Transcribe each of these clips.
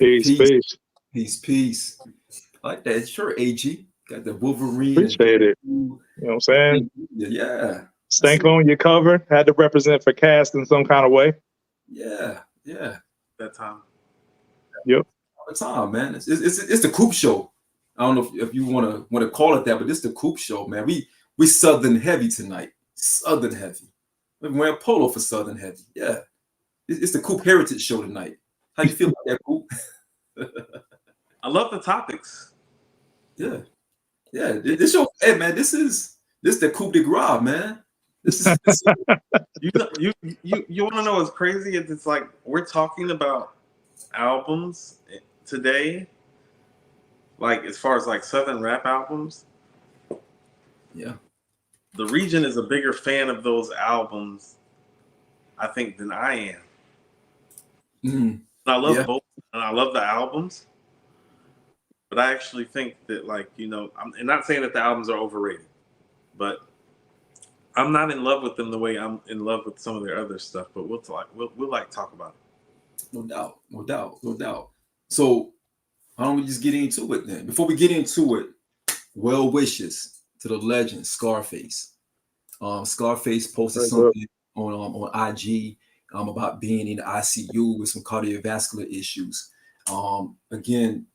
Peace, Peace, peace. peace, peace. I like that. Sure, AG. Got the Wolverine and Appreciate it. Deadpool. You know what I'm saying? Yeah. I Stank see. on your cover. Had to represent for cast in some kind of way. Yeah. That time. Yep. All the time, man. It's the Coop Show. I don't know if you want to call it that, but it's the Coop Show, man. We Southern heavy tonight. Southern heavy. We're wearing polo for Southern heavy. Yeah. It's the Coop Heritage Show tonight. How you feel about that, Coop? I love the topics. Yeah. This show, hey man, this the coup de grace, man. This is You want to know what's crazy? It's like we're talking about albums today, like as far as like Southern rap albums. yeah. The region is a bigger fan of those albums, I think, than I am. Mm. I love Yeah. both, and I love the albums. But I actually think that, like, I'm not saying that the albums are overrated, but I'm not in love with them the way I'm in love with some of their other stuff. But we'll talk about it. No doubt. So why don't we just get into it then? Before we get into it, well wishes to the legend Scarface. Scarface posted something on IG about being in the ICU with some cardiovascular issues. Again,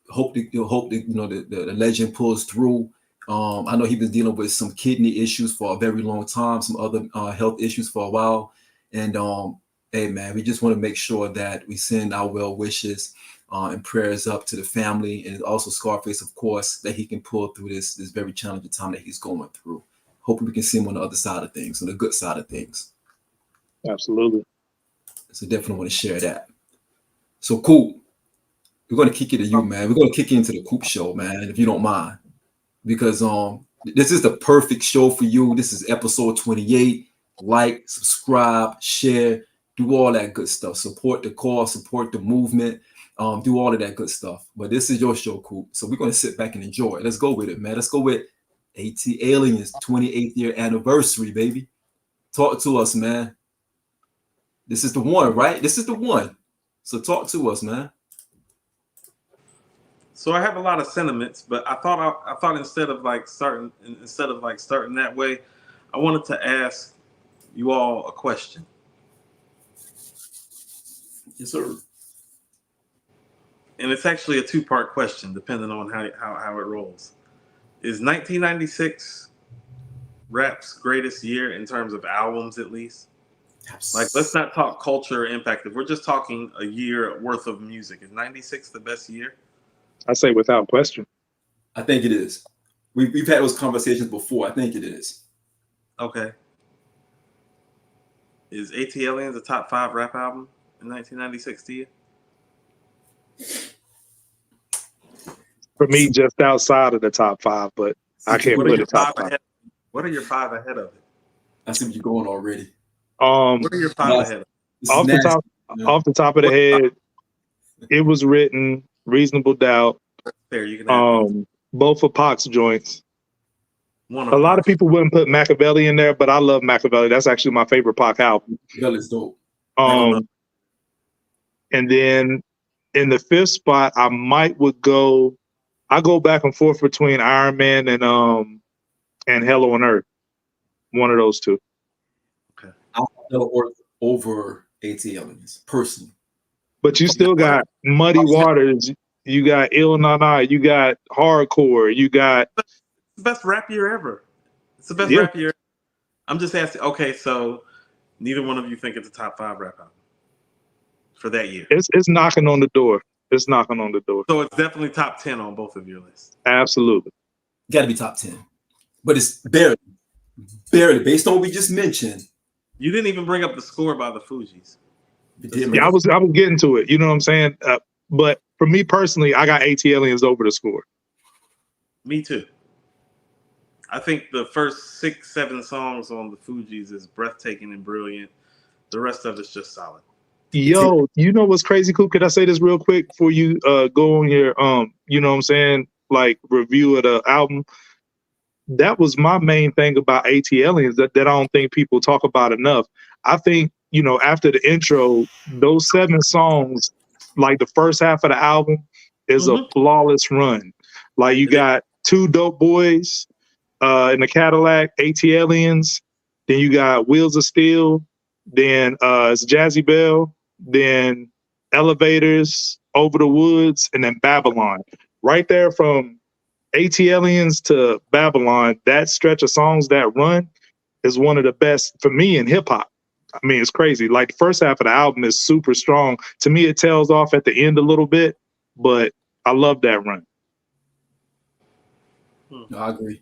hope that the legend pulls through. I know he's been dealing with some kidney issues for a very long time, some other health issues for a while, and hey man, we just want to make sure that we send our well wishes and prayers up to the family, and also Scarface, of course, that he can pull through this very challenging time that he's going through. Hoping we can see him on the other side of things, on the good side of things. Absolutely. So definitely want to share that. So cool. We're going to kick it to you, man. We're going to kick into the Coop Show, man, if you don't mind. Because this is the perfect show for you. This is episode 28. Like, subscribe, share, do all that good stuff. Support the cause, support the movement, do all of that good stuff. But this is your show, Coop. So we're going to sit back and enjoy it. Let's go with it, man. Let's go with ATLiens 28th year anniversary, baby. Talk to us, man. This is the one, right? This is the one. So talk to us, man. So I have a lot of sentiments, but I thought instead of starting that way, I wanted to ask you all a question. Yes, sir. And it's actually a two-part question, depending on how it rolls. Is 1996 rap's greatest year in terms of albums, at least? Like, let's not talk culture or impact. If we're just talking a year worth of music, is 96 the best year? I say without question. I think it is. We've had those conversations before. I think it is. Okay. Is ATLiens a top 5 rap album in 1996 to you? For me, just outside of the top 5, but I can't put it top 5. What are your 5 ahead of it? I see where you're going already. What are your 5 ahead of it? Off the top of the head, It Was Written, Reasonable Doubt. Fair, you can both of Pac's joints. A lot of people wouldn't put Machiavelli in there, but I love Machiavelli. That's actually my favorite Pac album. Machiavelli's dope. And then in the 5th spot, I go back and forth between Iron Man and Hello on Earth. One of those two. Okay. I'll Hello on Earth over ATLiens, personally. But you still got Muddy Waters, you got Il Nana, you got Hardcore, you got the best rap year ever. It's the best rap year. I'm just asking. Okay, so neither one of you think it's a top 5 rap album for that year? It's knocking on the door. It's knocking on the door. So it's definitely top 10 on both of your lists. Absolutely. Got to be top 10, but it's barely based on what we just mentioned. You didn't even bring up the score by the Fugees. Yeah, I was getting to it. You know what I'm saying? But for me personally, I got ATLiens over the score. Me too. I think the first 6-7 songs on the Fugees is breathtaking and brilliant. The rest of it's just solid. Yo, you know what's crazy, Coop? Could I say this real quick before you go on your you know what I'm saying, like review of the album? That was my main thing about ATLiens that I don't think people talk about enough. I think, after the intro, those 7 songs like the first half of the album is a flawless run. Like you got two dope boys in the Cadillac, ATLiens, then you got Wheels of Steel, then it's Jazzy Bell, then Elevators, Over the Woods, and then Babylon. Right there from ATLiens to Babylon, that stretch of songs, that run, is one of the best for me in hip hop. I mean, it's crazy. Like the first half of the album is super strong. To me, it tails off at the end a little bit, but I love that run. I agree.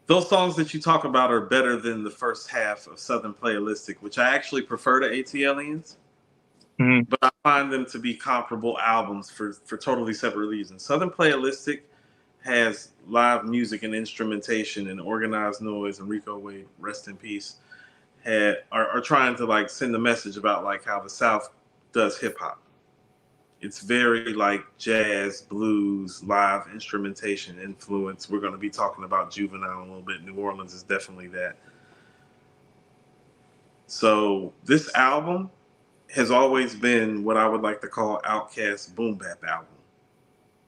Those songs that you talk about are better than the first half of Southern Playalistic, which I actually prefer to ATLiens. But I find them to be comparable albums for totally separate reasons. Southern Playalistic has live music and instrumentation, and Organized Noise and Rico Wade, rest in peace, are trying to like send a message about like how the South does hip hop. It's very like jazz, blues, live instrumentation influence. We're going to be talking about Juvenile a little bit. New Orleans is definitely that. So this album has always been what I would like to call Outkast's boom bap album.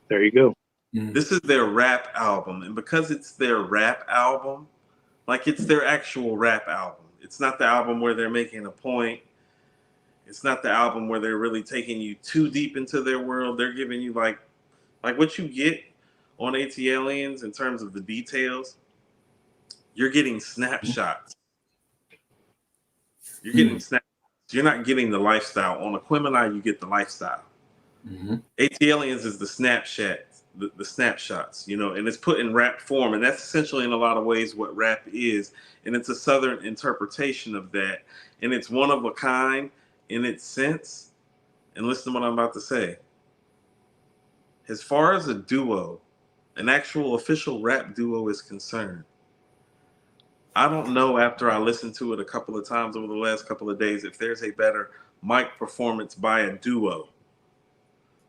There you go. This is their rap album, and because it's their rap album, like it's their actual rap album. It's not the album where they're making a point. It's not the album where they're really taking you too deep into their world. They're giving you like what you get on ATLiens in terms of the details. You're getting snapshots. You're getting snapshots. You're not getting the lifestyle. On Aquemini, you get the lifestyle. ATLiens is the snapshots, you know, and it's put in rap form. And that's essentially in a lot of ways what rap is. And it's a Southern interpretation of that. And it's one of a kind in its sense. And listen to what I'm about to say. As far as a duo, an actual official rap duo is concerned, I don't know after I listened to it a couple of times over the last couple of days if there's a better mic performance by a duo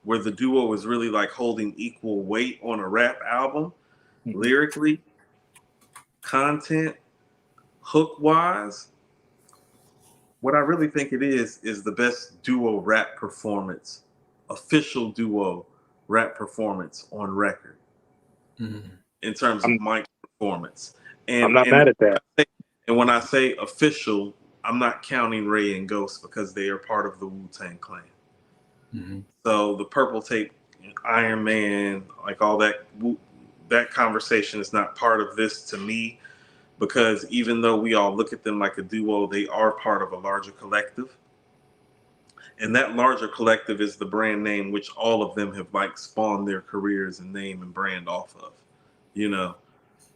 where the duo is really like holding equal weight on a rap album, lyrically, content, hook-wise. What I really think it is the best duo rap performance, official duo rap performance on record in terms of mic performance. And I'm not mad at that. And when I say official, I'm not counting Ray and Ghost because they are part of the Wu-Tang Clan. So the Purple Tape, Iron Man, like all that conversation is not part of this to me, because even though we all look at them like a duo, they are part of a larger collective. And that larger collective is the brand name which all of them have like spawned their careers and name and brand off of. You know,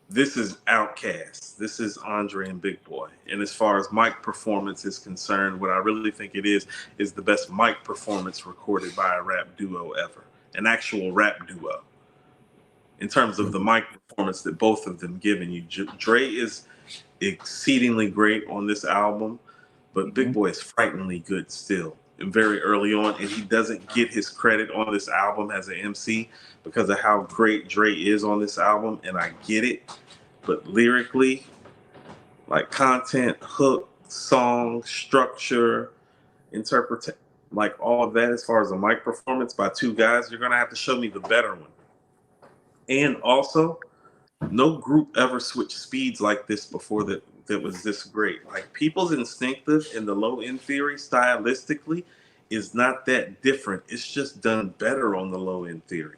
this is Outkast. This is Andre and Big Boy. And as far as mic performance is concerned, what I really think it is the best mic performance recorded by a rap duo ever. An actual rap duo. In terms of the mic performance that both of them given you. Dre is exceedingly great on this album, but Big Boy is frighteningly good still. And very early on, and he doesn't get his credit on this album as an MC because of how great Dre is on this album, and I get it. But lyrically, like content, hook, song, structure, interpret, like all of that as far as a mic performance by two guys, you're gonna have to show me the better one. And also, no group ever switched speeds like this before that was this great. Like People's Instinctive and the Low End Theory stylistically is not that different. It's just done better on the Low End Theory.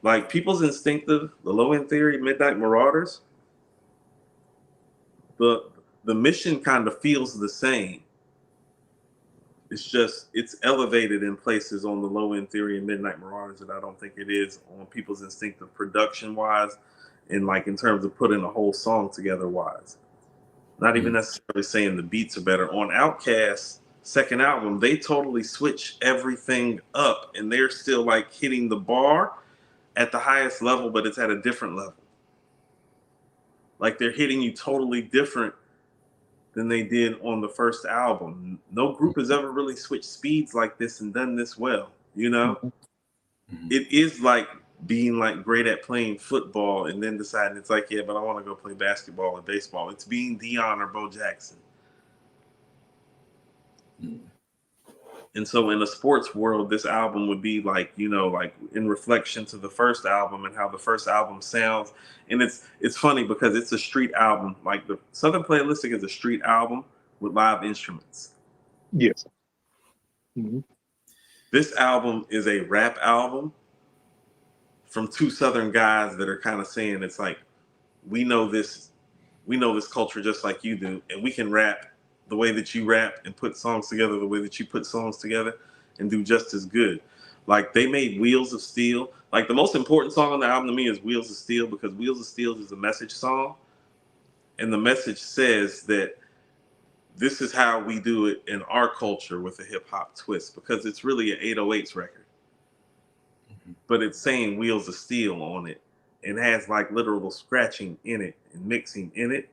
Like People's Instinctive, the Low End Theory, Midnight Marauders, the mission kind of feels the same. It's just, it's elevated in places on the Low End Theory and Midnight Marauders that I don't think it is on People's Instinctive production wise, and like in terms of putting a whole song together wise. Not even necessarily saying the beats are better. On Outkast's second album, they totally switch everything up, and they're still like hitting the bar at the highest level, but it's at a different level. Like they're hitting you totally different than they did on the first album. No group has ever really switched speeds like this and done this well, you know? It is like being like great at playing football and then deciding it's like, yeah, but I want to go play basketball or baseball. It's being Deion or Bo Jackson. And so in the sports world, this album would be like, you know, like in reflection to the first album and how the first album sounds. And it's funny because it's a street album. Like the Southern Playalistic is a street album with live instruments. Yes. Mm-hmm. This album is a rap album from two Southern guys that are kind of saying it's like, we know this culture just like you do, and we can rap the way that you rap and put songs together the way that you put songs together and do just as good. Like they made Wheels of Steel. Like the most important song on the album to me is Wheels of Steel, because Wheels of Steel is a message song. And the message says that this is how we do it in our culture with a hip hop twist, because it's really an 808s record. But it's saying Wheels of Steel on it and has like literal scratching in it and mixing in it,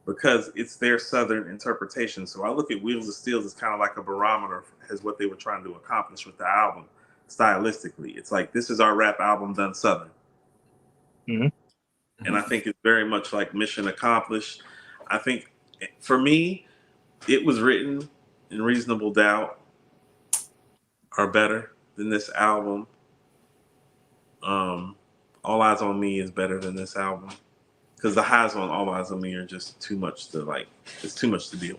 because it's their Southern interpretation. So I look at Wheels of Steel as kind of like a barometer as what they were trying to accomplish with the album stylistically. It's like, this is our rap album done Southern. Mm-hmm. And I think it's very much like mission accomplished. I think for me, It Was Written and Reasonable Doubt are better than this album. All Eyes on Me is better than this album, because the highs on All Eyes on Me are just too much to like. It's too much to deal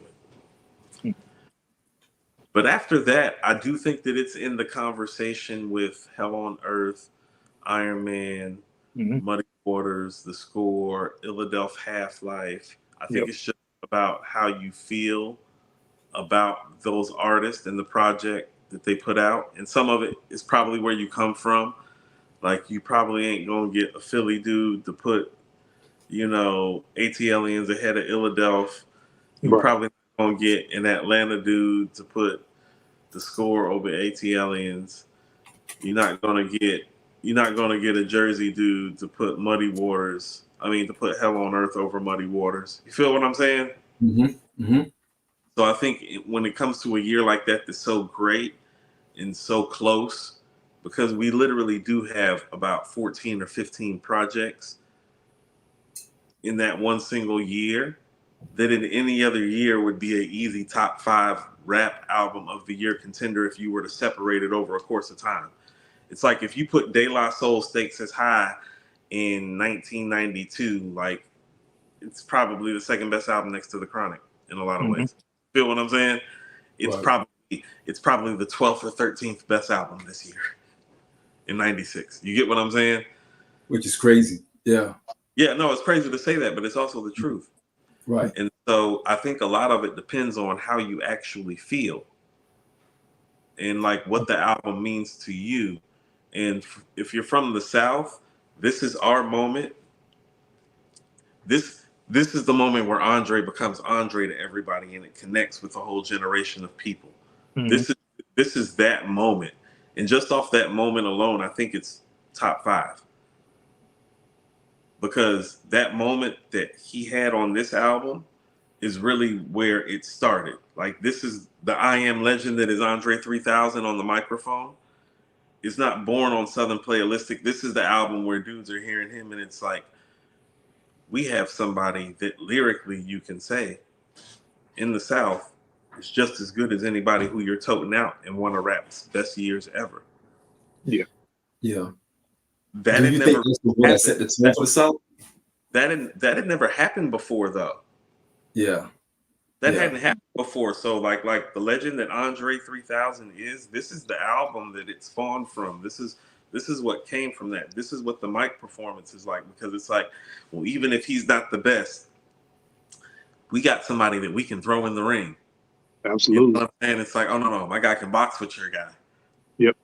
with. But after that, I do think that it's in the conversation with Hell on Earth, Iron Man, Muddy Waters, The Score, Illadelph Half-Life. I think it's just about how you feel about those artists and the project that they put out. And some of it is probably where you come from. Like, you probably ain't gonna get a Philly dude to put, you know, ATLiens ahead of Illadelph. You probably not gonna get an Atlanta dude to put The Score over ATLiens. You're not gonna get a Jersey dude to put to put Hell on Earth over Muddy Waters. You feel what I'm saying? Mm-hmm. Mm-hmm. So I think when it comes to a year like that that's so great and so close, because we literally do have about 14 or 15 projects in that one single year, that in any other year would be an easy top 5 rap album of the year contender if you were to separate it over a course of time. It's like if you put De La Soul Stakes as High in 1992, like, it's probably the second best album next to The Chronic in a lot of ways. Feel what I'm saying? It's probably the 12th or 13th best album this year in 96. You get what I'm saying? Which is crazy. Yeah. Yeah, no, it's crazy to say that, but it's also the truth. Right. And so I think a lot of it depends on how you actually feel and like what the album means to you. And if you're from the South, this is our moment. This is the moment where Andre becomes Andre to everybody, and it connects with a whole generation of people. This is that moment. And just off that moment alone, I think it's top 5. Because that moment that he had on this album is really where it started. Like, this is the I Am Legend that is Andre 3000 on the microphone. It's not born on Southern Playalistic. This is the album where dudes are hearing him, and it's like, we have somebody that lyrically you can say in the South is just as good as anybody who you're toting out in one of rap's best years ever. Yeah. Yeah. That had never that had never happened before, though. Yeah. That hadn't happened before. So like the legend that Andre 3000 is, this is the album that it spawned from. This is what came from that. This is what the mic performance is like, because it's like, well, even if he's not the best, we got somebody that we can throw in the ring. Absolutely. You know what I'm saying? It's like, oh no, my guy can box with your guy. Yep.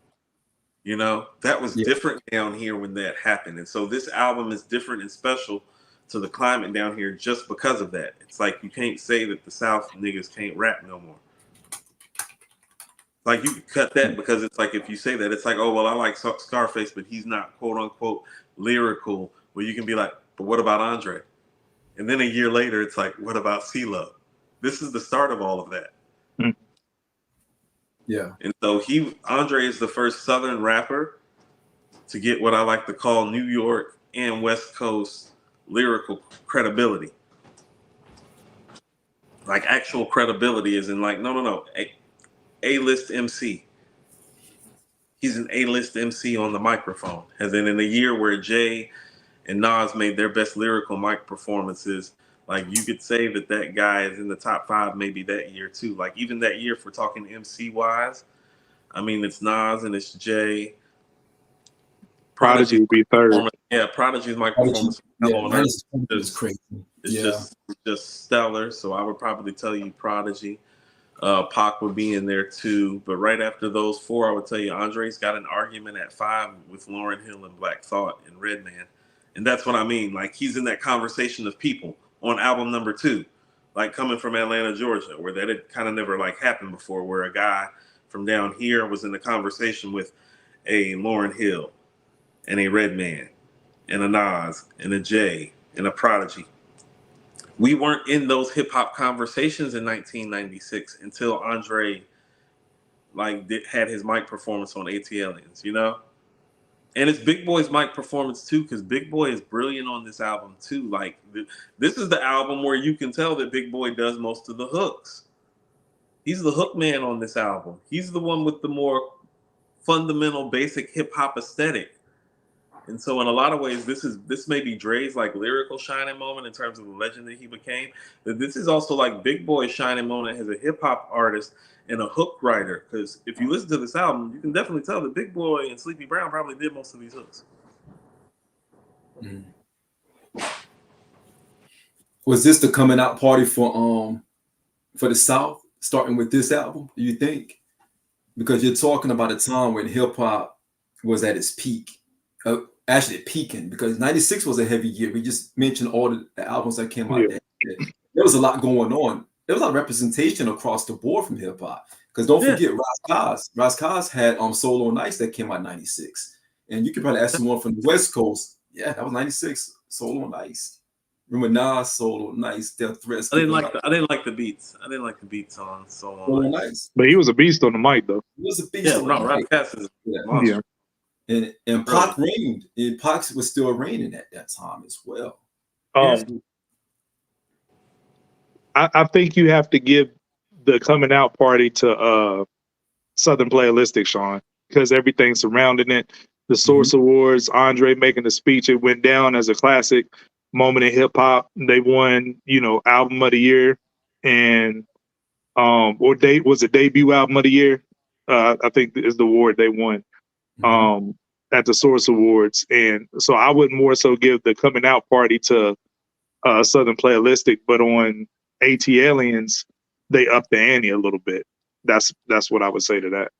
You know, that was different down here when that happened. And so this album is different and special to the climate down here just because of that. It's like, you can't say that the South niggas can't rap no more. Like, you could cut that, because it's like, if you say that, it's like, oh, well, I like Scarface, but he's not quote unquote lyrical. Well, you can be like, but what about Andre? And then a year later, it's like, what about CeeLo? This is the start of all of that. Yeah. And so Andre is the first Southern rapper to get what I like to call New York and West Coast lyrical credibility. Like, actual credibility is in like, no. Hey, A-list MC. He's an A-list MC on the microphone. As in a year where Jay and Nas made their best lyrical mic performances, like you could say that guy is in the top 5 maybe that year too. Like even that year, if we're talking MC wise, I mean it's Nas and it's Jay. Prodigy would be third. Yeah, Prodigy's mic performance is crazy. It's just stellar. So I would probably tell you Prodigy. Pac would be in there too. But right after those 4, I would tell you Andre's got an argument at 5 with Lauryn Hill and Black Thought and Redman. And that's what I mean. Like he's in that conversation of people on album number 2, like coming from Atlanta, Georgia, where that had kind of never like happened before, where a guy from down here was in the conversation with a Lauryn Hill and a Redman and a Nas and a Jay and a Prodigy. We weren't in those hip hop conversations in 1996 until Andre had his mic performance on ATLiens, you know? And it's Big Boy's mic performance too, because Big Boy is brilliant on this album too. Like this is the album where you can tell that Big Boy does most of the hooks. He's the hook man on this album. He's the one with the more fundamental, basic hip hop aesthetic. And so in a lot of ways, this may be Dre's like lyrical shining moment in terms of the legend that he became. But this is also like Big Boy's shining moment as a hip hop artist and a hook writer. Because if you listen to this album, you can definitely tell that Big Boy and Sleepy Brown probably did most of these hooks. Mm. Was this the coming out party for the South, starting with this album, do you think? Because you're talking about a time when hip hop was at its peak. Actually peaking, because 96 was a heavy year. We just mentioned all the albums that came out that year. There was a lot going on. There was a lot of representation across the board from hip hop. Because don't forget, Ras Kass had Solo Nice that came out in 96. And you could probably ask someone from the West Coast. Yeah, that was 96. Solo Nice. Remember Nas, Solo Nice, Death Threats. I didn't like the beats. I didn't like the beats on Solo Nice. But he was a beast on the mic though. He was a beast on the mic. Ras Kass is a monster. And Pac reigned. And Pac was still reigning at that time as well. I think you have to give the coming out party to Southern Playalistic, Sean, because everything surrounding it. The Source Awards, Andre making the speech, it went down as a classic moment in hip hop. They won, album of the year, and was it debut album of the year? I think is the award they won. At the Source Awards. And so I would more so give the coming out party to Southern Playalistic, but on ATLiens, they upped the ante a little bit. That's what I would say to that.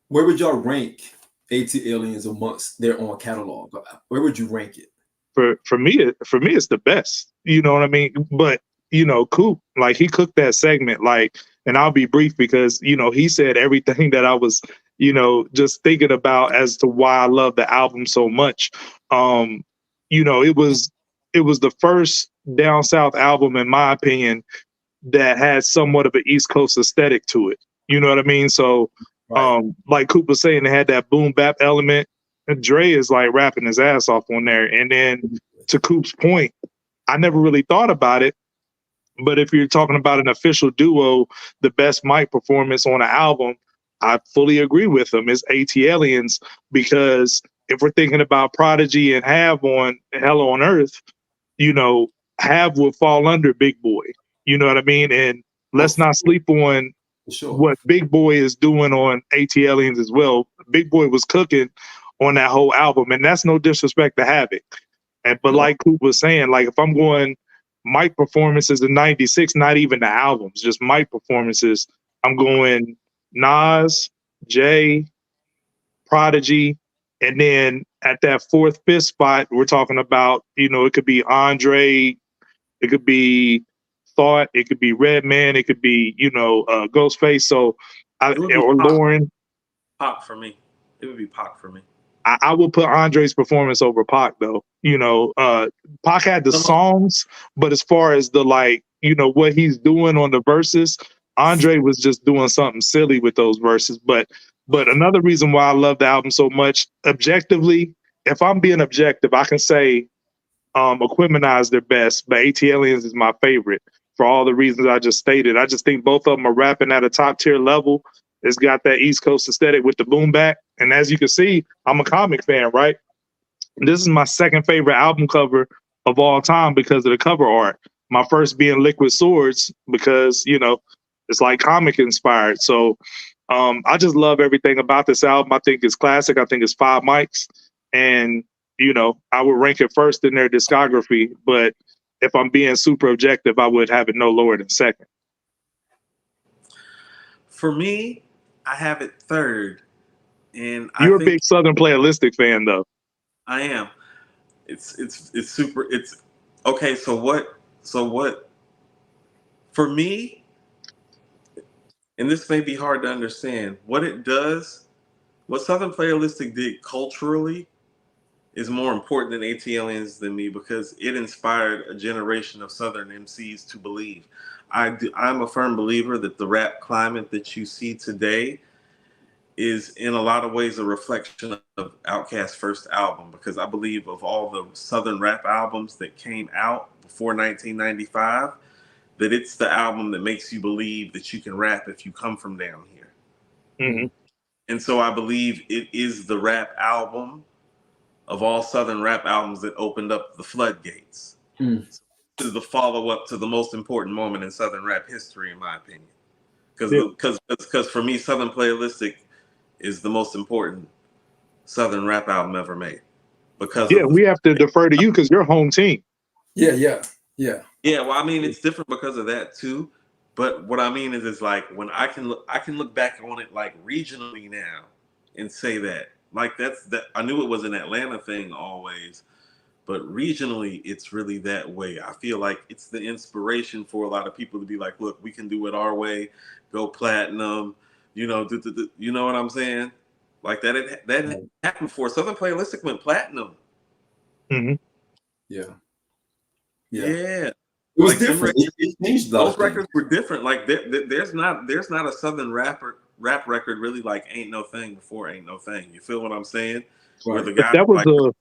Where would y'all rank ATLiens amongst their own catalog? Where would you rank it? For me, it's the best. You know what I mean? But Coop, like he cooked that segment, like, and I'll be brief because he said everything that I was just thinking about as to why I love the album so much. It was the first down south album, in my opinion, that had somewhat of an East Coast aesthetic to it. You know what I mean? So, like Coop was saying, it had that boom bap element. And Dre is like rapping his ass off on there. And then to Coop's point, I never really thought about it. But if you're talking about an official duo, the best mic performance on an album, I fully agree with them, is ATLiens, because if we're thinking about Prodigy and Have on Hell on Earth, Have would fall under Big Boy. You know what I mean? And let's not sleep on what Big Boy is doing on ATLiens as well. Big Boy was cooking on that whole album, and that's no disrespect to Havoc. But like Coop was saying, like if I'm going mic performances in 96, not even the albums, just mic performances, I'm going Nas, Jay, Prodigy, and then at that 4th, 5th spot, we're talking about, it could be Andre, it could be Thought, it could be Redman, it could be, Ghostface. So, or Lauren. Pac for me. It would be Pac for me. I would put Andre's performance over Pac, though. Pac had the songs, but as far as the what he's doing on the verses, Andre was just doing something silly with those verses. But another reason why I love the album so much, objectively, if I'm being objective, I can say Equipmentize their best, but ATLiens is my favorite for all the reasons I just stated. I just think both of them are rapping at a top tier level. It's got that East Coast aesthetic with the boom bap. And as you can see, I'm a comic fan, right? This is my second favorite album cover of all time because of the cover art. My first being Liquid Swords because, you know, it's like comic inspired. So I just love everything about this album. I think it's classic. I think it's 5 mics. And, you know, I would rank it first in their discography. But if I'm being super objective, I would have it no lower than second. For me, I have it third. And You're I a think big Southern Playalistic fan, though. I am. It's super. It's okay. So what? For me, and this may be hard to understand. What it does, what Southern Playalistic did culturally, is more important than ATLiens than me because it inspired a generation of Southern MCs to believe. I'm a firm believer that the rap climate that you see today is in a lot of ways a reflection of Outkast's first album, because I believe of all the Southern rap albums that came out before 1995, that it's the album that makes you believe that you can rap if you come from down here. Mm-hmm. And so I believe it is the rap album of all Southern rap albums that opened up the floodgates. This is the follow-up to the most important moment in Southern rap history, in my opinion. Because for me, Southern Playalistic is the most important Southern rap album ever made. Yeah, we have to defer to you because you're home team. Yeah. Well, I mean, it's different because of that too. But what I mean is like when I can look back on it like regionally now and say that like that I knew it was an Atlanta thing always, but regionally it's really that way. I feel like it's the inspiration for a lot of people to be like, look, we can do it our way, go platinum, you know, you know what I'm saying? Like that happened before. Southern Playalistic went platinum. Mm-hmm. Yeah. It was like different. Those records were different. Like there's not a Southern rap record really like Ain't No Thing before Ain't No Thing. You feel what I'm saying? Right. Where the guy that was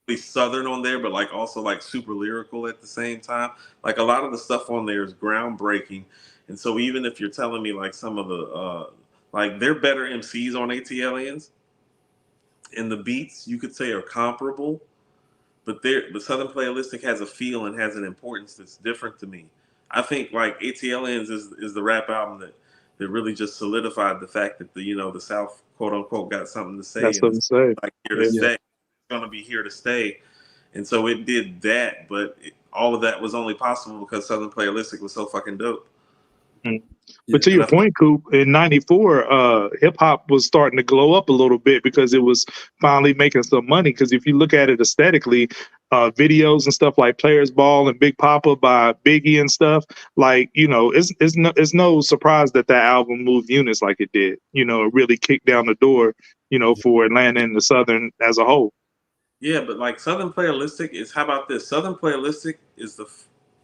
like Southern on there, but like also like super lyrical at the same time. Like a lot of the stuff on there is groundbreaking. And so even if you're telling me like some of the like they're better MCs on ATLiens, and the beats you could say are comparable, but the Southern Playalistic has a feel and has an importance that's different to me. I think like ATLiens is the rap album that really just solidified the fact that the South quote unquote got something to say. That's something to say. Like here to stay. It's gonna be here to stay. And so it did that, but all of that was only possible because Southern Playalistic was so fucking dope. Mm-hmm. But to your point, Coop, in '94, hip hop was starting to glow up a little bit because it was finally making some money. Because if you look at it aesthetically, videos and stuff like Players Ball and Big Papa by Biggie and stuff, like, you know, it's no surprise that album moved units like it did. You know, it really kicked down the door, you know, for Atlanta and the Southern as a whole. Yeah, but like Southern Playalistic is, how about this? Southern Playalistic is the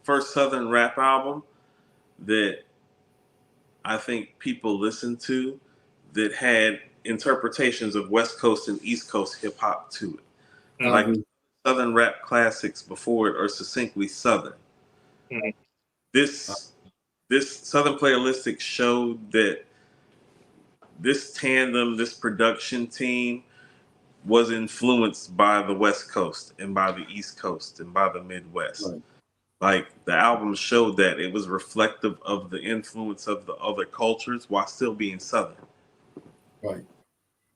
first Southern rap album that I think people listened to that had interpretations of West Coast and East Coast hip hop to it. Like Southern rap classics before it are succinctly Southern. Mm-hmm. This Southern Playalistic showed that this tandem, this production team was influenced by the West Coast and by the East Coast and by the Midwest. Right. Like the album showed that it was reflective of the influence of the other cultures while still being Southern. Right.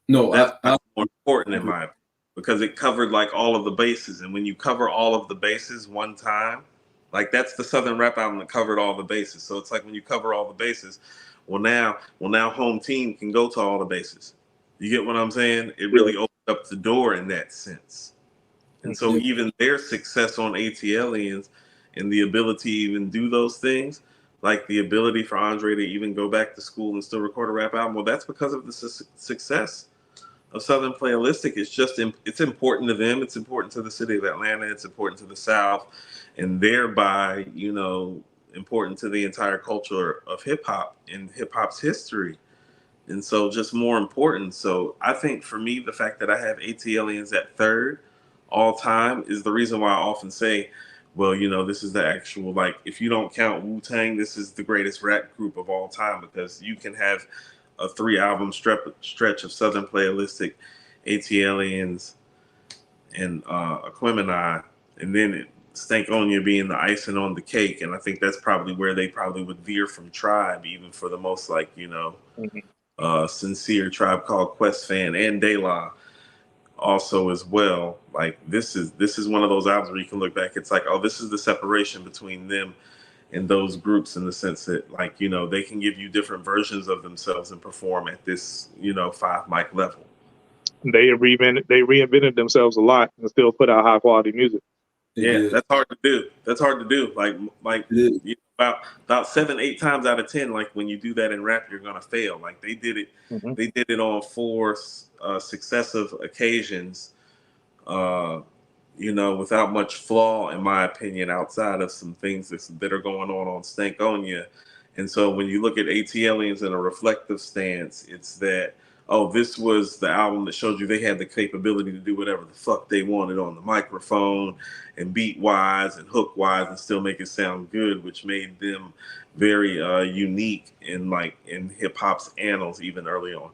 No, that's more important in my opinion, because it covered like all of the bases. And when you cover all of the bases one time, like that's the Southern rap album that covered all the bases. So it's like when you cover all the bases, well now home team can go to all the bases. You get what I'm saying? It really opened up the door in that sense. And so even their success on ATLiens and the ability to even do those things, like the ability for Andre to even go back to school and still record a rap album, well, that's because of the success of Southern Playalistic. It's important to them. It's important to the city of Atlanta. It's important to the South, and thereby, you know, important to the entire culture of hip hop and hip hop's history. And so just more important. So I think for me, the fact that I have ATLiens at third all time is the reason why I often say well, you know, this is the actual, like, if you don't count Wu-Tang, this is the greatest rap group of all time, because you can have a 3-album stretch of Southern Playalistic, ATLiens, and Aquemini, and then Stankonia being the icing on the cake. And I think that's probably where they probably would veer from Tribe, even for the most, like, you know, sincere Tribe Called Quest fan, and De La also as well. Like, this is one of those albums where you can look back, it's like, oh, this is the separation between them and those groups, in the sense that, like, you know, they can give you different versions of themselves and perform at this, you know, 5 mic level. They reinvented themselves a lot and still put out high quality music. Yeah, that's hard to do. That's hard to do. Like you know, about 7-8 times out of 10, like, when you do that in rap, you're gonna fail. Like, they did it. They did it on 4 successive occasions. You know, without much flaw, in my opinion, outside of some things that are going on Stankonia. And so when you look at ATLiens in a reflective stance, it's that, oh, this was the album that showed you they had the capability to do whatever the fuck they wanted on the microphone and beat wise and hook wise and still make it sound good, which made them very unique in hip hop's annals even early on.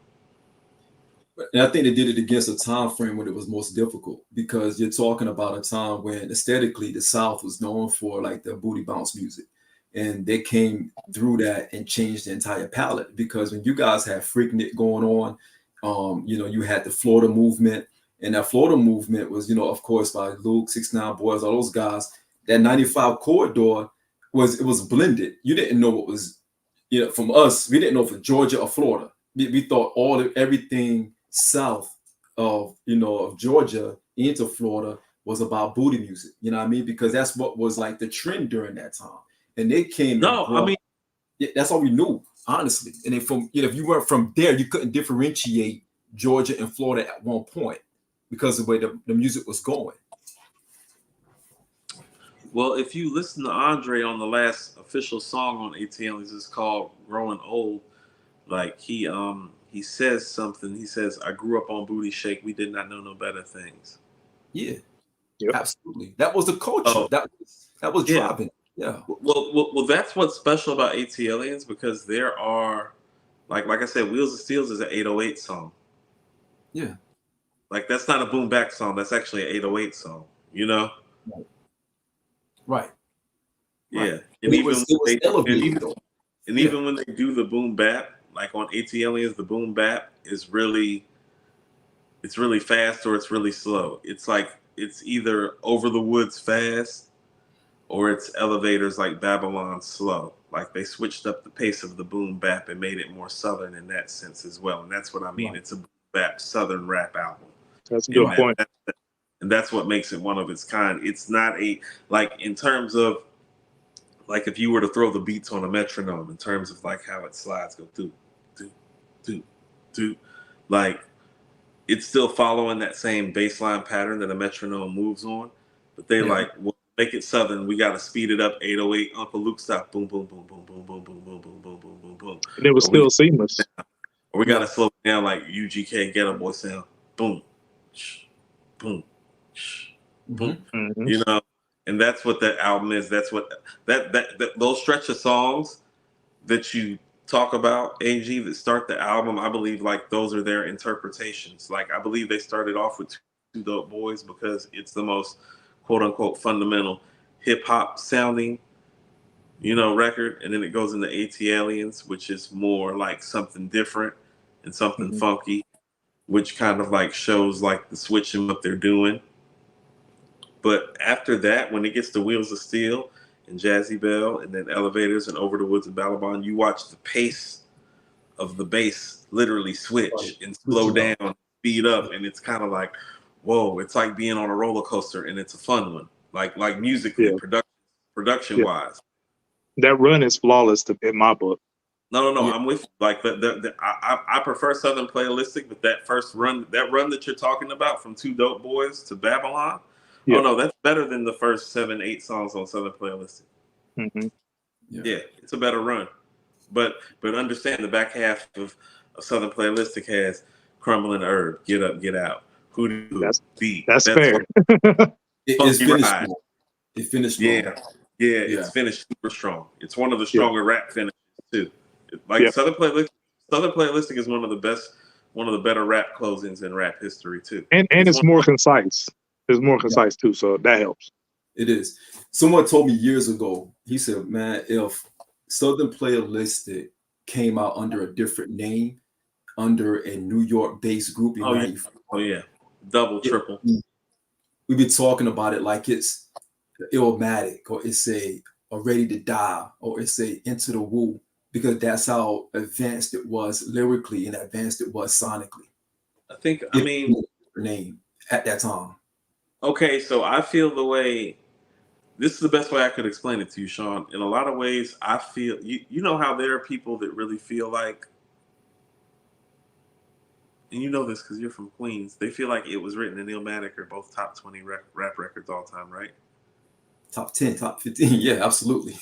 And I think they did it against a time frame when it was most difficult, because you're talking about a time when aesthetically the South was known for like the booty bounce music, and they came through that and changed the entire palette. Because when you guys had Freaknik going on, you know, you had the Florida movement, and that Florida movement was, you know, of course, by Luke, 6ix9ine Boys, all those guys. That 95 corridor was blended. You didn't know what was, you know, from us, we didn't know for Georgia or Florida. We thought everything south of, you know, of Georgia into Florida was about booty music, you know what I mean? Because that's what was like the trend during that time. And they came. That's all we knew, honestly. And then from, you know, if you weren't from there, you couldn't differentiate Georgia and Florida at one point because of the way the music was going. Well, if you listen to Andre on the last official song on ATLiens, it's called Growing Old. Like, he says something. He says, "I grew up on Booty Shake. We did not know no better things." Yeah, absolutely. That was the culture. That was driving. Yeah. Well, that's what's special about ATLiens, because there are, like I said, Wheels of Steel is an 808 song. Yeah. Like, that's not a boom bap song. That's actually an 808 song. You know. Right. Yeah. Right. And it was elevated, though. And even when they do the boom bap, like on ATLiens, the boom bap is really fast or it's really slow. It's like, it's either Over the Woods fast or it's Elevators like Babylon slow. Like, they switched up the pace of the boom bap and made it more Southern in that sense as well. And that's what I mean. Right. It's a boom bap Southern rap album. That's a good point. And that's what makes it one of its kind. It's not like, in terms of, like, if you were to throw the beats on a metronome, in terms of like how it slides, go do, do, do, do, like, it's still following that same baseline pattern that a metronome moves on, but they like, well, make it Southern. We got to speed it up. 808 Uncle Luke style. Boom, boom, boom, boom, boom, boom, boom, boom, boom, boom, boom, boom, boom. And it was still seamless. Or we got to slow it down like UGK Ghetto Boy sound. Boom, boom, boom. Mm-hmm. You know, and that's what that album is. That's what that those stretch of songs that you talk about, AG, that start the album, I believe, like, those are their interpretations. Like, I believe they started off with Two Dope Boys because it's the most quote unquote fundamental hip hop sounding, you know, record, and then it goes into ATLiens, which is more like something different and something funky, which kind of like shows like the switch in what they're doing. But after that, when it gets to Wheels of Steel and Jazzy Belle and then Elevators and Over the Woods and Babylon, you watch the pace of the bass literally switch and slow down, speed up, and it's kind of like, whoa, it's like being on a roller coaster, and it's a fun one. Like musically, production wise. That run is flawless in my book. No, I'm with you. Like, I prefer Southern Playalistic, but that run that you're talking about from Two Dope Boys to Babylon, oh no, that's better than the first 7-8 songs on Southern Playalistic. Mm-hmm. Yeah, it's a better run. But understand the back half of Southern Playalistic has Crumbling Herb, Get Up, Get Out, Who Do Beat. That's fair. It is finished. It finished strong. Yeah, it's finished super strong. It's one of the stronger rap finishes too. Like Yeah. Southern Playalistic is one of the better rap closings in rap history too. And it's more concise. It's more concise too, so that helps. It is. Someone told me years ago, he said, man, if Southern Playalistic came out under a different name, under a New York-based group, double, triple. We've been talking about it like it's Illmatic, or it's a Ready to Die, or it's a Into the Woo, because that's how advanced it was lyrically and advanced it was sonically. I mean, name at that time. Okay, so I feel the way. This is the best way I could explain it to you, Sean. In a lot of ways, I feel you know how there are people that really feel like, and you know this because you're from Queens, they feel like It Was Written and Illmatic are both top 20 rap records all time, right? Top 10, top 15, yeah, absolutely.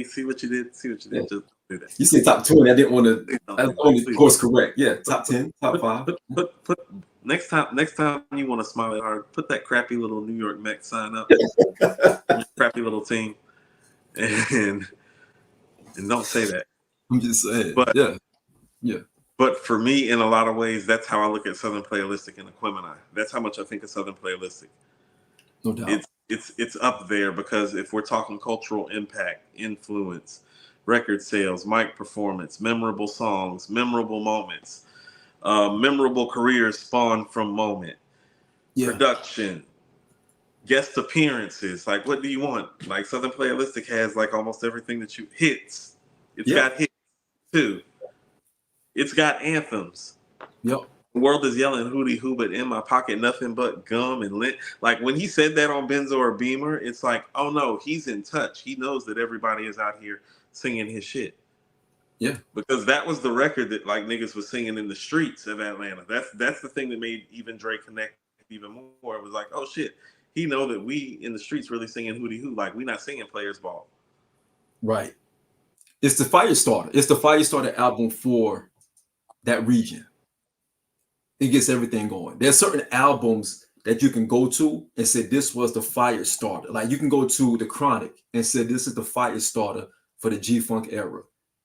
See what you did? See what you did? Just do that. You said top 20. I didn't want to. I want to course correct. Yeah, top 10, top 5. Put next time you want to smile it hard, put that crappy little New York Mets sign up, crappy little team, and don't say that. I'm just saying. But yeah. But for me, in a lot of ways, that's how I look at Southern Playalistic and Aquemini. That's how much I think of Southern Playalistic. No doubt. It's up there because if we're talking cultural impact, influence, record sales, mic performance, memorable songs, memorable moments, memorable careers spawned from moment, production, guest appearances. Like, what do you want? Like, Southern Playalistic has like almost everything that you hits. It's got hits too. It's got anthems. Yep. The world is yelling hootie hoo, but in my pocket nothing but gum and lint. Like when he said that on Benzo or Beamer, it's like, oh no, he's in touch. He knows that everybody is out here singing his shit. Yeah. Because that was the record that like niggas was singing in the streets of Atlanta. That's the thing that made even Dre connect even more. It was like, oh shit, he know that we in the streets really singing hootie hoo. Like we not singing Players Ball. Right. It's the Firestarter. It's the Firestarter album for that region. It gets everything going. There's certain albums that you can go to and say this was the Firestarter. Like you can go to the Chronic and say this is the Firestarter for the G-Funk era.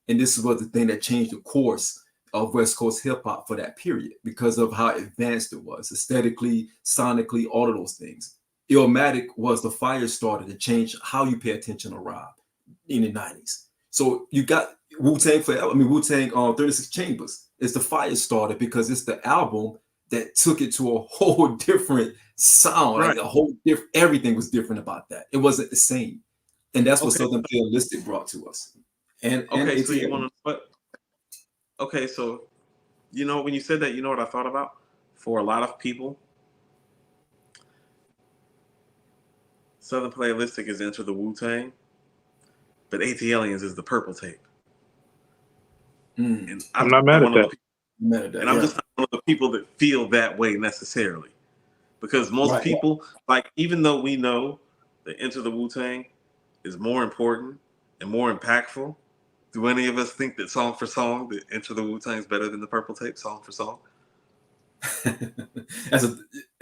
And this was the thing that changed the course of West Coast hip hop for that period because of how advanced it was, aesthetically, sonically, all of those things. Illmatic was the Firestarter that changed how you pay attention to rap in the 90s. So you got Wu-Tang 36 Chambers. It's the Firestarter because it's the album that took it to a whole different sound. Right. Like a whole different, everything was different about that. It wasn't the same. And that's what Southern Playalistic brought to us. And so you want to so you know when you said that, you know what I thought about? For a lot of people, Southern Playalistic is Enter the Wu-Tang, but ATLiens is the Purple Tape. And I'm not mad at that. I'm just not one of the people that feel that way necessarily. Because most people, like, even though we know that Enter the Wu-Tang is more important and more impactful, do any of us think that song for song, that Enter the Wu-Tang is better than the Purple Tape, song for song? I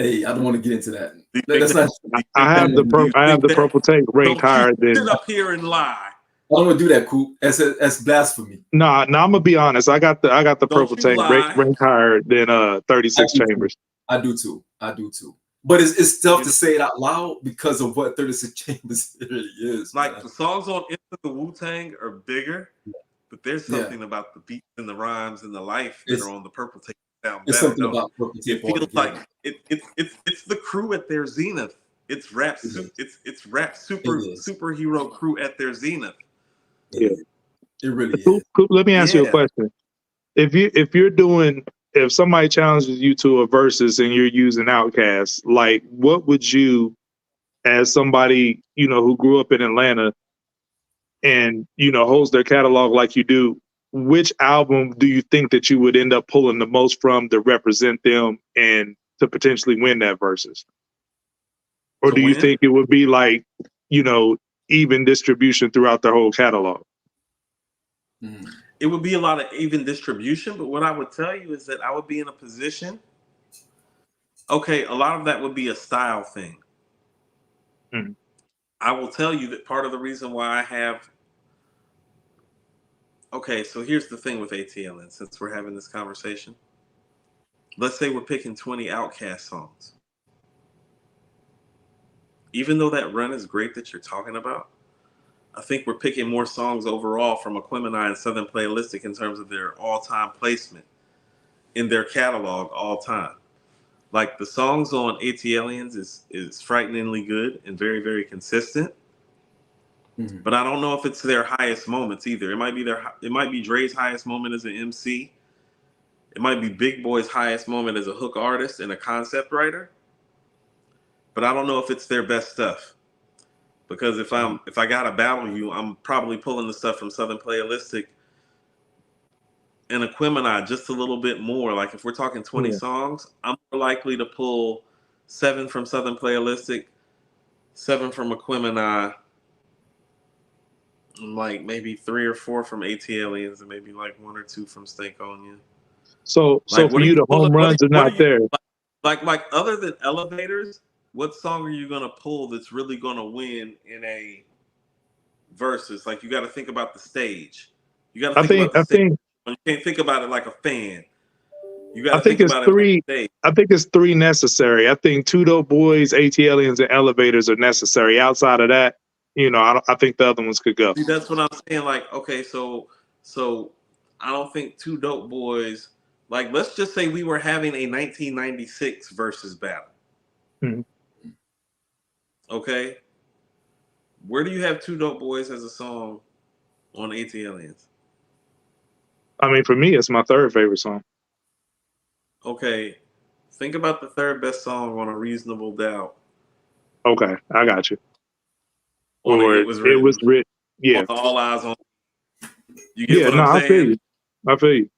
don't want to get into that. I have the Purple Tape ranked higher than. Sit up here and lie. I don't want to do that, Coop. That's blasphemy. Nah, I'm gonna be honest. I got the Purple Tape ranked higher than 36 Chambers. I do too. But it's tough to say it out loud because of what 36 Chambers really is. Like the songs on Into the Wu-Tang are bigger, but there's something about the beats and the rhymes and the life that are on the Purple Tape. It's something about Purple Tape. It feels like it's the crew at their zenith. It's rap superhero crew at their zenith. Yeah, it really is. Let me ask you a question. If somebody challenges you to a versus and you're using Outkast, like what would you, as somebody who grew up in Atlanta and holds their catalog like you do, which album do you think that you would end up pulling the most from to represent them and to potentially win that versus? Or do you think it would be like even distribution throughout the whole catalog? It would be a lot of even distribution, but what I would tell you is that I would be in a position. Okay, a lot of that would be a style thing. I will tell you that part of the reason why I have. Okay, so here's the thing with ATLiens, since we're having this conversation. Let's say we're picking 20 Outkast songs. Even though that run is great that you're talking about, I think we're picking more songs overall from Aquemini and Southern Playalistic in terms of their all-time placement in their catalog all time. Like the songs on ATLiens is frighteningly good and very, very consistent. Mm-hmm. But I don't know if it's their highest moments either. It might be Dre's highest moment as an MC. It might be Big Boy's highest moment as a hook artist and a concept writer. But I don't know if it's their best stuff. Because if I got to battle you, I'm probably pulling the stuff from Southern Playalistic and Aquemini just a little bit more. Like if we're talking 20 songs, I'm more likely to pull 7 from Southern Playalistic, 7 from Aquemini, like maybe 3 or 4 from ATLiens, and maybe like 1 or 2 from Stankonia. So for you, the home runs are not there. Like other than Elevators, what song are you gonna pull that's really gonna win in a versus? Like you got to think about the stage. You got to think about the stage. You can't think about it like a fan. You got to think about it like a stage. I think it's 3 necessary. I think 2 Dope Boys, ATLiens, and Elevators are necessary. Outside of that, I think the other ones could go. See, that's what I'm saying. Like, okay, so I don't think 2 Dope Boys. Like, let's just say we were having a 1996 versus battle. Mm-hmm. Okay. Where do you have 2 Dope Boys as a song on ATLiens? I mean, for me, it's my 3rd favorite song. Okay. Think about the 3rd best song on A Reasonable Doubt. Okay, I got you. Or It Was Written. Yeah. All Eyes on. You get what I'm saying? I feel you.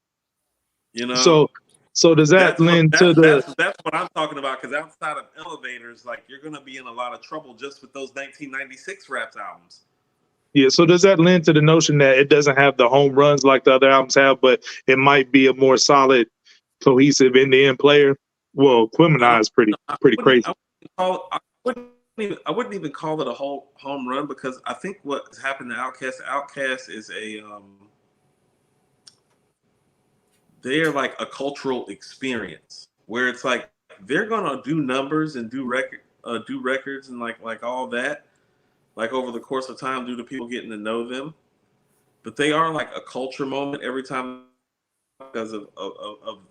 You know? So does that lend to the... That's what I'm talking about, because outside of Elevators, like, you're going to be in a lot of trouble just with those 1996 Raps albums. Yeah, so does that lend to the notion that it doesn't have the home runs like the other albums have, but it might be a more solid, cohesive end-to-end player? Well, Aquemini is pretty crazy. I wouldn't even call it a whole home run, because I think what's happened to Outkast is they're like a cultural experience where it's like they're gonna do numbers and do records and like all that, like over the course of time due to people getting to know them. But they are like a culture moment every time because of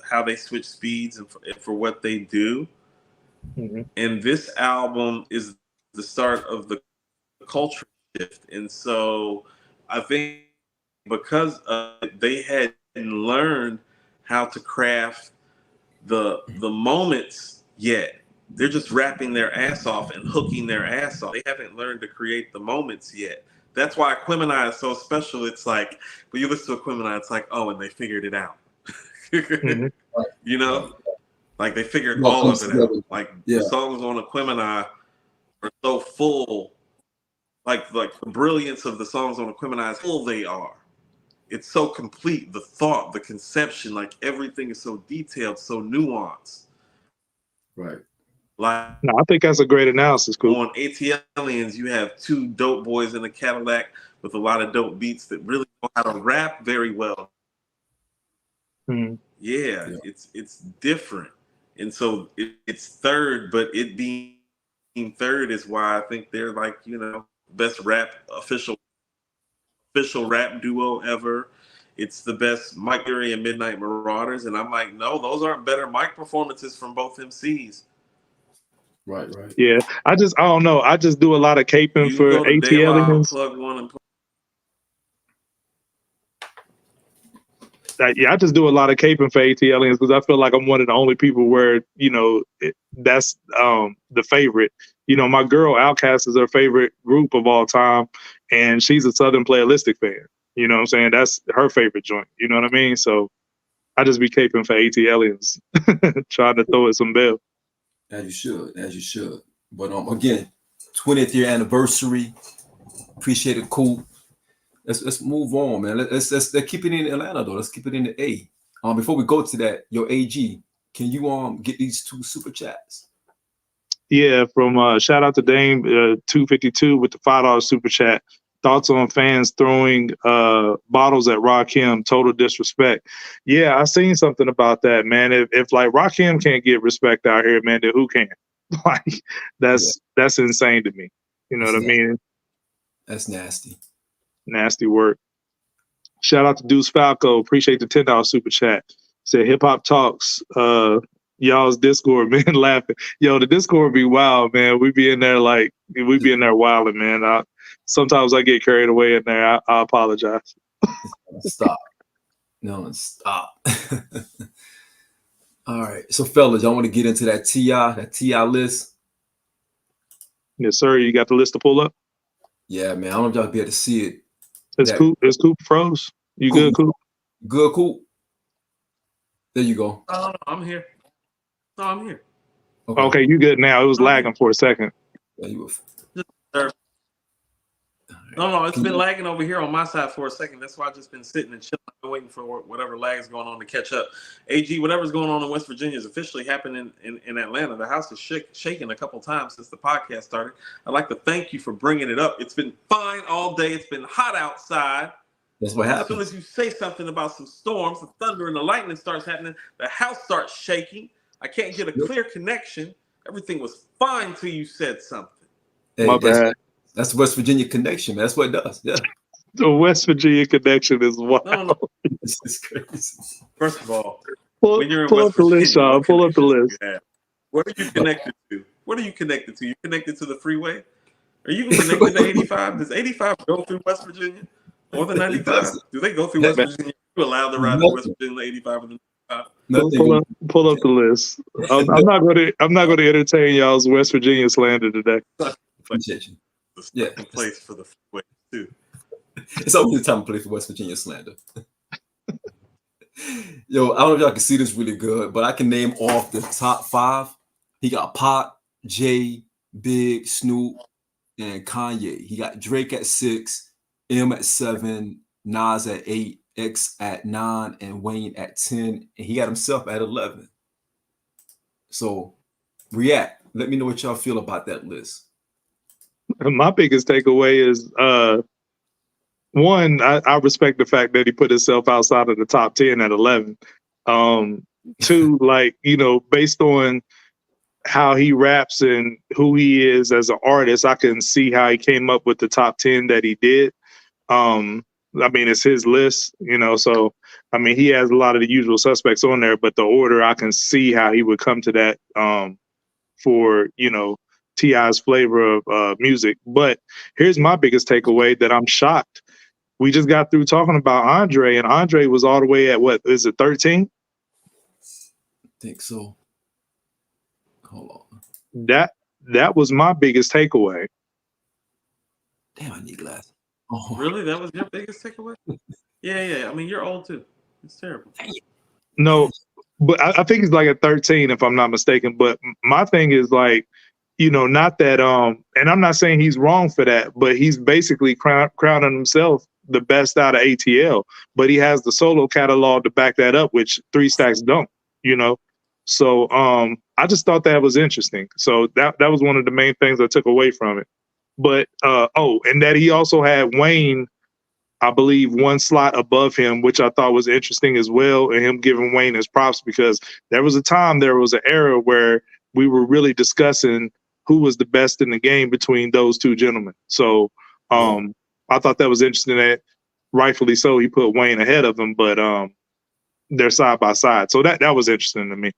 how they switch speeds and for what they do. Mm-hmm. And this album is the start of the culture shift. And so I think because they hadn't learned how to craft the moments yet. They're just rapping their ass off and hooking their ass off. They haven't learned to create the moments yet. That's why Aquemini is so special. It's like, when you listen to Aquemini, it's like, oh, and they figured it out. Mm-hmm. You know? Like, they figured all of it out. Like, the songs on Aquemini are so full. Like the brilliance of the songs on Aquemini is full they are. It's so complete. The thought, the conception, like everything is so detailed, so nuanced. Right. Like, no, I think that's a great analysis. Cool. On ATLiens, you have 2 dope boys in a Cadillac with a lot of dope beats that really know how to rap very well. Mm-hmm. Yeah, it's different, and so it's 3rd. But it being 3rd is why I think they're like, best official rap duo ever. It's the best Mike Fury and Midnight Marauders, and I'm like, no, those aren't better mic performances from both MCs. Right. Yeah, I don't know. I just do a lot of caping for ATLiens. Plug one and I just do a lot of caping for ATLiens because I feel like I'm one of the only people where that's the favorite. My girl Outkast is her favorite group of all time, and she's a Southern Playalistic fan. You know what I'm saying? That's her favorite joint. You know what I mean? So I just be caping for ATLiens, trying to throw it some bell. As you should. But again, 20th year anniversary. Appreciate it, cool. Let's move on, man. Let's keep it in Atlanta though. Let's keep it in the A. Before we go to that, your AG, can you get these 2 super chats? Yeah, from shout out to Dame 252 with the $5 super chat. Thoughts on fans throwing bottles at Rakim? Total disrespect. Yeah, I seen something about that, man. If like Rakim can't get respect out here, man, then who can? Like that's insane to me. You know what I mean? That's nasty. Nasty work. Shout out to Deuce Falco. Appreciate the $10 super chat. Said hip hop talks. Y'all's Discord, man, laughing. Yo, the Discord be wild, man. We be in there wilding, man. Sometimes I get carried away in there. I apologize. Stop. No, stop. All right. So fellas, y'all want to get into that TI list? Yes, sir. You got the list to pull up? Yeah, man. I don't know if y'all be able to see it. It's Coop. It's Coop froze. You Coop. good, Coop? Good, Coop. There you go. Oh, no, I'm here. No, I'm here. Okay, you good now. It was lagging for a second. Yeah, you were. No, it's been lagging over here on my side for a second. That's why I've just been sitting and chilling, waiting for whatever lag is going on to catch up. AG, whatever's going on in West Virginia is officially happening in Atlanta. The house is shaking a couple times since the podcast started. I'd like to thank you for bringing it up. It's been fine all day. It's been hot outside. That's what happened. As soon as you say something about some storms, the thunder and the lightning starts happening, the house starts shaking. I can't get a clear connection. Everything was fine till you said something. Hey, My bad. That's West Virginia connection, man. That's what it does. Yeah. The West Virginia connection is wild. No. This is crazy. First of all, when you're in West Virginia, pull up the list. What are you connected to? What are you connected to? You connected to the freeway? Are you connected to 85? Does 85 go through West Virginia? Or the 95? Do they go through West Virginia? You allowed to ride to West Virginia, 85 and the 95? Pull up the list. I'm not going to entertain y'all's West Virginia slander today. Appreciate you. Yeah, place for the freeway too. It's always the time and place for West Virginia slander. Yo, I don't know if y'all can see this really good, but I can name off the top 5. He got Pac, Jay, Big, Snoop, and Kanye. He got Drake at 6, M at 7, Nas at 8, X at 9, and Wayne at 10. And he got himself at 11. So react. Let me know what y'all feel about that list. My biggest takeaway is one, I respect the fact that he put himself outside of the top 10 at 11. 2, like, you know, based on how he raps and who he is as an artist, I can see how he came up with the top 10 that he did. I mean, it's his list, you know, so I mean, he has a lot of the usual suspects on there, but the order, I can see how he would come to that for, you know, T.I.'s flavor of music. But here's my biggest takeaway, that I'm shocked. We just got through talking about Andre, and Andre was all the way at, what, is it 13? I think so. Hold on. That was my biggest takeaway. Damn, I need glasses. Oh. Really? That was your biggest takeaway? Yeah. I mean, you're old too. It's terrible. No, but I think he's like at 13, if I'm not mistaken. But my thing is, like, you know, not that and I'm not saying he's wrong for that, but he's basically crowning himself the best out of ATL. But he has the solo catalog to back that up, which 3 Stacks don't, you know. So I just thought that was interesting. So that was one of the main things I took away from it. But and that he also had Wayne, I believe, 1 slot above him, which I thought was interesting as well, and him giving Wayne his props, because there was an era where we were really discussing who was the best in the game between those 2 gentlemen. So I thought that was interesting that rightfully so he put Wayne ahead of him, but they're side by side. So that was interesting to me.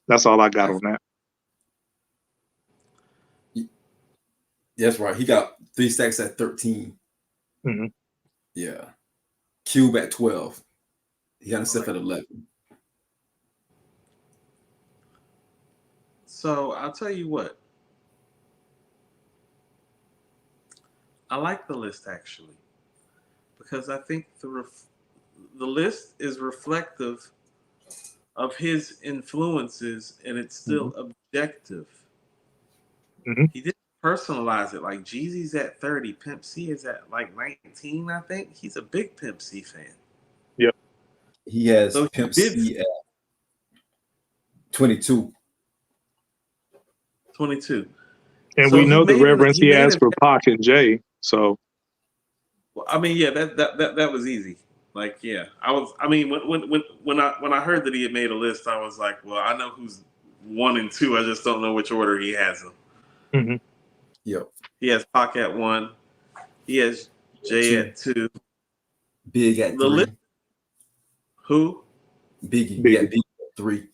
That's all I got on that. That's right. He got 3 Stacks at 13. Mm-hmm. Yeah. Cube at 12. He got himself at 11. So I'll tell you what. I like the list, actually, because I think the list is reflective of his influences, and it's still objective. Mm-hmm. He didn't personalize it. Like, Jeezy's at 30, Pimp C is at like 19, I think. He's a big Pimp C fan. Yep. He has Pimp C at 22. 22. And So we he know the made reverence he has it. for Pac and Jay. So, I mean, yeah, that was easy. Like, yeah, I mean, when I heard that he had made a list, I was like, well, I know who's 1 and 2. I just don't know which order he has them. mm-hmm. Yep. He has Pac at 1. He has Jay at 2. Big at the 3. List, who? Biggie. Biggie. Yeah, Biggie at 3.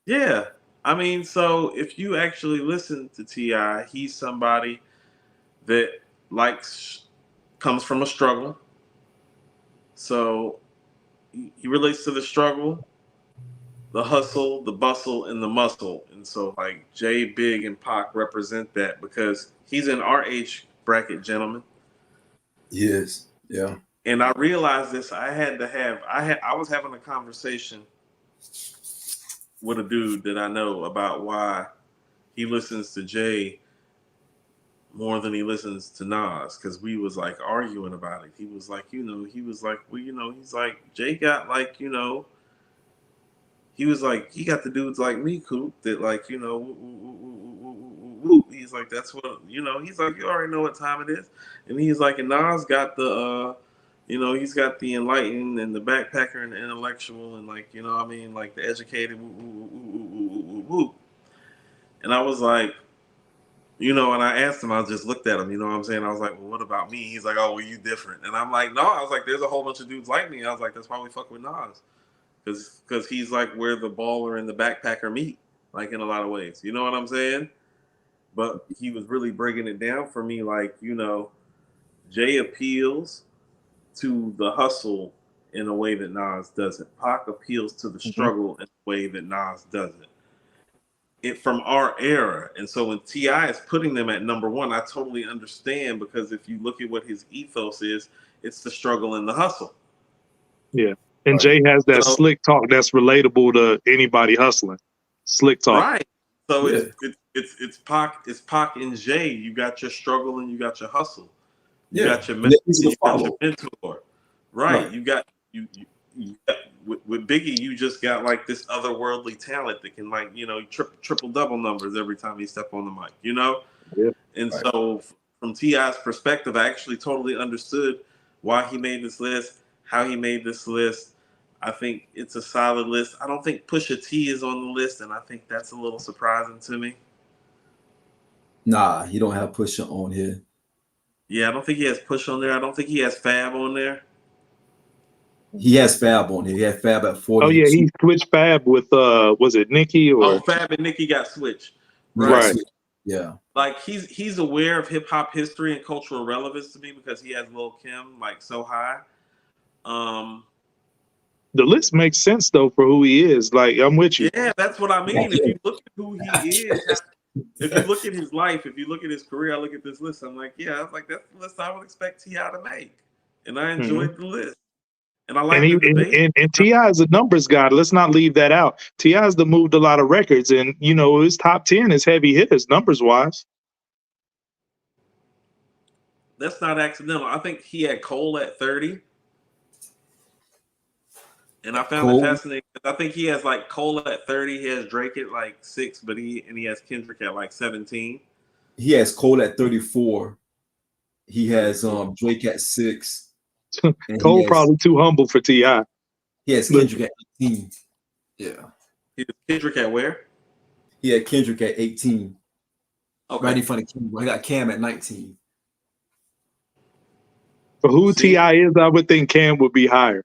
Yeah. I mean, so if you actually listen to T.I., he's somebody that comes from a struggle. So he relates to the struggle, the hustle, the bustle, and the muscle. And so, like, Jay, Big, and Pac represent that because he's in our age bracket, gentlemen. Yes. Yeah. And I realized this. I was having a conversation with a dude that I know about why he listens to Jay more than he listens to Nas, because we was like arguing about it. He was like, well, he's like, Jay got like, he was like, he got the dudes like me, Coop, that like, he's like, that's what, he's like, you already know what time it is. And he's like, and Nas got the, he's got the enlightened and the backpacker and the intellectual and like, what I mean, like the educated, And I was like, and I asked him, I just looked at him, you know what I'm saying? I was like, well, what about me? He's like, oh, well, you different. And I'm like, no, I was like, there's a whole bunch of dudes like me. I was like, that's why we fuck with Nas. Because he's like where the baller and the backpacker meet, like in a lot of ways. You know what I'm saying? But he was really breaking it down for me, like, Jay appeals to the hustle in a way that Nas doesn't. Pac appeals to the struggle in a way that Nas doesn't. It from our era. And so when T.I. is putting them at number 1, I totally understand, because if you look at what his ethos is, it's the struggle and the hustle. Yeah. And Jay has that slick talk that's relatable to anybody hustling. Slick talk. Right. So it's Pac and Jay. You got your struggle and you got your hustle. You got your mentor. Right. You got with Biggie, you just got like this otherworldly talent that can like, triple double numbers every time he step on the mic, Yeah. And so from T.I.'s perspective, I actually totally understood why he made this list, how he made this list. I think it's a solid list. I don't think Pusha T is on the list, and I think that's a little surprising to me. Nah, he don't have Pusha on here. Yeah, I don't think he has Push on there. I don't think he has Fab on there. He has Fab on here. He had Fab at 40. Oh yeah, he switched Fab with was it Nicki or? Oh, Fab and Nicki got switched. Right. Yeah. Like he's aware of hip hop history and cultural relevance to me because he has Lil Kim like so high. The list makes sense though for who he is. Like, I'm with you. Yeah, that's what I mean. If you look at who he is, if you look at his life, if you look at his career, I look at this list. I'm like, yeah, I was like, that's the list I would expect T.I. to make, and I enjoyed the list. And I like the debate. And T.I. is a numbers guy. Let's not leave that out. T.I.'s the moved a lot of records, and his top 10 is heavy hitters numbers wise. That's not accidental. I think he had Cole at 30. And I found it fascinating because I think he has like Cole at 30, he has Drake at like 6, but he has Kendrick at like 17. He has Cole at 34. He has Drake at 6. Cole probably too humble for T.I. He has Kendrick at 18. Yeah. He has Kendrick at where? He had Kendrick at 18. Okay. Right in front of Cam. He got Cam at 19. For who T.I. is, I would think Cam would be higher.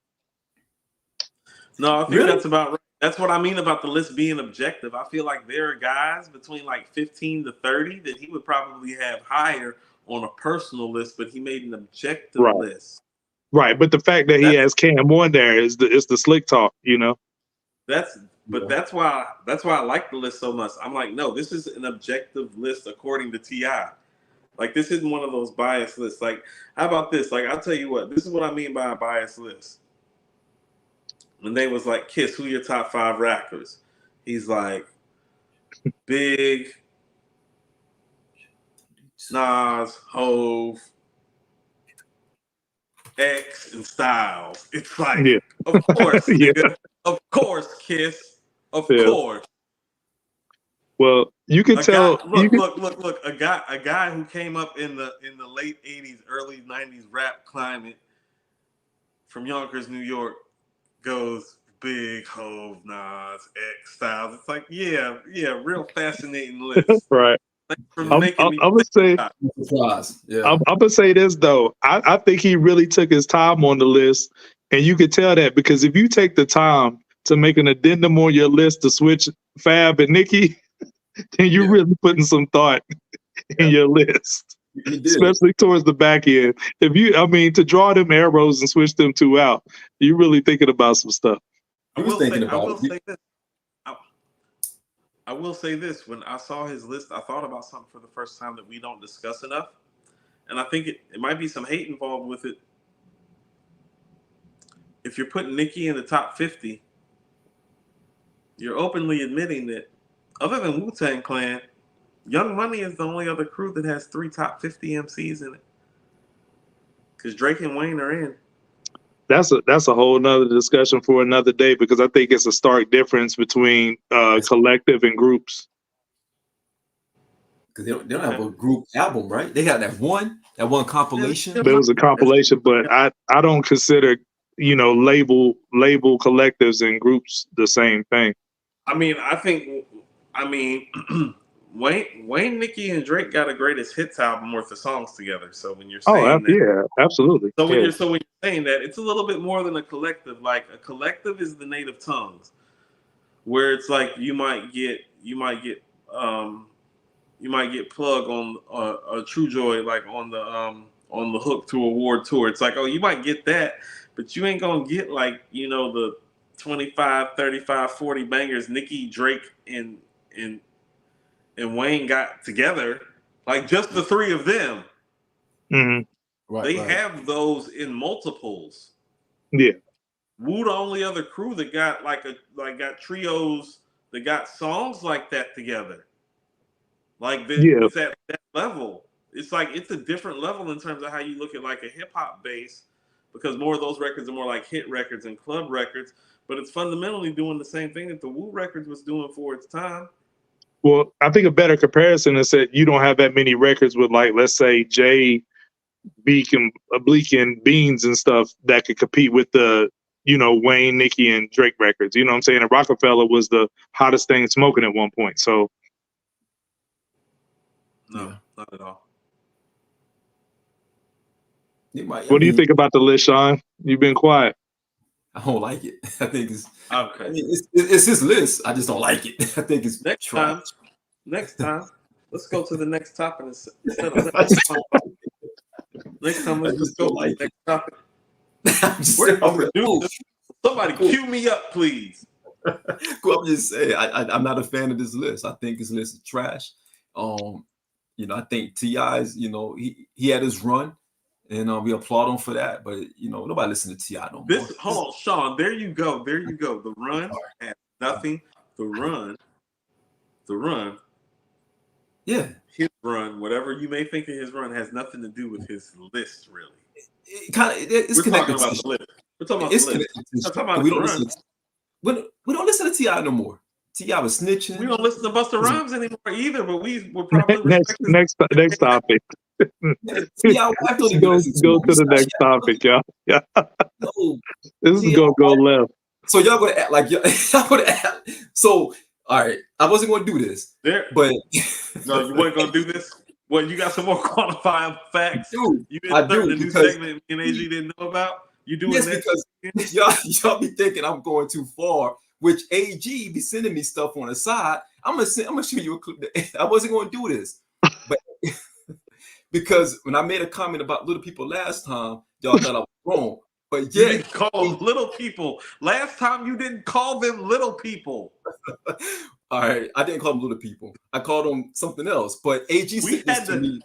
No, I think that's about right. That's what I mean about the list being objective. I feel like there are guys between like 15 to 30 that he would probably have higher on a personal list, but he made an objective list. Right, but the fact that he has Cam on there is the slick talk, That's why I like the list so much. I'm like, no, this is an objective list according to T.I. Like, this isn't one of those biased lists. Like, how about this? Like, I'll tell you what, this is what I mean by a biased list. When they was like, Kiss, who your top 5 rappers? He's like, Big, Nas, Hove, X, and Styles. It's like, of course, nigga. Of course, Kiss. Of course. Well, you can tell. Look. A guy who came up in the late '80s, early '90s rap climate from Yonkers, New York, goes Big Hove, Nas, X Styles. It's like, yeah, real fascinating list. Right. Thanks for I'm making me gonna say. Yeah. I'm gonna say this though. I think he really took his time on the list, and you could tell that because if you take the time to make an addendum on your list to switch Fab and Nicki, then you're really putting some thought in your list, He did. especially towards the back end. To draw them arrows and switch them two out, you're really thinking about some stuff. I will say this. When I saw his list, I thought about something for the first time that we don't discuss enough. And I think it might be some hate involved with it. If you're putting Nicki in the top 50, you're openly admitting that other than Wu-Tang Clan, Young Money is the only other crew that has 3 top 50 MCs in it. Because Drake and Wayne are in. That's a whole nother discussion for another day because I think it's a stark difference between collective and groups. Because they don't have a group album, right? They got that one compilation. There was a compilation, but I don't consider label collectives and groups the same thing. Wayne, Nicki, and Drake got a greatest hits album worth of songs together. So when you're saying absolutely. So when you're saying that, it's a little bit more than a collective. Like a collective is the native tongues, where it's like you might get Plug on a True Joy, like on the Hook to Award tour. It's like, oh, you might get that, but you ain't gonna get like the 25, 35, 40 bangers Nicki, Drake, and Wayne got together, like just the 3 of them. Mm-hmm. They have those in multiples. Yeah. Wu the only other crew that got got trios that got songs like that together. It's at that level. It's like it's a different level in terms of how you look at like a hip hop base, because more of those records are more like hit records and club records, but it's fundamentally doing the same thing that the Wu records was doing for its time. Well, I think a better comparison is that you don't have that many records with, like, let's say Jay, Bleak and Beans and stuff that could compete with the, Wayne, Nicki, and Drake records. You know what I'm saying? And Rockefeller was the hottest thing smoking at one point. So, no, not at all. What do you think about the list, Sean? You've been quiet. I don't like it. I think it's okay. I mean, it's his list. I just don't like it. I think it's next time. Let's go to the next topic instead of next time. Let's just go to the next topic. Somebody cue me up, please. Cool, I'm just saying, I'm not a fan of this list. I think his list is trash. I think T.I.'s, he had his run. And we applaud him for that, but nobody listen to T.I. no more. Hold on, Sean. There you go. The run has nothing. The run. Yeah. His run, whatever you may think of his run, has nothing to do with his list, really. We're talking about the list. We're talking about the list. We're talking about the run. We don't listen to T.I. no more. T.I. was snitching. We don't listen to Busta Rhymes anymore either, but we're probably next topic. Go to the next topic, y'all. Yeah. No, this is gonna go left. So y'all gonna act like y'all gonna act. So all right, I wasn't gonna do this, but no, you weren't gonna do this. Well, you got some more qualifying facts. Dude, you inserted a new segment me and AG didn't know about. You doing this because y'all be thinking I'm going too far. Which AG be sending me stuff on the side. I'm gonna show you a clip. I wasn't gonna do this, but. Because when I made a comment about little people last time, y'all thought I was wrong. But you didn't call them little people. Last time you didn't call them little people. All right, I didn't call them little people. I called them something else. But AG said this to me.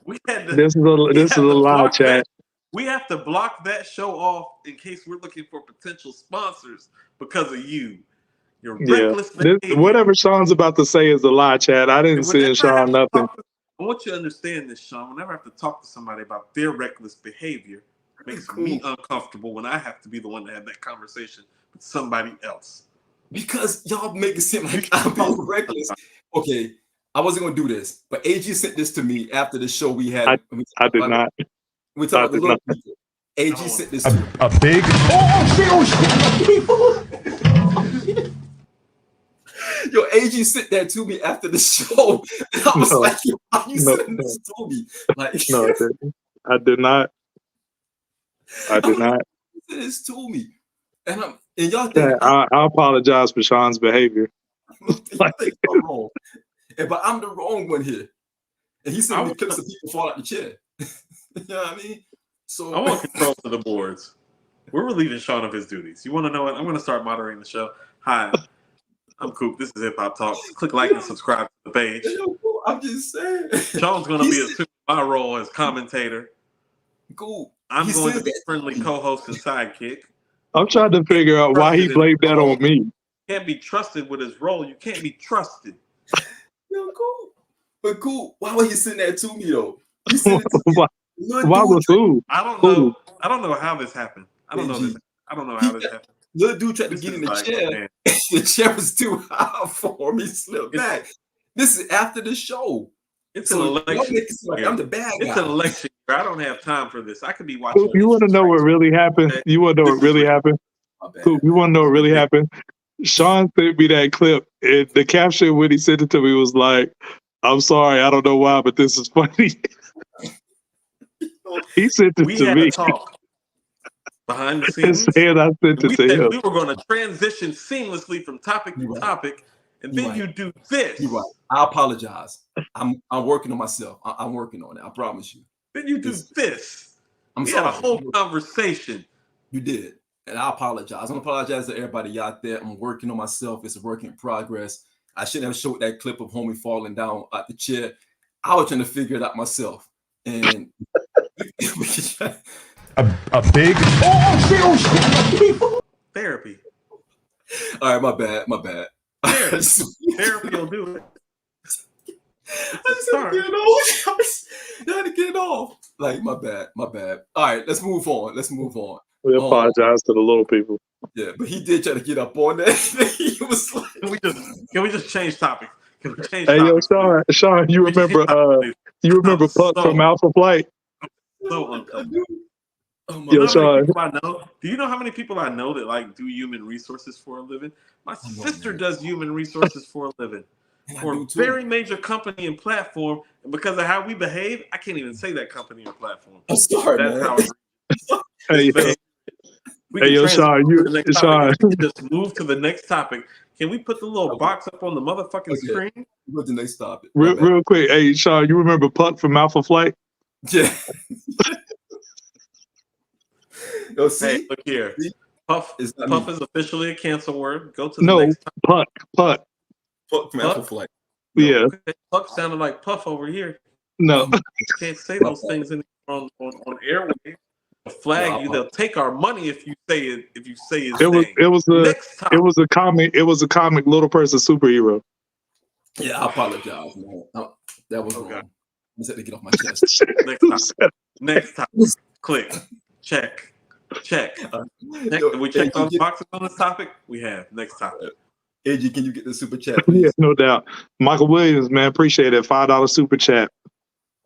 This is a live chat. We have to block that show off in case we're looking for potential sponsors because of you. You're reckless. Whatever Sean's about to say is a live chat. I didn't send Sean nothing. I want you to understand this, Sean. Whenever I have to talk to somebody about their reckless behavior, it makes me uncomfortable when I have to be the one to have that conversation with somebody else. Because y'all make it seem like I'm being reckless. Okay, I wasn't gonna do this, but AG sent this to me after the show we had. I did not. We talked about the little people. AG sent this to me. A big. Yo, AG sent that to me after the show. And I was like, yo, why you sending this to me? Like, no, I did not. I did not. Send this to me. And y'all think I apologize for Sean's behavior. I'm wrong. But I'm the wrong one here. And he sent me clips of people fall out the chair. You know what I mean? So I want control to the boards. We're relieving Sean of his duties. You want to know what? I'm going to start moderating the show. Hi, I'm Coop. This is Hip Hop Talk. Click like and subscribe to the page. I'm just saying. Sean's going to be assuming my role as commentator. Cool. I'm going to be friendly co-host and sidekick. I'm trying to figure out why he blamed that on me. Can't be trusted with his role. You can't be trusted. Yo, cool. But cool. Why would he send that to me though? He sent it to me. Why was who? I don't know. I don't know how this happened. I don't know how this happened. Little dude tried to get in the chair. The chair was too high for me. Slipped back. This is after the show. It's an election. Like I'm the bad guy. It's an election. I don't have time for this. I could be watching. You want to know what really happened? You want to know what really happened? Cool. You want to know what really happened? Sean sent me that clip, and the caption when he sent it to me was like, "I'm sorry, I don't know why, but this is funny." He sent it to me. Talk behind the scenes. And I sent it to him. We were going to transition seamlessly from topic to topic, and then you do this. You're right. I apologize. I'm working on myself. I'm working on it. I promise you. Then you do this. We had a whole conversation. You did. And I apologize. I'm apologize to everybody out there. I'm working on myself. It's a work in progress. I shouldn't have showed that clip of homie falling down out the chair. I was trying to figure it out myself. And a big therapy. All right, my bad. Therapy will do it. I just had to get it off. Like, my bad. All right, let's move on. We apologize to the little people. Yeah, but he did try to get up on that. He was like, Can we just change topics? Can we change hey, topics? yo, Sean, you remember Puck from Alpha Flight? So uncomfortable. Yo, Sean. Do you know how many people I know that like do human resources for a living? My sister does human resources for a living. For a very major company and platform, and because of how we behave, I can't even say that company or platform. I'm sorry, That's man. how Hey, yo, Sean, Sean. Just move to the next topic. Can we put the little box up on the motherfucking screen? What's the next topic? Real quick. Hey, Sean, you remember Puck from Alpha Flight? Yeah. Yo, see? Hey, look here. Puff is officially a cancel word. Go to the next topic. Puck. Puck from Alpha Flight. Yeah. Okay. Puck sounded like Puff over here. No. You can't say those things on airwaves. Flag you. They'll take our money if you say it. If you say his name. It was a comic little person superhero. Yeah, I apologize, man. That was wrong. I just had to get off my chest. Next topic. Click. Check. We checked on boxes on this topic. We have next topic. AG, can you get the super chat, please? Yeah, no doubt. Michael Williams, man, appreciate it. $5 super chat.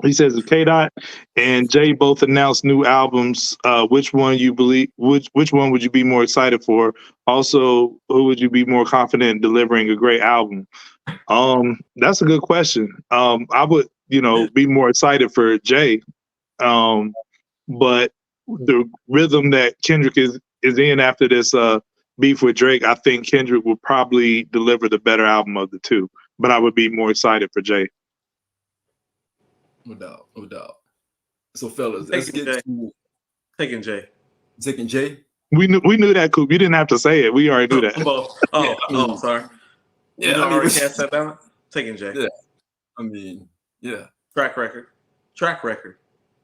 He says if K-Dot and Jay both announced new albums, which one would you be more excited for? Also, who would you be more confident in delivering a great album? That's a good question. I would, be more excited for Jay. But the rhythm that Kendrick is in after this beef with Drake, I think Kendrick will probably deliver the better album of the two. But I would be more excited for Jay. No doubt. So, fellas, let's get to taking Jay. Taking Jay. We knew that, Coop. You didn't have to say it. We already knew that. Sorry. Yeah, I already cast that down. Taking Jay. Yeah. I mean, yeah. Track record.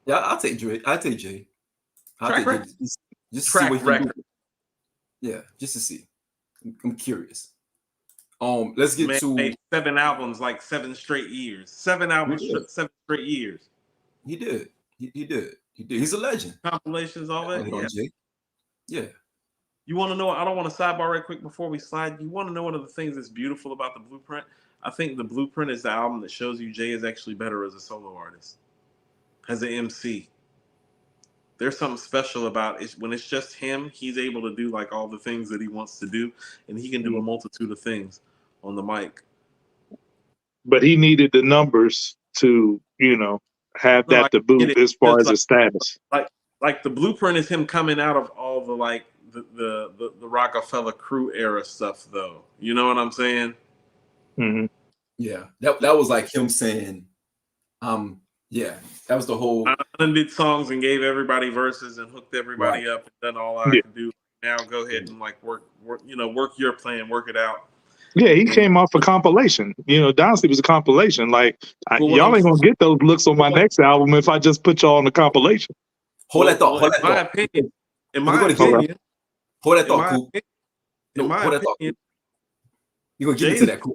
Yeah, I'll take Jay. Track record. Just track record. Yeah, just to see. I'm curious. Let's get to 7 albums, like 7 straight years. 7 albums, 7 straight years. He did. He's a legend. Compilations, all that. Yeah. You want to know? I don't want to sidebar right quick before we slide. You want to know one of the things that's beautiful about the Blueprint? I think The Blueprint is the album that shows you Jay is actually better as a solo artist, as an MC. There's something special about it. When it's just him, he's able to do like all the things that he wants to do, and he can do a multitude of things on the mic. But he needed the numbers to, have that to boot as far as his status. Like The Blueprint is him coming out of all the like the Rockefeller crew era stuff, though. You know what I'm saying? Mm-hmm. Yeah, that was like him saying, yeah, that was the whole. I did songs and gave everybody verses and hooked everybody up and done all I can do. Now go ahead and like work your plan, work it out. Yeah, he came off a compilation. Dynasty was a compilation. Like y'all ain't gonna get those looks on my next album if I just put y'all on the compilation. Hold that thought. In my opinion, hold that thought, Coop. In my opinion, you're gonna get into that, Coop.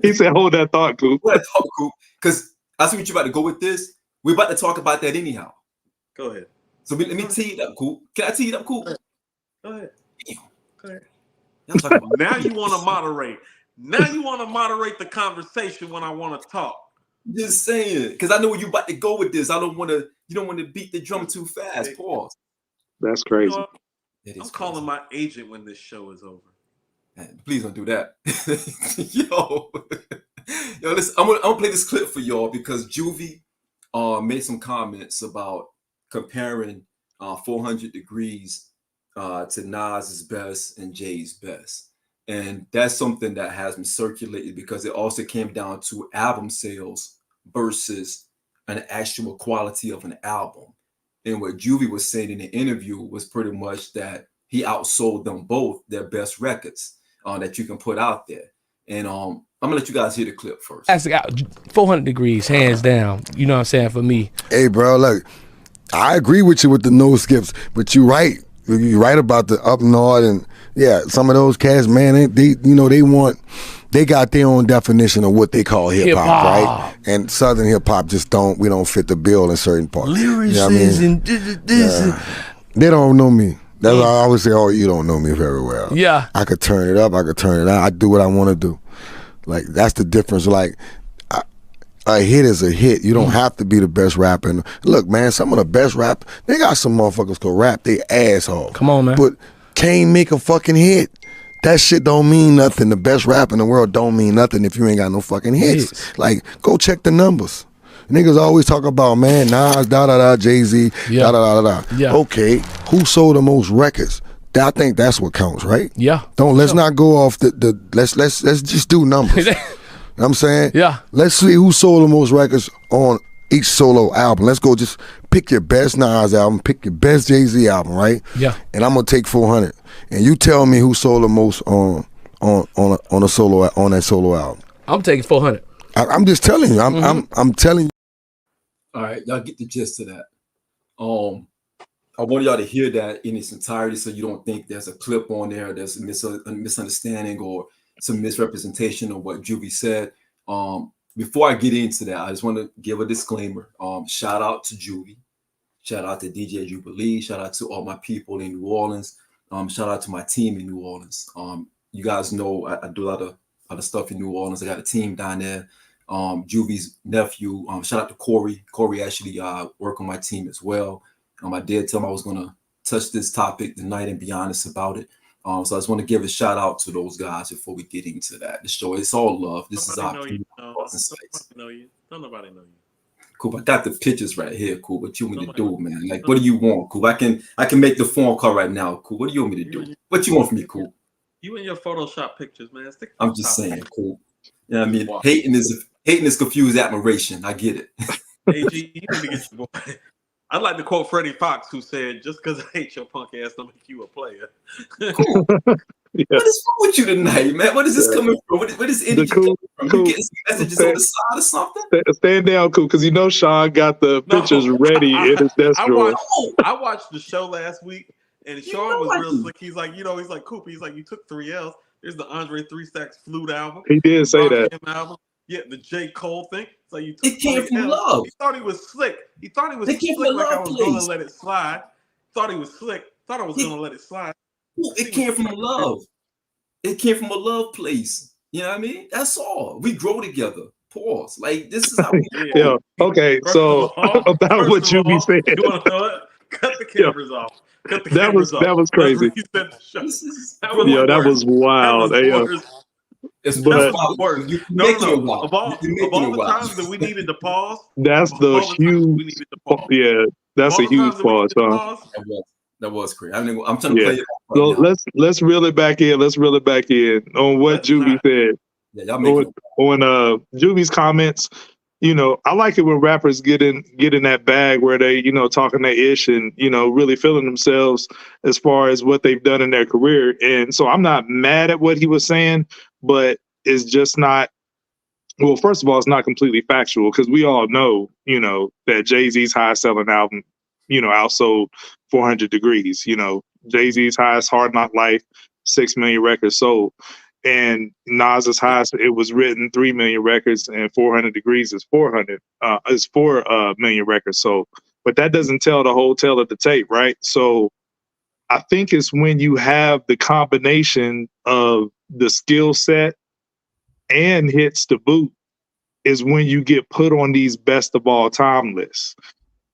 He said, "Hold that thought, Coop." Hold that thought, Coop, because I see what you're about to go with this. We're about to talk about that anyhow. Go ahead. So let me tee it up, Coop. Can I tee it up, Coop? Go ahead. Go ahead. Now you want to moderate. Now you want to moderate the conversation when I want to talk. Just saying, because I know where you about to go with this. You don't want to beat the drum too fast. Pause. That's crazy. I'm calling my agent when this show is over. Man, please don't do that. Yo, listen, I'm gonna play this clip for y'all because Juvie made some comments about comparing 400 Degrees to Nas's best and Jay's best. And that's something that has been circulated because it also came down to album sales versus an actual quality of an album. And what Juvie was saying in the interview was pretty much that he outsold them both their best records that you can put out there. And I'm gonna let you guys hear the clip first. That's 400 Degrees, hands down. You know what I'm saying? For me. Hey, bro, look, I agree with you with the no skips, but you're right. You're right about the up north, and yeah, some of those cats, man, they got their own definition of what they call hip hop, right? And Southern hip hop we don't fit the bill in certain parts. Lyrics and this. They don't know me. That's why I always say, "Oh, you don't know me very well." Yeah, I could turn it up, I could turn it out. I do what I want to do. Like that's the difference. Like a hit is a hit. You don't have to be the best rapper. And look, man, some of the best rap, they got some motherfuckers could rap they ass off. Come on, man. But can't make a fucking hit. That shit don't mean nothing. The best rap in the world don't mean nothing if you ain't got no fucking hits. Like, go check the numbers. Niggas always talk about, man, Nas, da-da-da, Jay-Z, da-da-da-da. Yeah. Okay, who sold the most records? I think that's what counts, right? Yeah. Let's not go off let's just do numbers. You know what I'm saying? Yeah. Let's see who sold the most records on each solo album. Let's go just pick your best Nas album, pick your best Jay-Z album, right? Yeah. And I'm gonna take 400. And you tell me who sold the most on that solo album. I'm taking 400. I'm just telling you. I'm telling you. All right, y'all get the gist of that. I want y'all to hear that in its entirety so you don't think there's a clip on there, there's a misunderstanding or some misrepresentation of what Juvie said. Before I get into that, I just want to give a disclaimer. Shout out to Juvie. Shout out to DJ Jubilee. Shout out to all my people in New Orleans. Shout out to my team in New Orleans. You guys know I do a lot of stuff in New Orleans. I got a team down there. Juvie's nephew. Shout out to Corey. Corey actually work on my team as well. I did tell him I was going to touch this topic tonight and be honest about it. So I just want to give a shout out to those guys before we get into that. The show, it's all love. This is our Don't nobody know you. Cool. I got the pictures right here. Cool. What you want me to do, man? Like, what do you want? Cool. I can make the phone call right now. Cool. What do you want me to do? What you want from me? Cool. You and your Photoshop pictures, man. I'm just saying. Cool. You know what I mean? Hating is confused admiration. I get it. AG, you need to get your boy. I'd like to quote Freddie Fox, who said, "Just because I hate your punk ass don't make you a player." Cool. Yeah. What is wrong with you tonight, man? What is this coming from? What is energy coming from? You getting some messages on the side or something? Stand down, cool, because Sean got the pictures ready in his desk drawer. I watched the show last week, and Sean was real slick. He's like, Coop, he's like, you took 3 L's. There's the Andre 3 Stacks Flute album. He did say that. Album. Yeah, the J. Cole thing. So you took it came from love. He thought he was slick. He thought he was slick like I was going to let it slide. Thought he was slick. Thought I was going to let it slide. It came from love. It came from a love place. You know what I mean? That's all. We grow together. Pause. Like, this is how we Yeah. Yeah. Okay. First So of all, about what first of Juby all, said, you want to know it? Cut the yeah, cameras off. Cut the that was cameras off. crazy. Let's reset the show. this is That grow was Yeah, up. that was worse. That wild. was Yeah. worse. It's That But was worse. you're No. making it wild. Of all You're of making all it the wild. times that we needed to pause, that's of the all the times huge. we needed to pause, Yeah, that's of a all the huge times that we pause, needed to huh? pause. That was crazy. I'm trying to Yeah. play it off So right now. let's reel it back in. Let's reel it back in on what Let's Juby not. said Yeah, y'all making it. on Juby's comments. You know, I like it when rappers get in that bag where they, you know, talking their ish and, you know, really feeling themselves as far as what they've done in their career. And so I'm not mad at what he was saying, but it's just not. Well, first of all, it's not completely factual because we all know, you know, that Jay-Z's highest selling album, you know, outsold 400 Degrees. You know, Jay-Z's highest Hard Knock Life, 6 million records sold. And Nas's highest, it was written 3 million records, and 400 Degrees is 4 million records sold. But that doesn't tell the whole tale of the tape, right? So I think it's when you have the combination of the skill set and hits to boot is when you get put on these best of all time lists.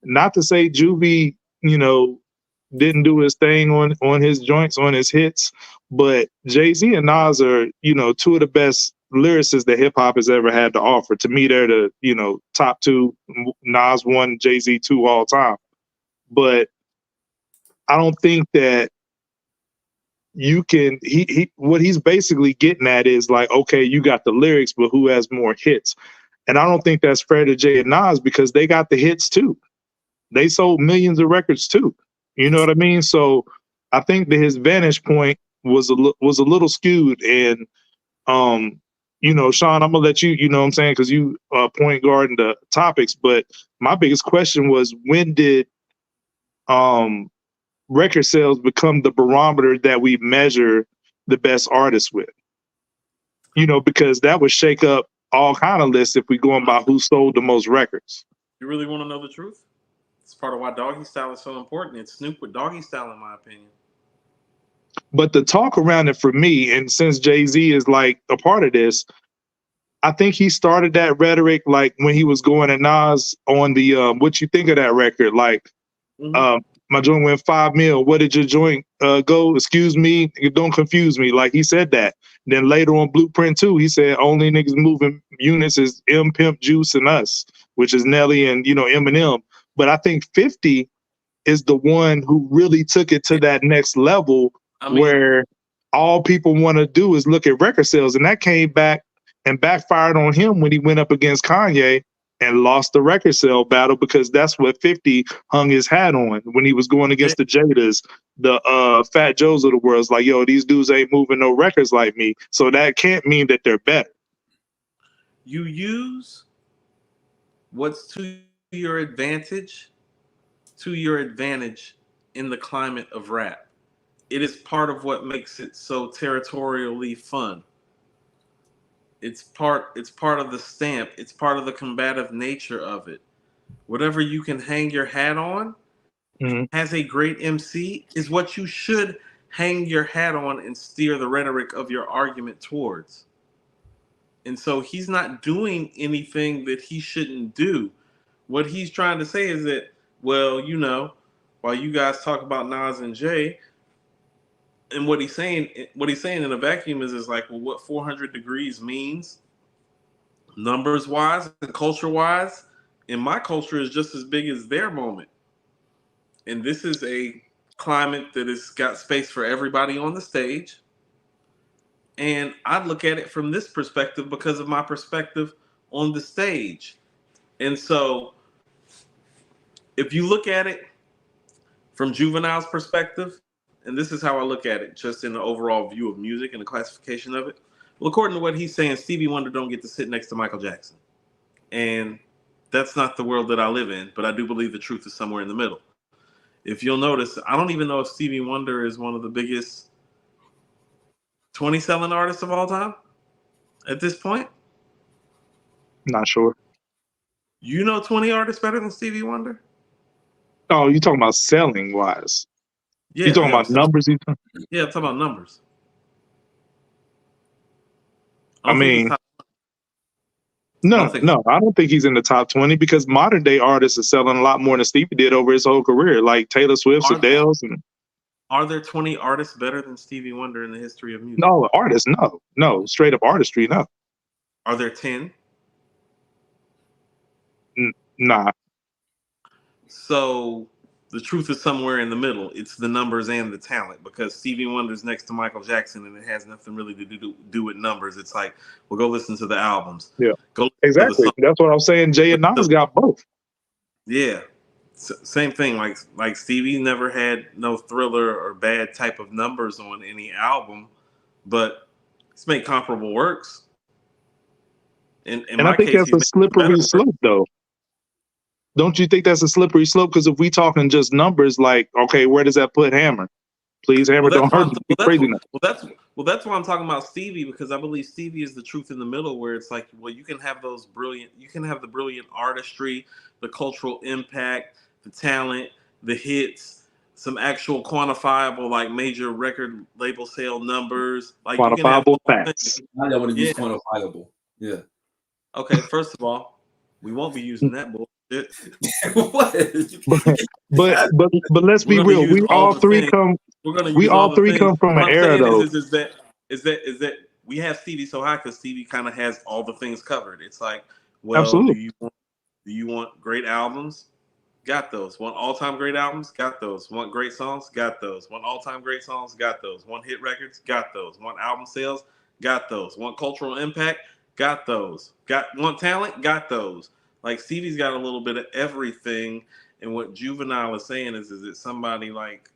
Not to say Juvie, you know, didn't do his thing on his joints, on his hits, but Jay-Z and Nas are, you know, two of the best lyricists that hip hop has ever had to offer. To me, they're the, you know, top two, Nas 1, Jay-Z 2 all time. But I don't think that you can he what he's basically getting at is like, okay, you got the lyrics, but who has more hits? And I don't think that's fair to Jay and Nas because they got the hits too. They sold millions of records too. You know what I mean? So I think that his vantage point was a little skewed. And you know, Sean, I'm gonna let you. You know what I'm saying? Because you point guard in the topics. But my biggest question was, when did record sales become the barometer that we measure the best artists with? You know, because that would shake up all kind of lists if we going by who sold the most records. You really want to know the truth? It's part of why Doggy Style is so important. It's Snoop with Doggy Style, in my opinion. But the talk around it for me, and since Jay-Z is like a part of this, I think he started that rhetoric like when he was going at Nas on the what you think of that record? Like, my joint went 5 mil. What did your joint go? Excuse me, don't confuse me. Like he said that. Then later on Blueprint 2, he said only niggas moving units is M Pimp Juice and us, which is Nelly and, you know, Eminem. But I think 50 is the one who really took it to that next level, where all people want to do is look at record sales. And that came back and backfired on him when he went up against Kanye and lost the record sale battle, because that's what 50 hung his hat on when he was going against the Jadas, the Fat Joes of the world. It's like, yo, these dudes ain't moving no records like me. So that can't mean that they're better. You use what's to your advantage in the climate of rap. It is part of what makes it so territorially fun. It's part of the stamp. It's part of the combative nature of it. Whatever you can hang your hat on as a great MC is what you should hang your hat on and steer the rhetoric of your argument towards. And so he's not doing anything that he shouldn't do. What he's trying to say is that, well, you know, while you guys talk about Nas and Jay, and what he's saying in a vacuum is like, well, what 400 Degrees means, numbers wise and culture wise, in my culture is just as big as their moment. And this is a climate that has got space for everybody on the stage. And I look at it from this perspective because of my perspective on the stage. And so if you look at it from Juvenile's perspective, and this is how I look at it, just in the overall view of music and the classification of it. Well, according to what he's saying, Stevie Wonder don't get to sit next to Michael Jackson. And that's not the world that I live in, but I do believe the truth is somewhere in the middle. If you'll notice, I don't even know if Stevie Wonder is one of the biggest 20 selling artists of all time at this point. Not sure. You know 20 artists better than Stevie Wonder? Oh, you talking about selling wise? Yeah, you talking about numbers? Yeah, I'm talking about numbers. I mean, I no, don't think no, I don't think he's in the top 20 because modern day artists are selling a lot more than Stevie did over his whole career, like Taylor Swift's, Are, Adele's, and are there 20 artists better than Stevie Wonder in the history of music? no artists, no, straight up artistry, no, Are there 10? nah. So the truth is somewhere in the middle. It's the numbers and the talent, because Stevie Wonder's next to Michael Jackson and it has nothing really to do with numbers. It's like, well, go listen to the albums. Yeah, Go listen to the exactly. song. That's what I was saying. Jay and Nas got both. Yeah. Same thing. Like Stevie never had no Thriller or Bad type of numbers on any album, but he's made comparable works. In And my I think case, that's he's a made better slippery work. slope, though. Don't you think that's a slippery slope? Because if we talking just numbers, like, okay, where does that put Hammer? Please, Hammer, Well, that's don't why hurt me. Crazy enough. that's why I'm talking about Stevie, because I believe Stevie is the truth in the middle, where it's like, well, you can have the brilliant artistry, the cultural impact, the talent, the hits, some actual quantifiable, like major record label sale numbers. Like you can have Quantifiable all facts. things. I don't want to use Yeah. quantifiable. Yeah. Okay, first of all, we won't be using that bullshit. What? But let's be We're going to real. use We all all the three things. come. We're going to We use all all the three things. come from What an I'm era, saying though. is that we have Stevie so high because Stevie kind of has all the things covered. It's like, well, Absolutely. do you want great albums? Got those. Want all-time great albums? Got those. Want great songs? Got those. Want all-time great songs? Got those. Want hit records? Got those. Want album sales? Got those. Want cultural impact? Got those. Want talent? Got those. Like Stevie's got a little bit of everything. And what Juvenile is saying is it somebody like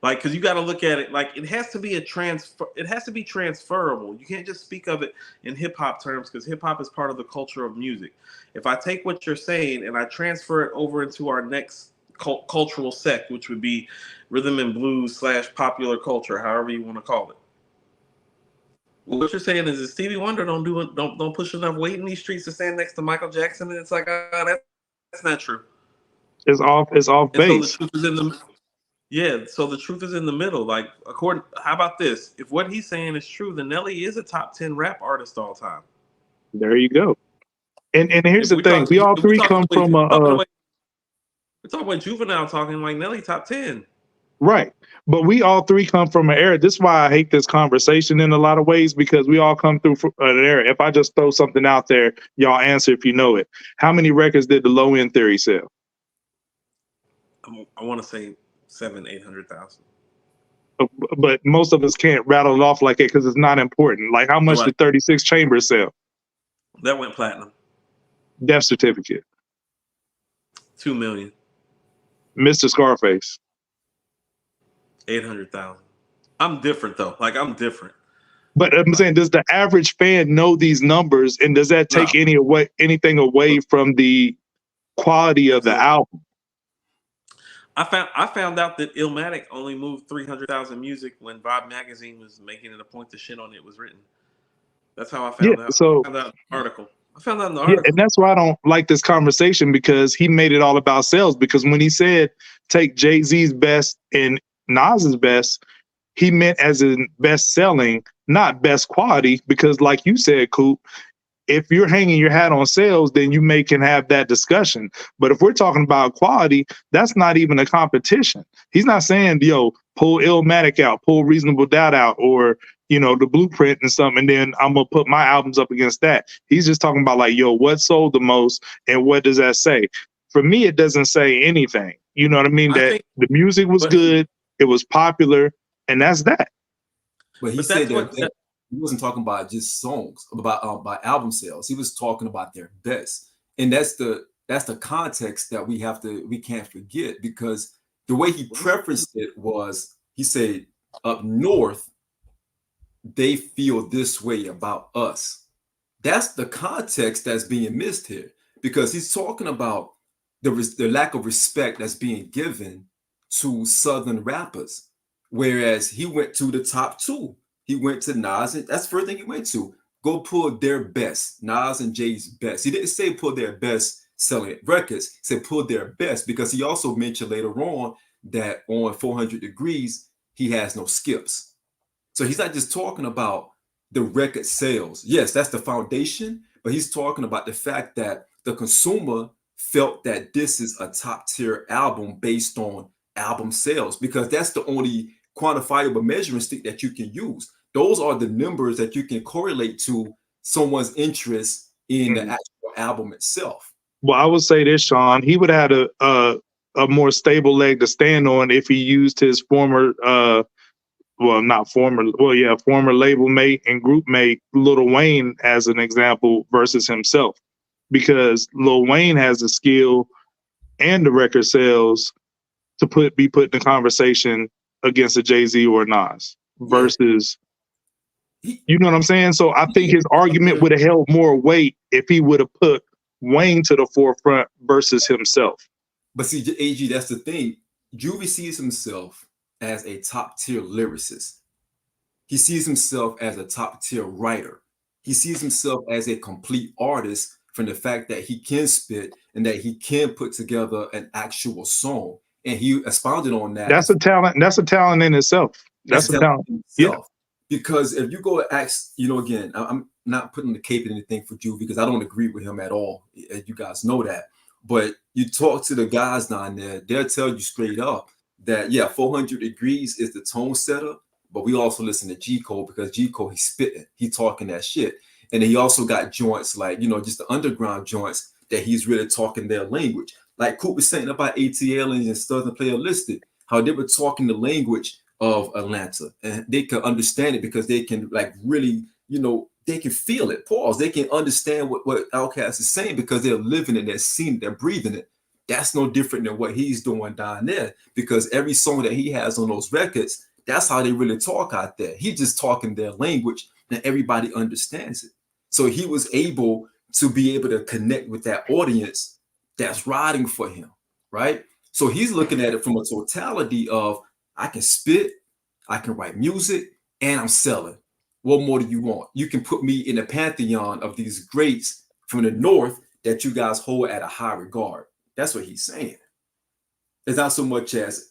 like, because you got to look at it like it has to be transferable. You can't just speak of it in hip hop terms, because hip hop is part of the culture of music. If I take what you're saying and I transfer it over into our next cultural sect, which would be rhythm and blues / popular culture, however you want to call it. What you're saying is that Stevie Wonder don't push enough weight in these streets to stand next to Michael Jackson, and it's like, that's not true. It's off And so the base. truth is in the so the truth is in the middle. Like, how about this? If what he's saying is true, then Nelly is a top 10 rap artist all time. There you go. And here's the thing: we all We're three come from talking about Juvenile talking like Nelly top 10. right. But we all three come from an era. This is why I hate this conversation in a lot of ways, because we all come through an era. If I just throw something out there, y'all answer if you know it. How many records did the Low End Theory sell? I want to say 700,000-800,000. But most of us can't rattle it off like it because it's not important. Like, how much did 36 Chambers sell? That went platinum. Death Certificate. 2 million. Mr. Scarface. 800,000. I'm different though. Like, I'm different. But I'm saying, does the average fan know these numbers, and does that take anything away from the quality of the album? I found out that Illmatic only moved 300,000 music when Vibe magazine was making it a point to shit on it was written. That's how I found out. So I found out in the article. Yeah, and that's why I don't like this conversation, because he made it all about sales. Because when he said take Jay-Z's best and Nas's best, he meant as in best selling, not best quality. Because like you said, Coop, if you're hanging your hat on sales, then you can have that discussion. But if we're talking about quality, that's not even a competition. He's not saying, yo, pull Illmatic out, pull Reasonable Doubt out, or, the Blueprint and something, and then I'm going to put my albums up against that. He's just talking about like, yo, what sold the most and what does that say? For me, it doesn't say anything. You know what I mean? The music was good, it was popular, and that's that. But he said that he wasn't talking about just songs, about album sales. He was talking about their best, and that's the context that we can't forget, because the way he prefaced it was, he said, up north they feel this way about us. That's the context that's being missed here, because he's talking about the lack of respect that's being given to Southern rappers, whereas he went to the top two. He went to Nas, and that's the first thing he went to. Go pull their best, Nas and Jay's best. He didn't say pull their best selling records. He said pull their best, because he also mentioned later on that on 400 Degrees, he has no skips. So he's not just talking about the record sales. Yes, that's the foundation, but he's talking about the fact that the consumer felt that this is a top tier album based on album sales, because that's the only quantifiable measuring stick that you can use. Those are the numbers that you can correlate to someone's interest in the actual album itself. Well, I would say this, Sean. He would have had a more stable leg to stand on if he used his former former label mate and group mate Lil Wayne as an example versus himself, because Lil Wayne has the skill and the record sales to be put in the conversation against a Jay-Z or Nas versus, you know what I'm saying? So I think his argument would have held more weight if he would have put Wayne to the forefront versus himself. But see, AG, that's the thing. Juvie sees himself as a top tier lyricist. He sees himself as a top tier writer. He sees himself as a complete artist from the fact that he can spit and that he can put together an actual song. And he expounded on that. That's a talent. That's a talent in itself. That's a talent in itself. Yeah. Because if you go and ask, again, I'm not putting the cape in anything for Juvie because I don't agree with him at all. You guys know that. But you talk to the guys down there, they'll tell you straight up that, 400 Degrees is the tone setter. But we also listen to G. Cole because G. Cole, he's spitting. He's talking that shit. And then he also got joints like, just the underground joints that he's really talking their language. Like Coop was saying about ATLiens and Southern Player Listed, how they were talking the language of Atlanta, and they can understand it because they can really, they can feel it. Pause. They can understand what Outkast is saying because they're living it, they're seeing it, they're breathing it. That's no different than what he's doing down there, because every song that he has on those records, that's how they really talk out there. He's just talking their language and everybody understands it. So he was able to be able to connect with that audience that's riding for him, right? So he's looking at it from a totality of, I can spit, I can write music, and I'm selling. What more do you want? You can put me in the pantheon of these greats from the North that you guys hold at a high regard. That's what he's saying. It's not so much as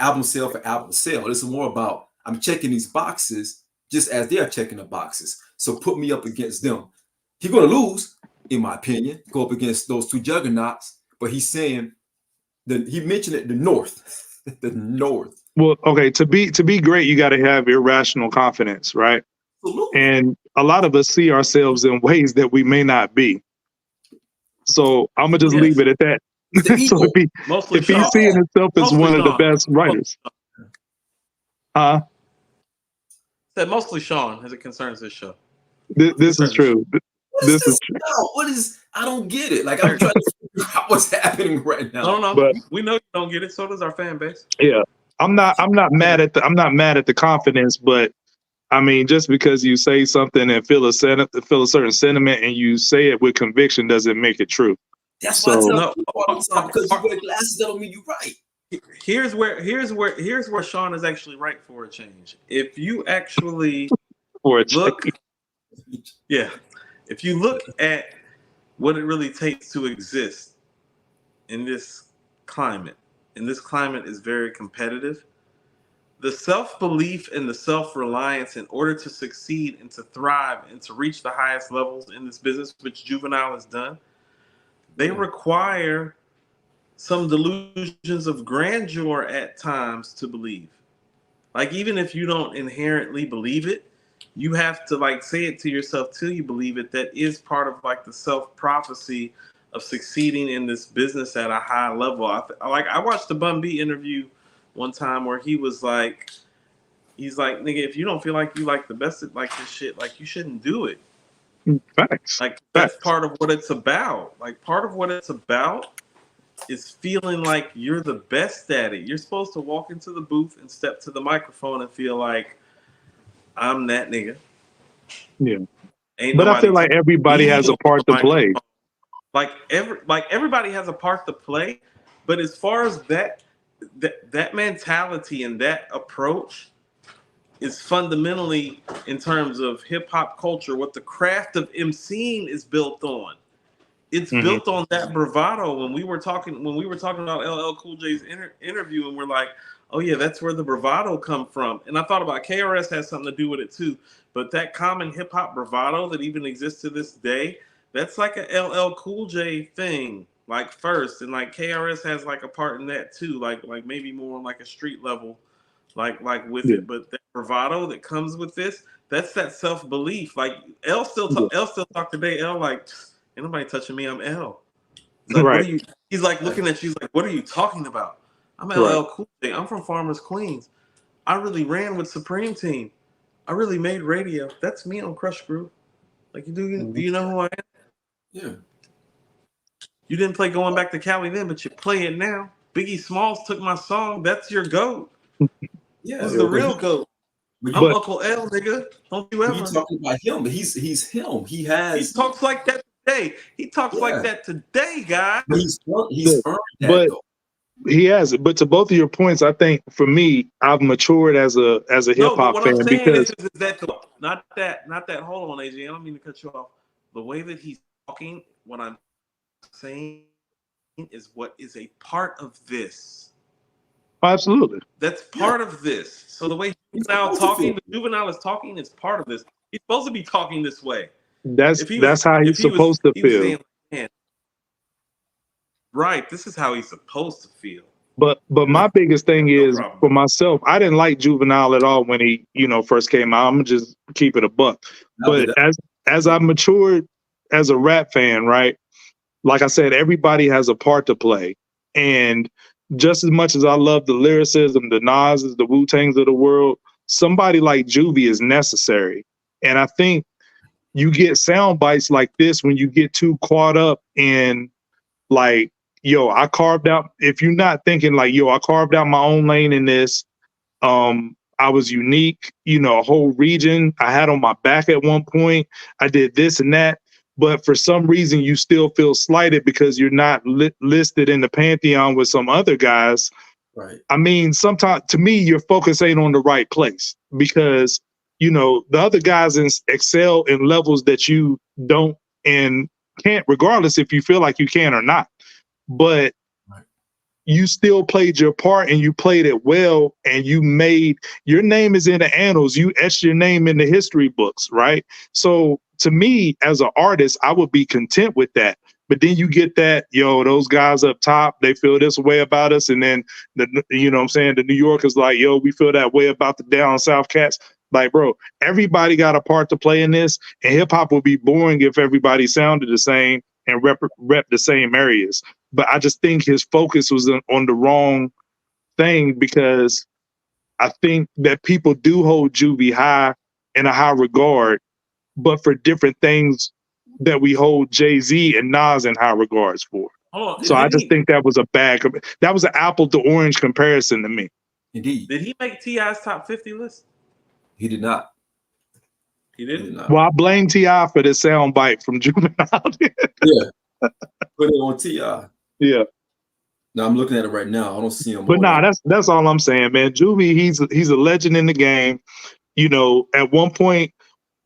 album sale for album sale. It's more about, I'm checking these boxes just as they're checking the boxes. So put me up against them. He's going to lose, in my opinion, go up against those two juggernauts. But he's saying that he mentioned it, the North. The North. Well, okay, to be great, you got to have irrational confidence, right? Absolutely. And a lot of us see ourselves in ways that we may not be. So I'm gonna just leave it at that. So if he's seeing himself as one of the best writers, said mostly Sean as it concerns this show. This is true. This is true. What is? I don't get it. Like, I'm trying to figure out what's happening right now. No, but we know you don't get it. So does our fan base. Yeah, I'm not mad at the confidence, but I mean, just because you say something and feel a certain sentiment and you say it with conviction doesn't make it true. That's why I tell people all the time, because you wear glasses, that don't mean you're right. Here's where Sean is actually right for a change. If you actually if you look at what it really takes to exist in this climate, and this climate is very competitive, the self-belief and the self-reliance in order to succeed and to thrive and to reach the highest levels in this business, which Juvenile has done, they require some delusions of grandeur at times to believe. Like, even if you don't inherently believe it, you have to say it to yourself till you believe it. That is part of the self-prophecy of succeeding in this business at a high level. I watched the Bun B interview one time where he's like, nigga, if you don't feel like you the best at this shit, you shouldn't do it. Facts. That's part of what it's about. Part of what it's about is feeling like you're the best at it. You're supposed to walk into the booth and step to the microphone and feel like, I'm that nigga. Yeah. But I feel like everybody has a part to play. Everybody has a part to play, but as far as that mentality and that approach is fundamentally, in terms of hip hop culture, what the craft of emceeing is built on. It's built on that bravado. When we were talking about LL Cool J's interview, and we're like, oh yeah, that's where the bravado come from. And I thought about KRS has something to do with it too. But that common hip hop bravado that even exists to this day, that's like a LL Cool J thing, like first, and like KRS has like a part in that too, like maybe more on like a street level, like with it. But that bravado that comes with this, that's that self belief. Like L still talk today. L like, ain't nobody touching me. I'm L. It's like, what are you? He's like looking at you. He's like, what are you talking about? I'm LL Cool J. I'm from Farmers Queens. I really ran with Supreme Team. I really made radio. That's me on Crush Groove. Like, do you know who I am? Yeah. You didn't play Going Back to Cali then, but you play it now. Biggie Smalls took my song. That's your GOAT. Yeah. Who's the real GOAT? I'm Uncle L, nigga. Don't you ever. You talking about him, but he's him. He talks like that today. He talks like that today, guys. He's earned that, but though. He has it. But to both of your points, I think for me, I've matured as a hip hop fan because is that not that. Hold on, AJ. I don't mean to cut you off. The way that he's talking, what I'm saying is what is a part of this. Absolutely. That's part of this. So the way Juvenile is talking is part of this. He's supposed to be talking this way. That's how he's supposed to feel. Saying, man, right. This is how he's supposed to feel. But my biggest thing is for myself, I didn't like Juvenile at all when he, first came out. I'm gonna just keep it a buck. But as I matured as a rap fan, right? Like I said, everybody has a part to play. And just as much as I love the lyricism, the Nas's, the Wu-Tangs of the world, somebody like Juvie is necessary. And I think you get sound bites like this when you get too caught up in like, I carved out, if you're not thinking like, I carved out my own lane in this. I was unique, a whole region I had on my back at one point. I did this and that. But for some reason, you still feel slighted because you're not listed in the pantheon with some other guys. Right. I mean, sometimes to me, your focus ain't on the right place because, the other guys excel in levels that you don't and can't, regardless if you feel like you can or not. But you still played your part and you played it well, and you made your name is in the annals. You etched your name in the history books, right? So to me, as an artist, I would be content with that. But then you get that, those guys up top, they feel this way about us. And then, the New Yorkers like, we feel that way about the down south cats. Like, bro, everybody got a part to play in this. And hip hop would be boring if everybody sounded the same and rep the same areas. But I just think his focus was on the wrong thing, because I think that people do hold Juvie high in a high regard, but for different things that we hold Jay-Z and Nas in high regards for. So I just think that was that was an apple to orange comparison to me. Indeed. Did he make T.I.'s top 50 list? He did not. He didn't? Well, I blame T.I. for the sound bite from Juvenile. Yeah. Put it on T.I. Yeah. Now I'm looking at it right now. I don't see him. But that's all I'm saying, man. Juvie, he's a legend in the game. At one point,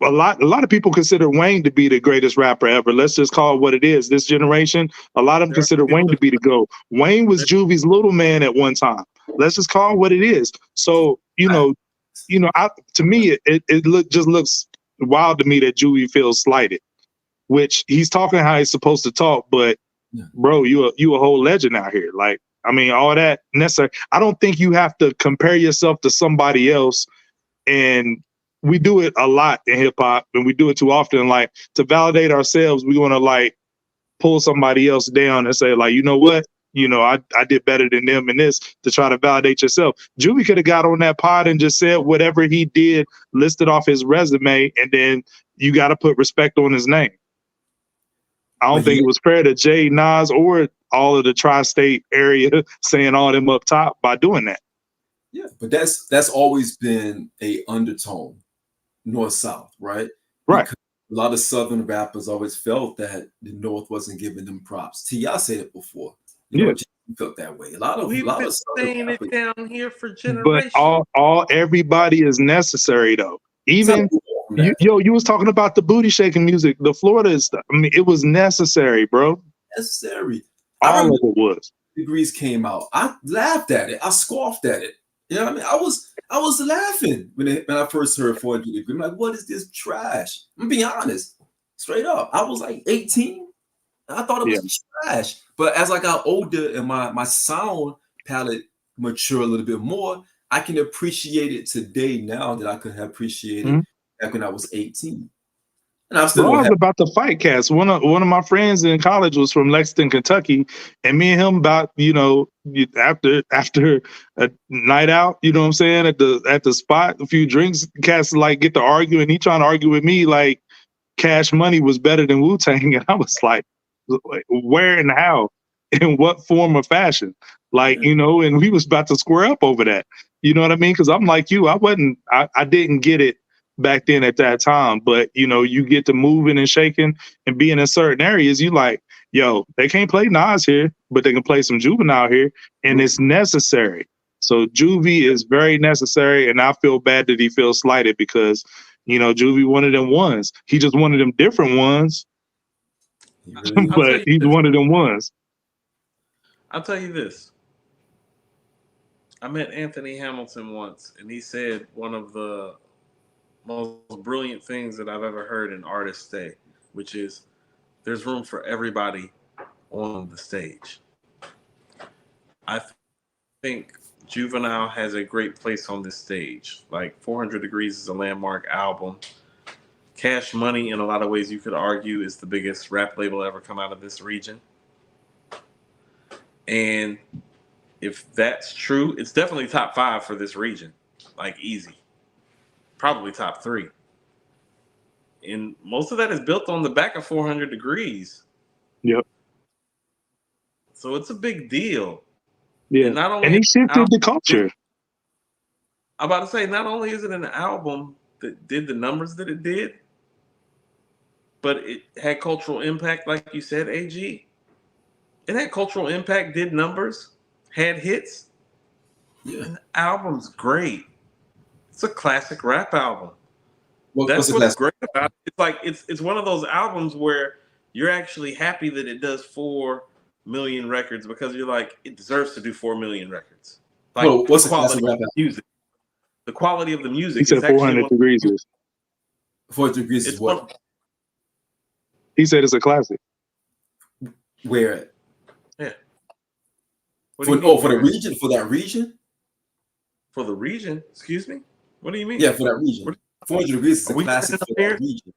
a lot of people consider Wayne to be the greatest rapper ever. Let's just call it what it is. This generation, a lot of them consider Wayne to be the GOAT. Wayne was Juvie's little man at one time. Let's just call it what it is. So, to me, it looks wild to me that Juvie feels slighted, which he's talking how he's supposed to talk, but bro, you a whole legend out here. Like, I mean, all that necessary. I don't think you have to compare yourself to somebody else. And we do it a lot in hip hop, and we do it too often. Like, to validate ourselves, we want to like pull somebody else down and say, like, you know what? I did better than them in this, to try to validate yourself. Juvie could have got on that pod and just said whatever he did, listed off his resume, and then you got to put respect on his name. I don't think it was fair to Jay, Nas, or all of the tri-state area saying all them up top by doing that. Yeah, but that's always been a undertone, north-south, right? Right. Because a lot of Southern rappers always felt that the North wasn't giving them props. T.I. said it before. You felt that way. A lot of saying it down here for generations. But everybody is necessary though. Even You was talking about the booty shaking music. The Florida stuff. I mean, it was necessary, bro. Necessary. All of it was. Degrees came out. I laughed at it. I scoffed at it. You know what I mean? I was laughing when I first heard 400 Degrees. I'm like, what is this trash? I'm being honest, straight up. I was like 18. I thought it was trash. But as I got older and my sound palette matured a little bit more, I can appreciate it today now that I could have appreciated back when I was 18. And I'm still about the fight cast. One of my friends in college was from Lexington, Kentucky, and me and him about, after a night out, you know what I'm saying, at the spot, a few drinks, cats like get to argue, and he trying to argue with me like Cash Money was better than Wu-Tang, and I was like, where and how, in what form or fashion, like, and we was about to square up over that, you know what I mean? Because I'm like you, I didn't get it back then at that time, but you get to moving and shaking and being in certain areas, you like, yo, they can't play Nas here, but they can play some Juvenile here, and it's necessary. So Juvie is very necessary, and I feel bad that he feels slighted because Juvie one of them ones. He just one of them different ones, but he's one of them ones. I'll tell you this. I met Anthony Hamilton once, and he said one of the most brilliant things that I've ever heard an artist say, which is there's room for everybody on the stage. I think Juvenile has a great place on this stage. Like 400 Degrees is a landmark album. Cash Money, in a lot of ways, you could argue, is the biggest rap label ever come out of this region. And if that's true, it's definitely top 5 for this region. Like easy. Probably top 3. And most of that is built on the back of 400 Degrees. Yep. So it's a big deal. Yeah. And he shifted the culture. I'm about to say, not only is it an album that did the numbers that it did, but it had cultural impact, like you said, AG. It had cultural impact, did numbers, had hits. Yeah. And the album's great. It's a classic rap album. That's what's great about it. It's like it's one of those albums where you're actually happy that it does 4 million records because you're like, it deserves to do 4 million records. Like, what's the quality of the music? The quality of the music. He said 400 Degrees is. 400 Degrees is what? He said it's a classic. Where? Yeah. For the region? For that region? For the region? Excuse me? What do you mean? Yeah, for that region. 400 Degrees is a classic for that region.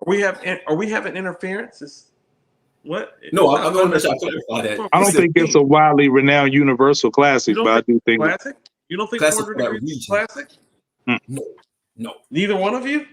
Are we having interference? What? No, I'm going to clarify that. I don't think it's a widely renowned universal classic, but I do think classic. You don't think 400 Degrees is classic? No. Neither one of you?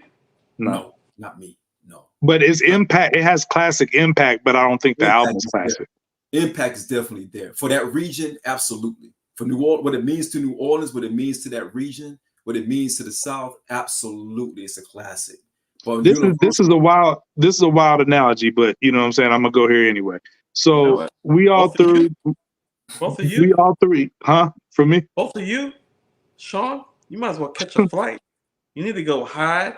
No, not me. No. But its impact, it has classic impact, but I don't think the album's classic. Impact is definitely there. For that region, absolutely. For New Orleans, what it means to New Orleans, what it means to that region, what it means to the South, absolutely, it's a classic. But this is a wild analogy, but you know what I'm saying? I'm gonna go here anyway. So we all three, both of you, we all three, huh? For me, both of you, Sean, you might as well catch a flight. You need to go hide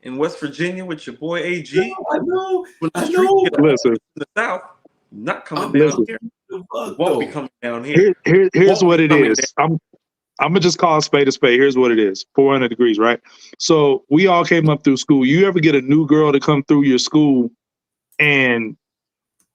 in West Virginia with your boy AG. I know. Listen, the South, not coming down here. Won't be coming down here. Here's what it is. I'm gonna just call a spade a spade. Here's what it is. 400 Degrees, right? So we all came up through school. You ever get a new girl to come through your school and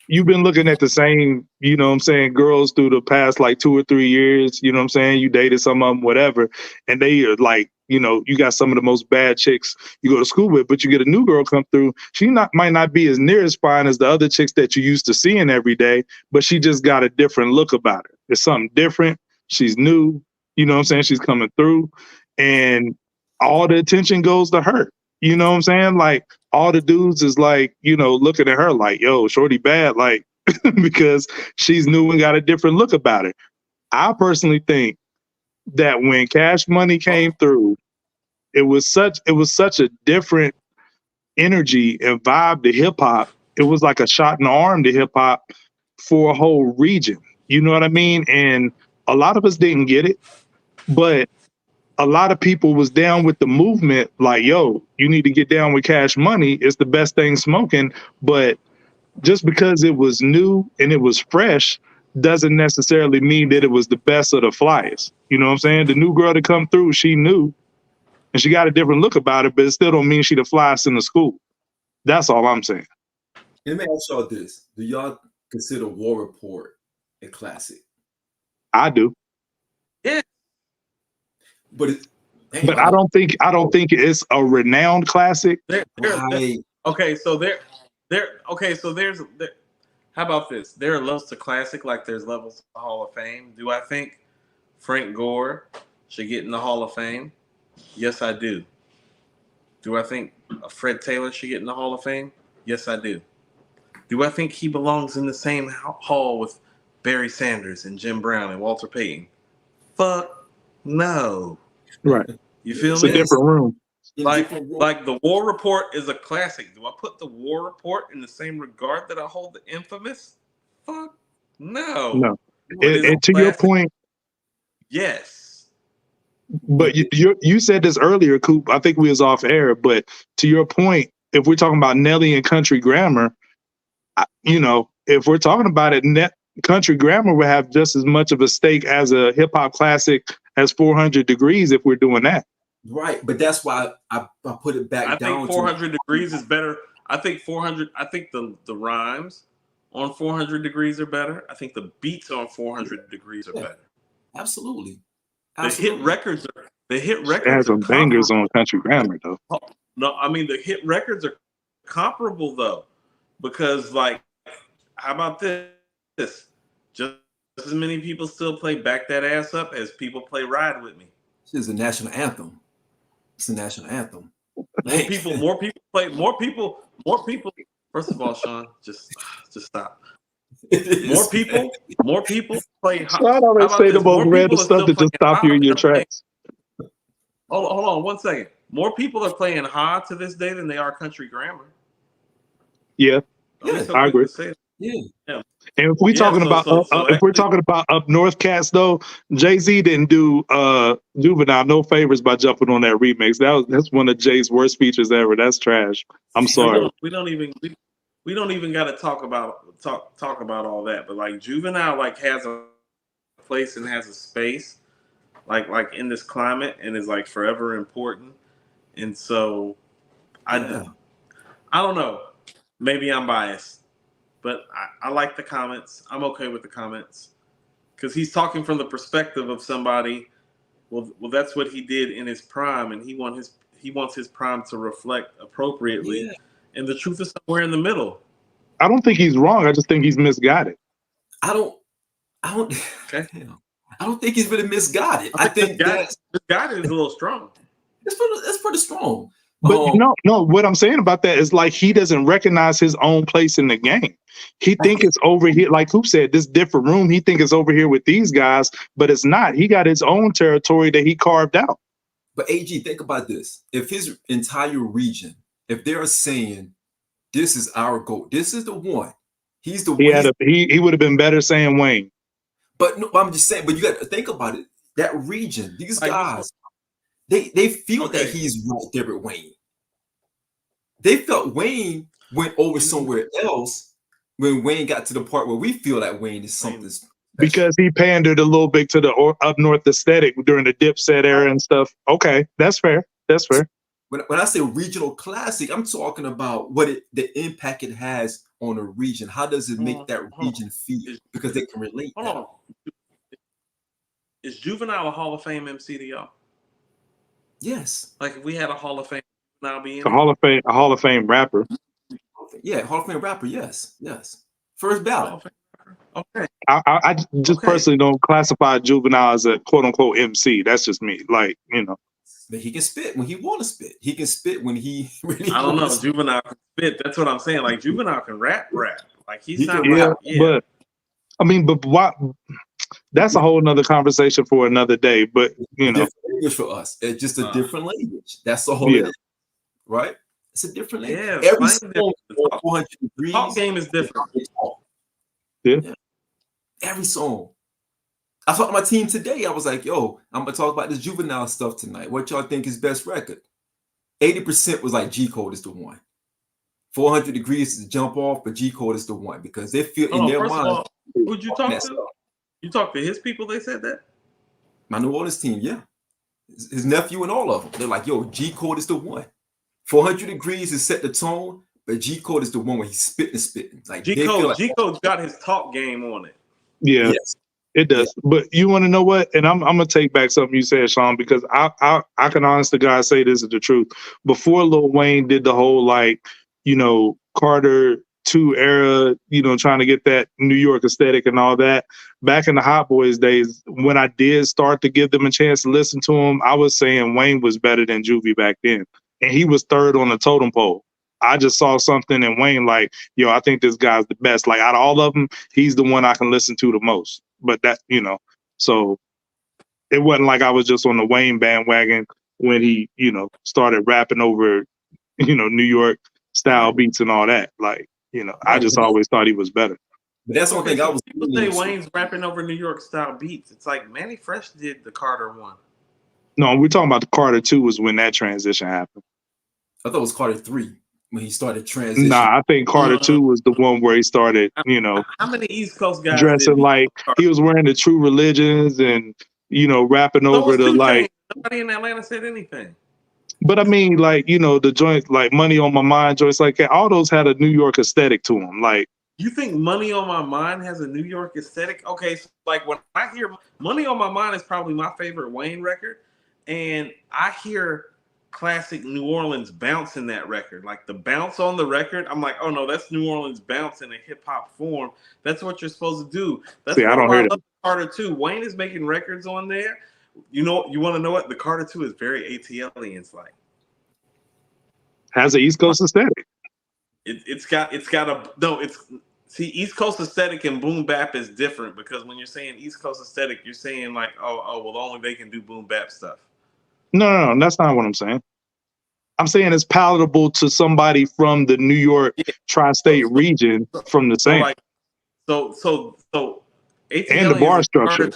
you've been looking at the same, you know what I'm saying, girls through the past like 2 or 3 years, you know what I'm saying? You dated some of them, whatever. And they are like, you got some of the most bad chicks you go to school with, but you get a new girl come through. She might not be as near as fine as the other chicks that you used to seeing every day, but she just got a different look about her. It's something different. She's new. You know what I'm saying? She's coming through and all the attention goes to her. You know what I'm saying? Like all the dudes is like, looking at her like, yo, shorty bad, like, because she's new and got a different look about her. I personally think that when Cash Money came through, it was such a different energy and vibe to hip hop. It was like a shot in the arm to hip hop for a whole region. You know what I mean? And a lot of us didn't get it, but a lot of people was down with the movement, like, yo, you need to get down with Cash Money. It's the best thing smoking. But just because it was new and it was fresh doesn't necessarily mean that it was the best of the flyers. You know what I'm saying? The new girl to come through, she knew, and she got a different look about it, but it still don't mean she the flyest in the school. That's all I'm saying. Let me ask y'all this. Do y'all consider War Report a classic? I do. Yeah. But I don't think it's a renowned classic. Okay, so there's how about this? There are levels to classic, like there's levels to Hall of Fame. Do I think Frank Gore should get in the Hall of Fame? Yes, I do. Do I think Fred Taylor should get in the Hall of Fame? Yes, I do. Do I think he belongs in the same hall with Barry Sanders and Jim Brown and Walter Payton? Fuck no. Right. You feel it's me? It's a different room. Like the War Report is a classic. Do I put the War Report in the same regard that I hold the Infamous? Fuck no. No. And to your point, yes. But you said this earlier, Coop. I think we was off air, but to your point, if we're talking about Nelly and Country Grammar, if we're talking about it, Country Grammar would have just as much of a stake as a hip hop classic as 400 Degrees if we're doing that. Right, but that's why I put it back down. I think 400 Degrees is better. I think 400. I think the rhymes on 400 Degrees are better. I think the beats on 400 Degrees are better. Absolutely. The hit records are. It has some bangers on Country Grammar though. No, I mean the hit records are comparable though, because like, how about this? Just as many people still play "Back That Ass Up" as people play "Ride With Me." This is a national anthem. It's a national anthem. More people. First of all, Sean, just stop. More people play. I always say the most random stuff to just stop you in your tracks. Hold on 1 second. More people are playing Ha to this day than they are Country Grammar. Yeah, I agree. Yeah. And if we're talking about up north cats though, Jay-Z didn't do Juvenile no favors by jumping on that remix. That's one of Jay's worst features ever. That's trash. I'm sorry. We don't even got to talk about all that. But like Juvenile like has a place and has a space like in this climate and is like forever important. And so I don't know. Maybe I'm biased. But I like the comments. I'm okay with the comments because he's talking from the perspective of somebody. Well, that's what he did in his prime, and he wants his prime to reflect appropriately. Yeah. And the truth is somewhere in the middle. I don't think he's wrong. I just think he's misguided. I don't. Okay. I don't think he's really misguided. I think misguided is a little strong. That's pretty strong. But no. What I'm saying about that is like he doesn't recognize his own place in the game. He think it's over here, like Hoop said, this different room. He think it's over here with these guys, but it's not. He got his own territory that he carved out. But AG, think about this: if his entire region, if they're saying this is our goal, this is the one, he's the one. He would have been better saying Wayne. But no, I'm just saying. But you got to think about it. That region, these guys, they feel that he's right there with Wayne. They felt Wayne went over somewhere else when Wayne got to the part where we feel that Wayne is something special. Because he pandered a little bit to the up north aesthetic during the Dipset era and stuff. Okay, that's fair. That's fair. When I say regional classic, I'm talking about the impact it has on a region. How does it make that region feel? Because they can relate. Hold on. Is Juvenile a Hall of Fame MC to y'all? Yes. Like if we had a Hall of Fame, now be in a Hall of Fame rapper. Yeah, Hall of Fame rapper. Yes. First ballot. Okay. I just personally don't classify Juvenile as a quote unquote MC. That's just me. Like, But he can spit when he want to spit. He can spit when he really. I don't know. Juvenile can spit. That's what I'm saying. Like Juvenile can rap. Like he's not. But I mean, but what? That's a whole nother conversation for another day. But different language for us. It's just a different language. That's the whole. Right. It's a different language. Yeah. Every song, 400 Degrees. Talk game is different. Yeah. Every song. I talked to my team today. I was like, yo, I'm gonna talk about this Juvenile stuff tonight. What y'all think is best record? 80% was like G Code is the one. 400 Degrees is the jump off, but G Code is the one because they feel in their First mind. of all, who'd you talk to? You talked to his people. They said that. My New Orleans team, yeah, his nephew and all of them. They're like, yo, G Code is the one. 400 Degrees has set the tone, but G Code is the one where he's spitting. Like G Code's got his talk game on it. Yeah. Yes. It does, but you want to know what? And I'm gonna take back something you said, Sean, because I can honest to God say this is the truth. Before Lil Wayne did the whole Carter 2 era, trying to get that New York aesthetic and all that. Back in the Hot Boys days, when I did start to give them a chance to listen to him, I was saying Wayne was better than Juvie back then, and he was third on the totem pole. I just saw something in Wayne like, yo, I think this guy's the best. Like out of all of them, he's the one I can listen to the most. But that, so it wasn't like I was just on the Wayne bandwagon when he, started rapping over, New York style beats and all that. Like, I just always thought he was better. But that's one thing I was. People say Wayne's rapping over New York style beats. It's like Manny Fresh did the Carter one. No, we're talking about the Carter 2 was when that transition happened. I thought it was Carter 3 when he started transitioning. Nah, I think Carter 2 was the one where he started, How many East Coast guys dressing like he was wearing the True Religions and, rapping over the like. Nobody in Atlanta said anything. But I mean, like, the joints like Money on My Mind, joints like that, all those had a New York aesthetic to them. Like, you think Money on My Mind has a New York aesthetic? Okay, so like when I hear Money on My Mind is probably my favorite Wayne record, and I hear classic New Orleans bounce in that record. Like the bounce on the record, I'm like, oh no, that's New Orleans bounce in a hip hop form. That's what you're supposed to do. That's I don't hear that. Carter 2. Wayne is making records on there. You want to know what? The Carter 2 is very ATLiens like. Has an East Coast aesthetic. It's got East Coast aesthetic and boom bap is different because when you're saying East Coast aesthetic, you're saying like, well, only they can do boom bap stuff. No, that's not what I'm saying. I'm saying it's palatable to somebody from the New York tri-state region from the same. So ATLiens and the bar structure.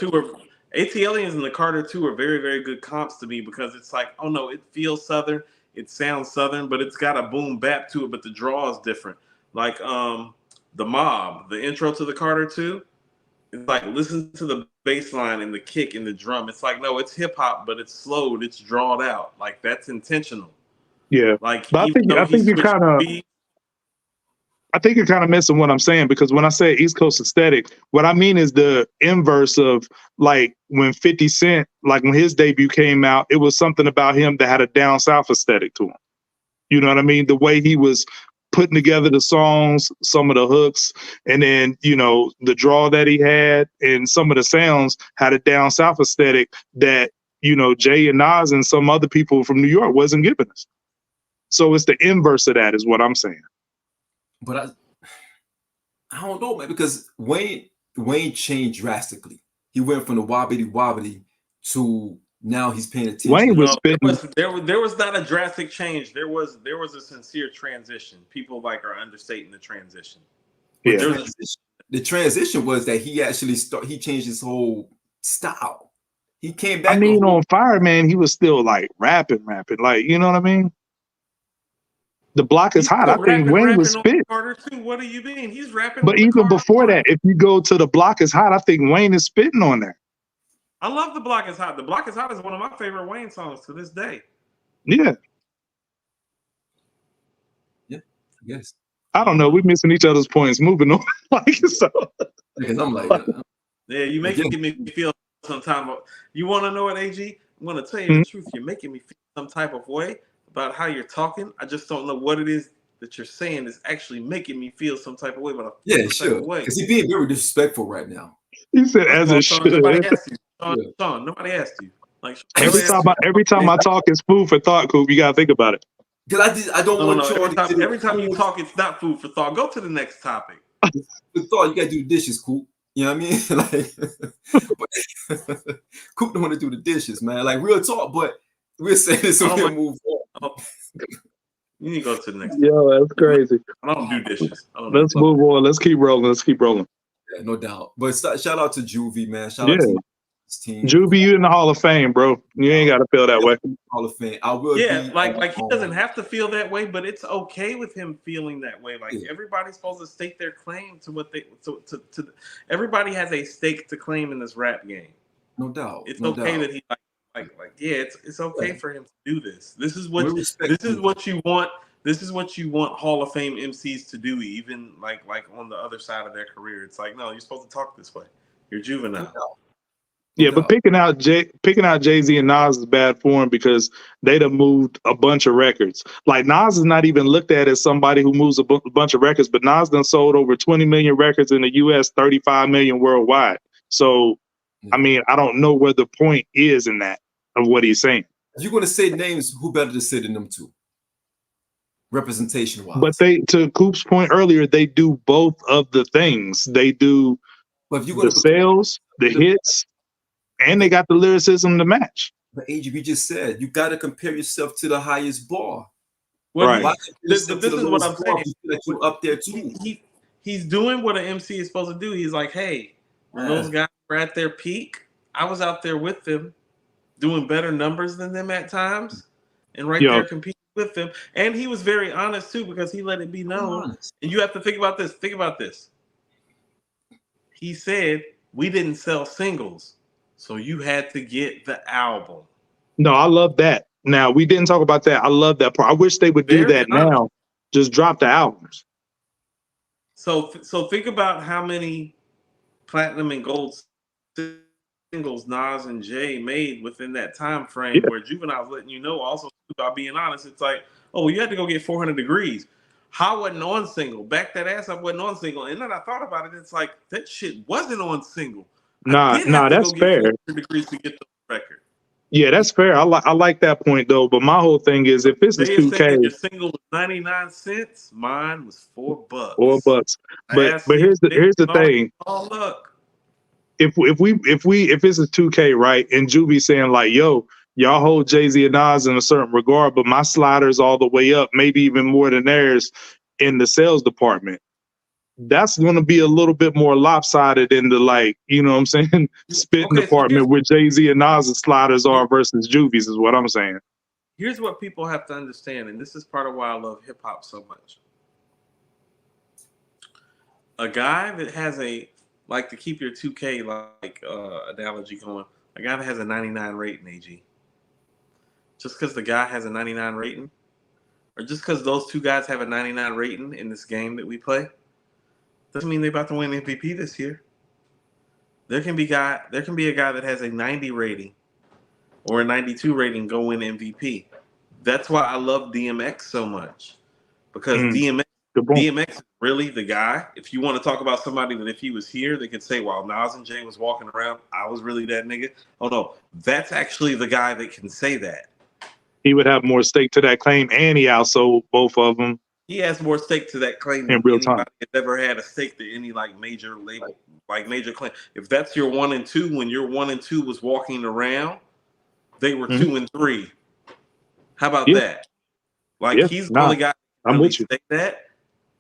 ATLiens and the Carter 2 are very, very good comps to me because it's like, oh no, it feels Southern, it sounds Southern, but it's got a boom bap to it, but the draw is different. Like The Mob, the intro to the Carter 2, it's like listen to the bass line and the kick and the drum. It's like, no, it's hip hop, but it's slowed, it's drawn out. Like that's intentional. Yeah. Like but I think you're kind of missing what I'm saying, because when I say East Coast aesthetic, what I mean is the inverse of like when 50 Cent, like when his debut came out, it was something about him that had a down south aesthetic to him. You know what I mean? The way he was putting together the songs, some of the hooks, and then, the draw that he had and some of the sounds had a down south aesthetic that, Jay and Nas and some other people from New York wasn't giving us. So it's the inverse of that is what I'm saying. But I don't know, man, because Wayne changed drastically. He went from the wobbly wobbly to now he's paying attention. Wayne was spitting. There was not a drastic change. There was a sincere transition. People are understating the transition. Yeah. The transition was that he actually he changed his whole style. He came back. I mean, on Fireman, he was still like rapping. Like, you know what I mean? The Block is Hot. I think Wayne was spit. What do you mean? He's rapping. But even before that, if you go to The Block is Hot, I think Wayne is spitting on there. I love The Block is Hot. The Block is Hot is one of my favorite Wayne songs to this day. Yeah. Yeah, I guess. I don't know. We're missing each other's points. Moving on. Because I'm like, yeah, you making me feel some type of. You want to know what, AG? I'm going to tell you the truth. You're making me feel some type of way about how you're talking. I just don't know what it is that you're saying is actually making me feel some type of way. But sure. Because he's being very disrespectful right now. He said, "As it should." Nobody asked you. Sean, nobody asked you. Like every time I talk, it's food for thought, Coop. You gotta think about it. Because I don't want you. Every time you talk, it's not food for thought. Go to the next topic. For thought, you gotta do the dishes, Coop. You know what I mean? Coop don't want to do the dishes, man. Like real talk, but we'll say this and we'll move on. You need to go to the next. Yo, that's crazy. I don't do dishes. Let's move on. Let's keep rolling. Yeah, no doubt. But shout out to Juvie, man. Shout out to His team. Juby, you in the Hall of Fame, bro. You ain't got to feel that way. Hall of Fame. I will. Yeah, like he doesn't have to feel that way, but it's okay with him feeling that way. Like everybody's supposed to stake their claim to what they to everybody has a stake to claim in this rap game. No doubt. It's no okay doubt. that he it's okay for him to do this. This is what you want. This is what you want Hall of Fame MCs to do, even like on the other side of their career. It's like, no, you're supposed to talk this way. You're Juvenile. Yeah, but picking out Jay-Z and Nas is bad form because they'd have moved a bunch of records. Like Nas is not even looked at as somebody who moves a bunch of records, but Nas done sold over 20 million records in the US, 35 million worldwide. So, I mean, I don't know where the point is in that of what he's saying. If you're going to say names, who better to say than them two? Representation wise. But to Coop's point earlier, they do both of the things. They do the sales, the hits, and they got the lyricism to match. But AJ, you just said you got to compare yourself to the highest bar. Well, right. This is what I'm saying. That you're up there too. He's doing what an MC is supposed to do. He's like, hey, when those guys were at their peak, I was out there with them, doing better numbers than them at times, and there competing with them. And he was very honest too, because he let it be known. And you have to think about this. Think about this. He said, we didn't sell singles, so you had to get the album. No, I love that. Now, we didn't talk about that. I love that part. I wish they would do that now. Just drop the albums. So think about how many platinum and gold singles Nas and Jay made within that time frame where Juvenile's letting you know also about being honest. It's like, oh, you had to go get 400 Degrees. How wasn't on single? Back that ass up wasn't on single. And then I thought about it. It's like that shit wasn't on single. Nah, that's fair. Degrees to get the record. Yeah, that's fair. I like that point though. But my whole thing is, if this is 2K, your single was 99 cents. Mine was $4. $4. But here's the thing. Oh look. If this is 2K, right, and Juby saying like, yo, y'all hold Jay-Z and Nas in a certain regard, but my slider's all the way up, maybe even more than theirs in the sales department. That's going to be a little bit more lopsided in the, like, you know what I'm saying, spitting department where Jay-Z and Nas' sliders are versus Juvy's is what I'm saying. Here's what people have to understand, and this is part of why I love hip-hop so much. A guy that has like to keep your 2K analogy going, a guy that has a 99 rating, AG. Just because the guy has a 99 rating, or just because those two guys have a 99 rating in this game that we play, doesn't mean they're about to win MVP this year. There can be a guy that has a 90 rating or a 92 rating go win MVP. That's why I love DMX so much, because DMX is really the guy. If you want to talk about somebody that if he was here, they could say, while Nas and Jay was walking around, I was really that nigga. Oh no, that's actually the guy that can say that. He would have more stake to that claim, and he outsold both of them. He has more stake to that claim in than real time. Has ever had a stake to any like major label, like major claim. If that's your 1 and 2, when your 1 and 2 was walking around, they were 2 and 3. How about that? Like he's the only guy that really say that.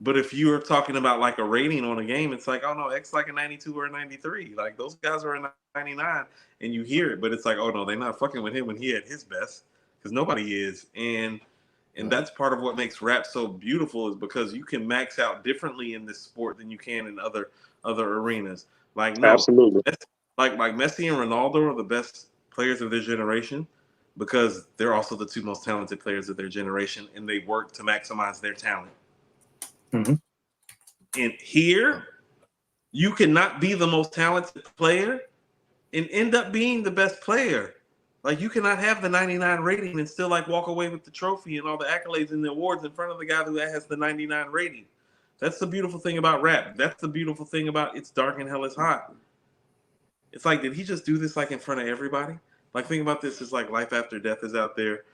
But if you're talking about like a rating on a game, it's like, oh no, X like a 92 or a 93. Like those guys are a 99, and you hear it, but it's like, oh no, they're not fucking with him when he had his best, because nobody is. And that's part of what makes rap so beautiful, is because you can max out differently in this sport than you can in other arenas. Like absolutely, like Messi and Ronaldo are the best players of their generation because they're also the two most talented players of their generation, and they work to maximize their talent. Mm-hmm. And here, you cannot be the most talented player and end up being the best player. Like you cannot have the 99 rating and still like walk away with the trophy and all the accolades and the awards in front of the guy who has the 99 rating. That's the beautiful thing about rap. That's the beautiful thing about It's Dark and Hell is Hot. It's like, did he just do this like in front of everybody? Like think about this, it's like Life After Death is out there,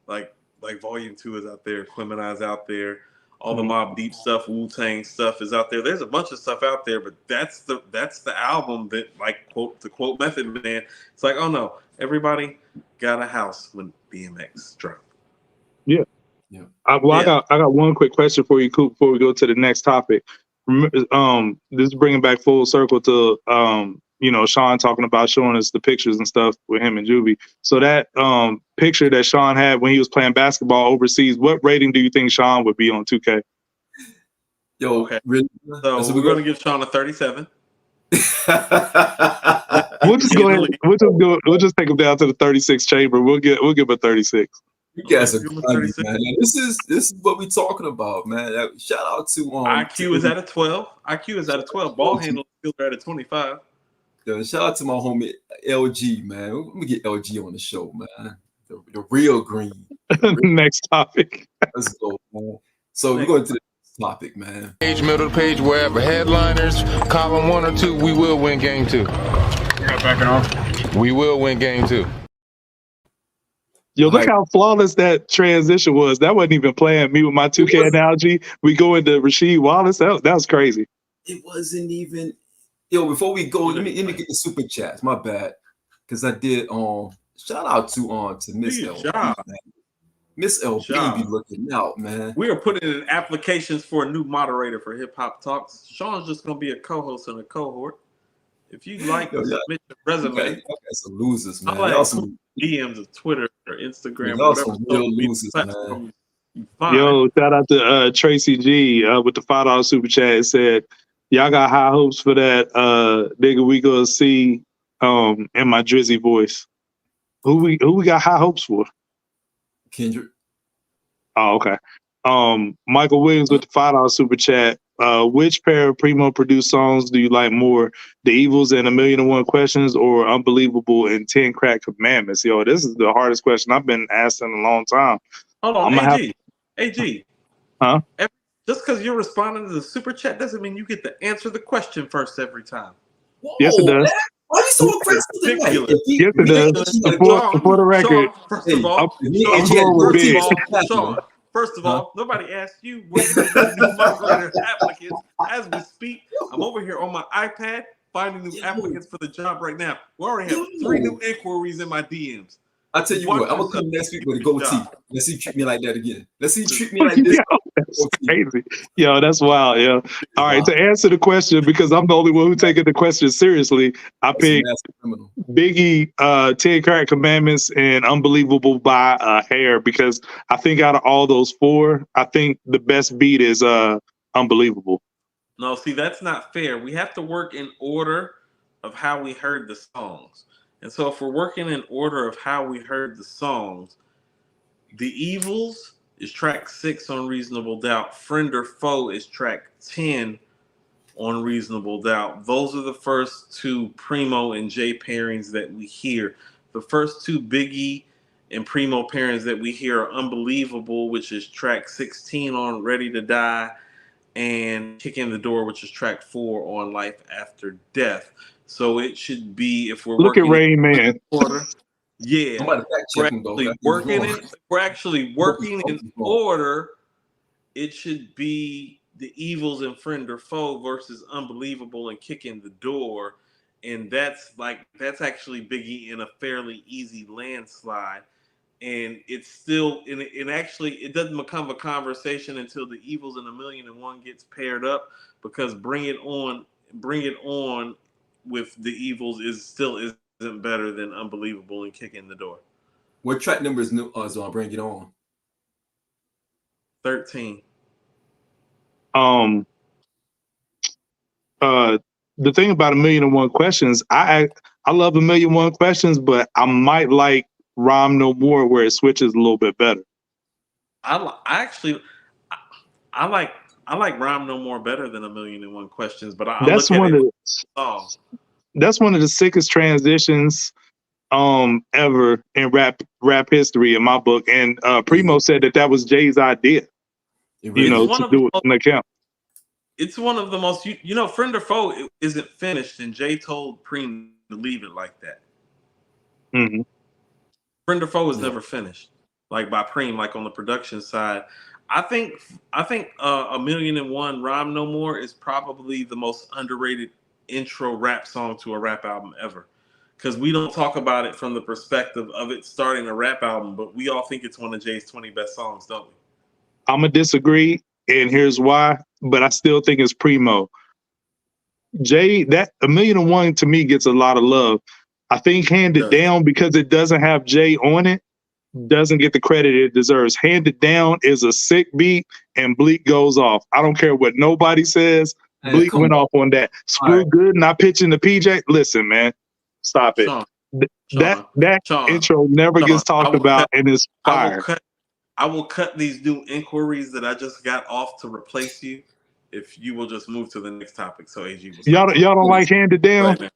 like Volume 2 is out there, Clementine's out there, all the Mobb Deep stuff, Wu-Tang stuff is out there. There's a bunch of stuff out there, but that's the album that, like, to quote Method Man, it's like, oh no, everybody got a house when BMX dropped. Yeah. I got one quick question for you, Coop, before we go to the next topic. This is bringing back full circle to Sean talking about showing us the pictures and stuff with him and Juvie. So that picture that Sean had when he was playing basketball overseas, what rating do you think Sean would be on 2K? Yo, Okay. really? So we're gonna give Sean a 37. We'll just go ahead. We'll just take him down to the 36 chamber. We'll give a 36. You guys are Give him a funny, 36. man. This is what we're talking about, man. Shout out to IQ is at a 12. IQ is at a 12. Ball handle skills are at a 25. Yo, shout out to my homie LG, man. Let me get LG on the show, man. The real green. Next topic. Let's go, man. So we're going to the next topic, man. Page, middle of the page, wherever. Headliners, column 1 or 2, we will win game 2. Backing off. We will win game 2. Yo, look how flawless that transition was. That wasn't even playing. Me with my 2K analogy. We go into Rasheed Wallace. That was crazy. It wasn't even. Yo, before we go, let me get the super chats. My bad, because I did. Shout out to Miss LB. Miss LB be looking out, man. We are putting in applications for a new moderator for Hip Hop Talks. Sean's just gonna be a co-host in a cohort. If you like to submit your resume, okay, some losers, man. I like Y'all some DMs of Twitter or Instagram. Y'all Whatever. some real losers, man. Yo, shout out to Tracy G with the $5 super chat. It said, "Y'all got high hopes for that nigga we gonna see in my Drizzy voice." Who we got high hopes for? Kendrick. Oh, okay. Michael Williams with the $5 super chat. Which pair of Primo produced songs do you like more? The Evils and 1,000,001 Questions, or Unbelievable and 10 Crack Commandments? Yo, this is the hardest question I've been asked in a long time. Hold on, AG. Huh? Just because you're responding to the super chat doesn't mean you get to answer the question first every time. Whoa, Yes, it does. Man. Why are you so aggressive tonight? Yes, it does. For the record, Sean, first of all, nobody asked you what new moderator applicants as we speak. I'm over here on my iPad finding new applicants for the job right now. We already have 3 new inquiries in my DMs. I'll tell you what, I'm gonna come next week with a goatee. Let's see you treat me like that again. Let's see you treat me like this. Yo, that's crazy. Yo, that's wild. Yo. All right, to answer the question, because I'm the only one who taking the question seriously, I picked Biggie, 10 Crack Commandments, and Unbelievable by a hair, because I think out of all those 4, I think the best beat is Unbelievable. No, see, that's not fair. We have to work in order of how we heard the songs. And so if we're working in order of how we heard the songs, The Evils is track 6 on Reasonable Doubt. Friend or Foe is track 10 on Reasonable Doubt. Those are the first 2 Primo and Jay pairings that we hear. The first 2 Biggie and Primo pairings that we hear are Unbelievable, which is track 16 on Ready to Die, and Kick in the Door, which is track 4 on Life After Death. So it should be, if we're look at Rain Man. Order, yeah, we're actually working in order. It should be The Evils and Friend or Foe versus Unbelievable and Kick in the Door, and that's actually Biggie in a fairly easy landslide. And it's still, and actually, it doesn't become a conversation until The Evils and 1,000,001 gets paired up, because Bring It On with The Evils isn't better than Unbelievable and Kick in the Door. What track number is on Bring It On? 13. The thing about 1,000,001 Questions, I love 1,000,001 Questions, but I might like Rhyme No More, where it switches a little bit better. I like Rhyme No More better than 1,000,001 Questions, but that's one of the sickest transitions ever in rap history in my book. And Primo said that was Jay's idea, to do it on the account. It's one of the most, Friend or Foe isn't finished, and Jay told Preem to leave it like that. Mm-hmm. Friend or Foe is never finished, like by Preem, like on the production side. I think 1,000,001 Rhyme No More is probably the most underrated intro rap song to a rap album ever, because we don't talk about it from the perspective of it starting a rap album, but we all think it's one of Jay's 20 best songs, don't we? I'm gonna disagree, and here's why, but I still think it's Primo. Jay, that $1,000,001 to me gets a lot of love. I think Handed Down, because it doesn't have Jay on it, doesn't get the credit it deserves. Handed Down is a sick beat, and Bleak goes off. I don't care what nobody says. Bleak went off on that. Screw Good, not pitching the PJ. Listen, man, stop it. That intro never gets talked about, and it's fire. I will cut these new inquiries that I just got off to replace you if you will just move to the next topic. So AG was y'all don't like Handed Down? Right,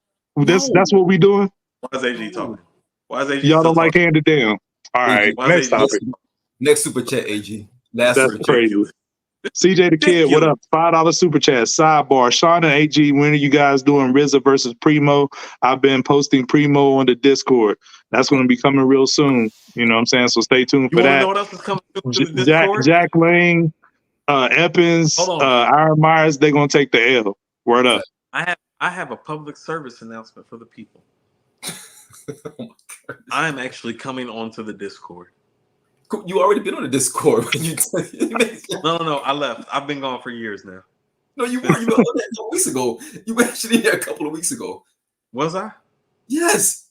that's what we doing? Why is AG talking? Why is AG y'all don't like talking? Handed Down? All right, next topic. Next super chat, AG. That's crazy. CJ the Kid, what up? $5 super chat. Sidebar. Sean and AG, when are you guys doing RZA versus Primo? I've been posting Primo on the Discord. That's going to be coming real soon. You know what I'm saying? So stay tuned for that. You want to know what else is coming to the Discord? Jack Lang, Eppins, Iron Myers, they're going to take the L. Word up. I have a public service announcement for the people. I'm actually coming onto the Discord. You already been on the Discord. No. I left. I've been gone for years now. No, you weren't. You were on that a couple weeks ago. You were actually here a couple of weeks ago. Was I? Yes.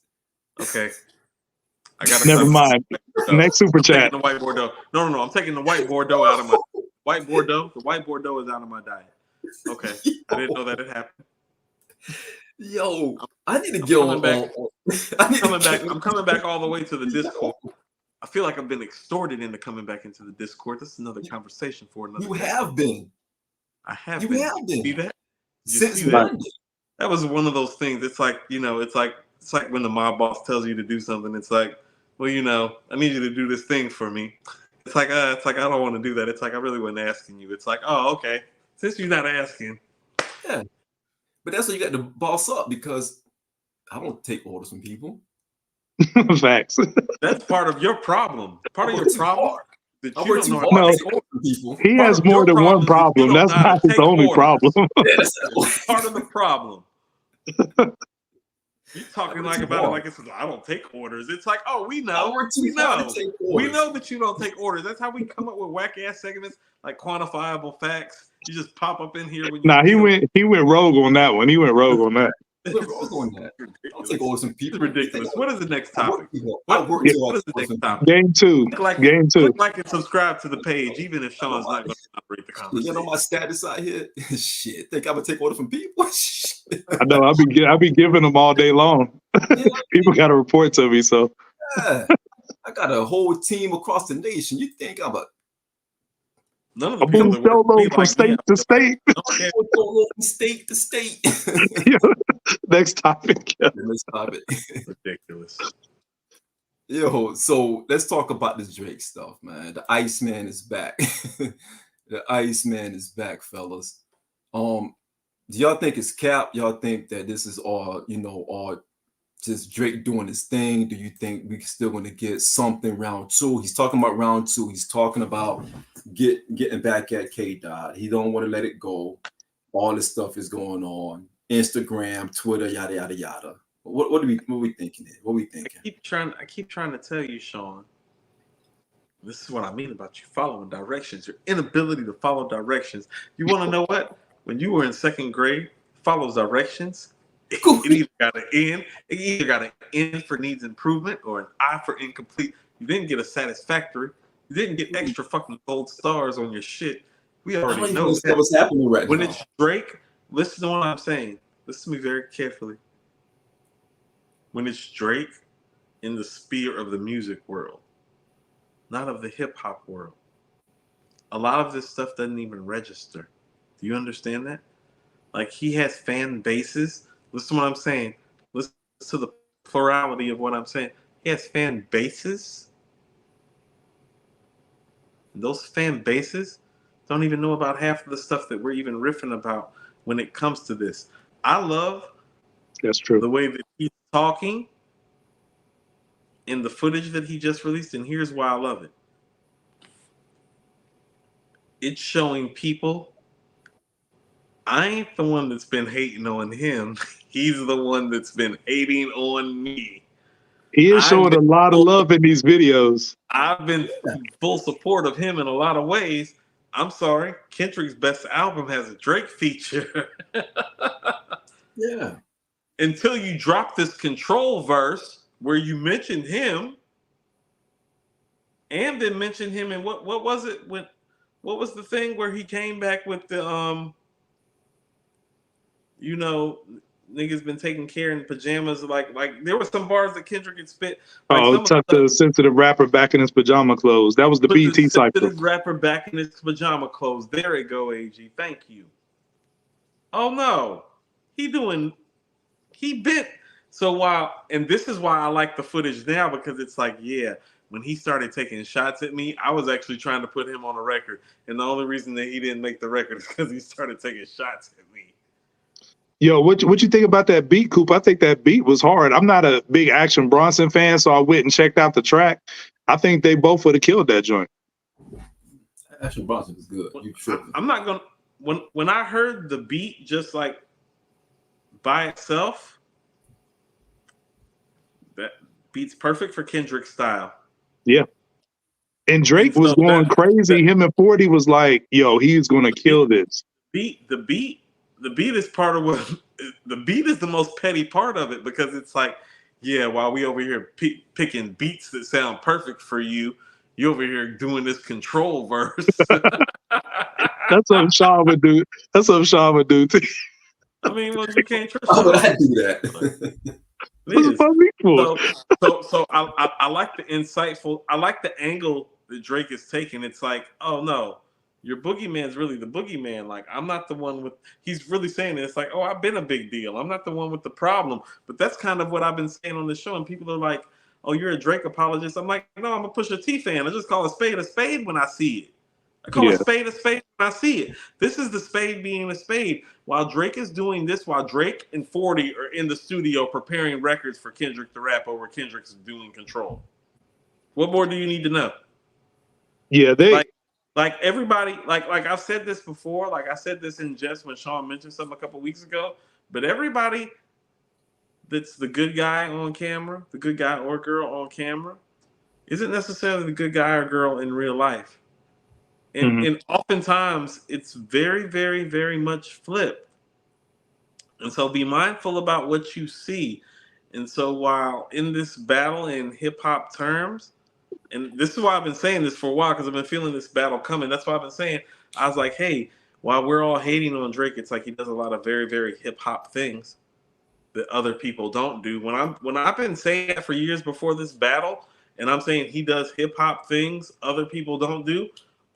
Okay. I got. Never mind. Next super chat. The white Bordeaux. No. I'm taking the white Bordeaux out of my white Bordeaux. The white Bordeaux is out of my diet. Okay. I didn't know that it happened. Yo, I need to get on back. I'm coming back all the way to the Discord. I feel like I've been extorted into coming back into the Discord. This is another conversation for another. You have been. I have. You been. have been. See that? Since Monday. That was one of those things. It's like, it's like when the mob boss tells you to do something. It's like, well, I need you to do this thing for me. It's like I don't want to do that. It's like I really wasn't asking you. It's like, oh, okay. Since you're not asking. Yeah. But that's why you got to boss up, because I don't take orders from people. Facts. That's part of your problem. Part of your problem. He has more than one problem. That's not his only problem. Part of the problem. You talking like about it like it's I don't take orders. It's like, oh, we know that you don't take orders. That's how we come up with whack ass segments like quantifiable facts. You just pop up in here when you he went rogue on that one. He went rogue on that. I'll take orders from people. It's ridiculous. What is the next topic? What is the next topic? Game 2. Game 2. Click like and subscribe to the page, even if Sean's not going to operate the conversation. You know my status out here? Shit. Think I'm going to take orders from people? I know. I'll be giving them all day long. People got to report to me, so. Yeah. I got a whole team across the nation. You think I'm a... None of the people that solo from state to state. Solo from state to state. Next topic. Next topic. Ridiculous. Yo, so let's talk about this Drake stuff, man. The Iceman is back. The Iceman is back, fellas. Do y'all think it's cap? Y'all think that this is all just Drake doing his thing? Do you think we're still going to get something round 2? He's talking about round 2. He's talking about getting back at K-Dot. He don't want to let it go. All this stuff is going on. Instagram, Twitter, yada yada yada. What are we thinking here? What are we thinking? I keep trying to tell you, Sean. This is what I mean about you following directions. Your inability to follow directions. You want to know what? When you were in 2nd grade, follow directions. It either got an N. It either got an N for needs improvement or an I for incomplete. You didn't get a satisfactory. You didn't get extra fucking gold stars on your shit. We already know what's happening right when now. It's Drake, listen to what I'm saying. Listen to me very carefully. When it's Drake in the sphere of the music world, not of the hip hop world, a lot of this stuff doesn't even register. Do you understand that? Like, he has fan bases. Listen to what I'm saying. Listen to the plurality of what I'm saying. He has fan bases. And those fan bases don't even know about half of the stuff that we're even riffing about when it comes to this. I love That's true. the way that he's talking in the footage that he just released, and here's why I love it. It's showing people I ain't the one that's been hating on him. He's the one that's been hating on me. He is showing a lot of love in these videos. I've been full support of him in a lot of ways. I'm sorry, Kendrick's best album has a Drake feature. Yeah. Until you drop this Control verse where you mentioned him, and then mentioned him in what was it? What was the thing where he came back with the you know, niggas been taking care in pajamas. Like there were some bars that Kendrick had spit. Like some tuck the sensitive rapper back in his pajama clothes. That was the BT cycle. Sensitive rapper back in his pajama clothes. There it go, AG. Thank you. Oh no, he bit. So and this is why I like the footage now, because it's like, yeah, when he started taking shots at me, I was actually trying to put him on a record, and the only reason that he didn't make the record is because he started taking shots at me. Yo, what you think about that beat, Coop? I think that beat was hard. I'm not a big Action Bronson fan, so I went and checked out the track. I think they both would have killed that joint. Action Bronson is good. I'm not gonna when I heard the beat just like by itself, that beat's perfect for Kendrick style. Yeah. And Drake was going crazy. Him and 40 was like, yo, he's gonna kill this. The beat is part of what the beat is the most petty part of it, because it's like, yeah, while we over here picking beats that sound perfect for you, you over here doing this Control verse. That's what Sean would do. That's what Sean would do too. I mean, well, you can't trust. Why would I do that? So I like the insightful. I like the angle that Drake is taking. It's like, oh no, your boogeyman's really the boogeyman. Like, I'm not the one with. He's really saying it. It's like, oh, I've been a big deal. I'm not the one with the problem. But that's kind of what I've been saying on the show, and people are like, oh, you're a Drake apologist. I'm like, no, I'm a Pusha T fan. I just call a spade when I see it. I call a spade when I see it. This is the spade being a spade. While Drake is doing this, while Drake and 40 are in the studio preparing records for Kendrick to rap over, Kendrick's doing Control. What more do you need to know? Yeah, like everybody, like I've said this before, like I said this in jest when Sean mentioned something a couple weeks ago, but everybody that's the good guy on camera, the good guy or girl on camera, isn't necessarily the good guy or girl in real life. And oftentimes it's very, very, very much flipped. And so be mindful about what you see. And so while in this battle in hip hop terms, and this is why I've been saying this for a while, because I've been feeling this battle coming. That's why I've been saying, I was like, hey, while we're all hating on Drake, it's like he does a lot of very, very hip hop things that other people don't do. When I've been saying that for years before this battle, and I'm saying he does hip hop things other people don't do.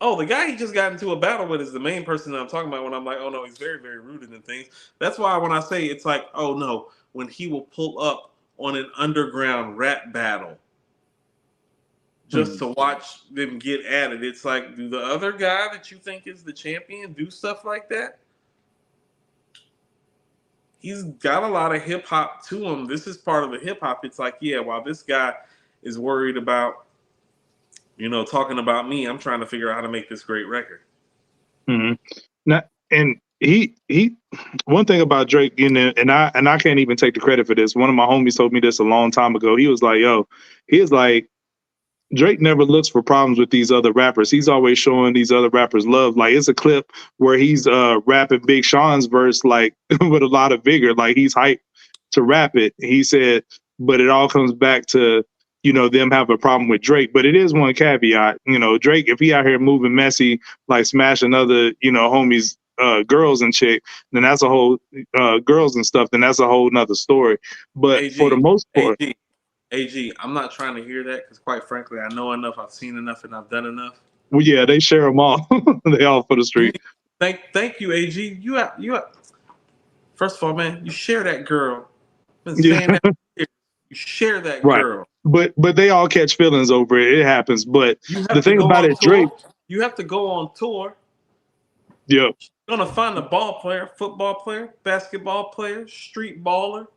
Oh, the guy he just got into a battle with is the main person that I'm talking about when I'm like, oh no, he's very, very rooted in things. That's why when I say it's like, oh no, when he will pull up on an underground rap battle just to watch them get at it. It's like, do the other guy that you think is the champion do stuff like that? He's got a lot of hip hop to him. This is part of the hip hop. It's like, yeah, while this guy is worried about, talking about me, I'm trying to figure out how to make this great record. Now, and he one thing about Drake, and I can't even take the credit for this. One of my homies told me this a long time ago. He was like, Drake never looks for problems with these other rappers. He's always showing these other rappers love. Like, it's a clip where he's rapping Big Sean's verse like with a lot of vigor. Like, he's hyped to rap it. He said, but it all comes back to, them have a problem with Drake. But it is one caveat. Drake, if he out here moving messy, like smashing other, homies, girls and chick, then that's a whole girls and stuff, then that's a whole nother story. But AG, for the most part, AG, I'm not trying to hear that, because quite frankly, I know enough, I've seen enough, and I've done enough. Well, yeah, they share them all. They all for the street. Thank you, AG. You have. First of all, man, you share that girl. Been saying that. You share that girl. But they all catch feelings over it. It happens. But the thing about it, Drake, you have to go on tour. Yeah. You're gonna find a ball player, football player, basketball player, street baller.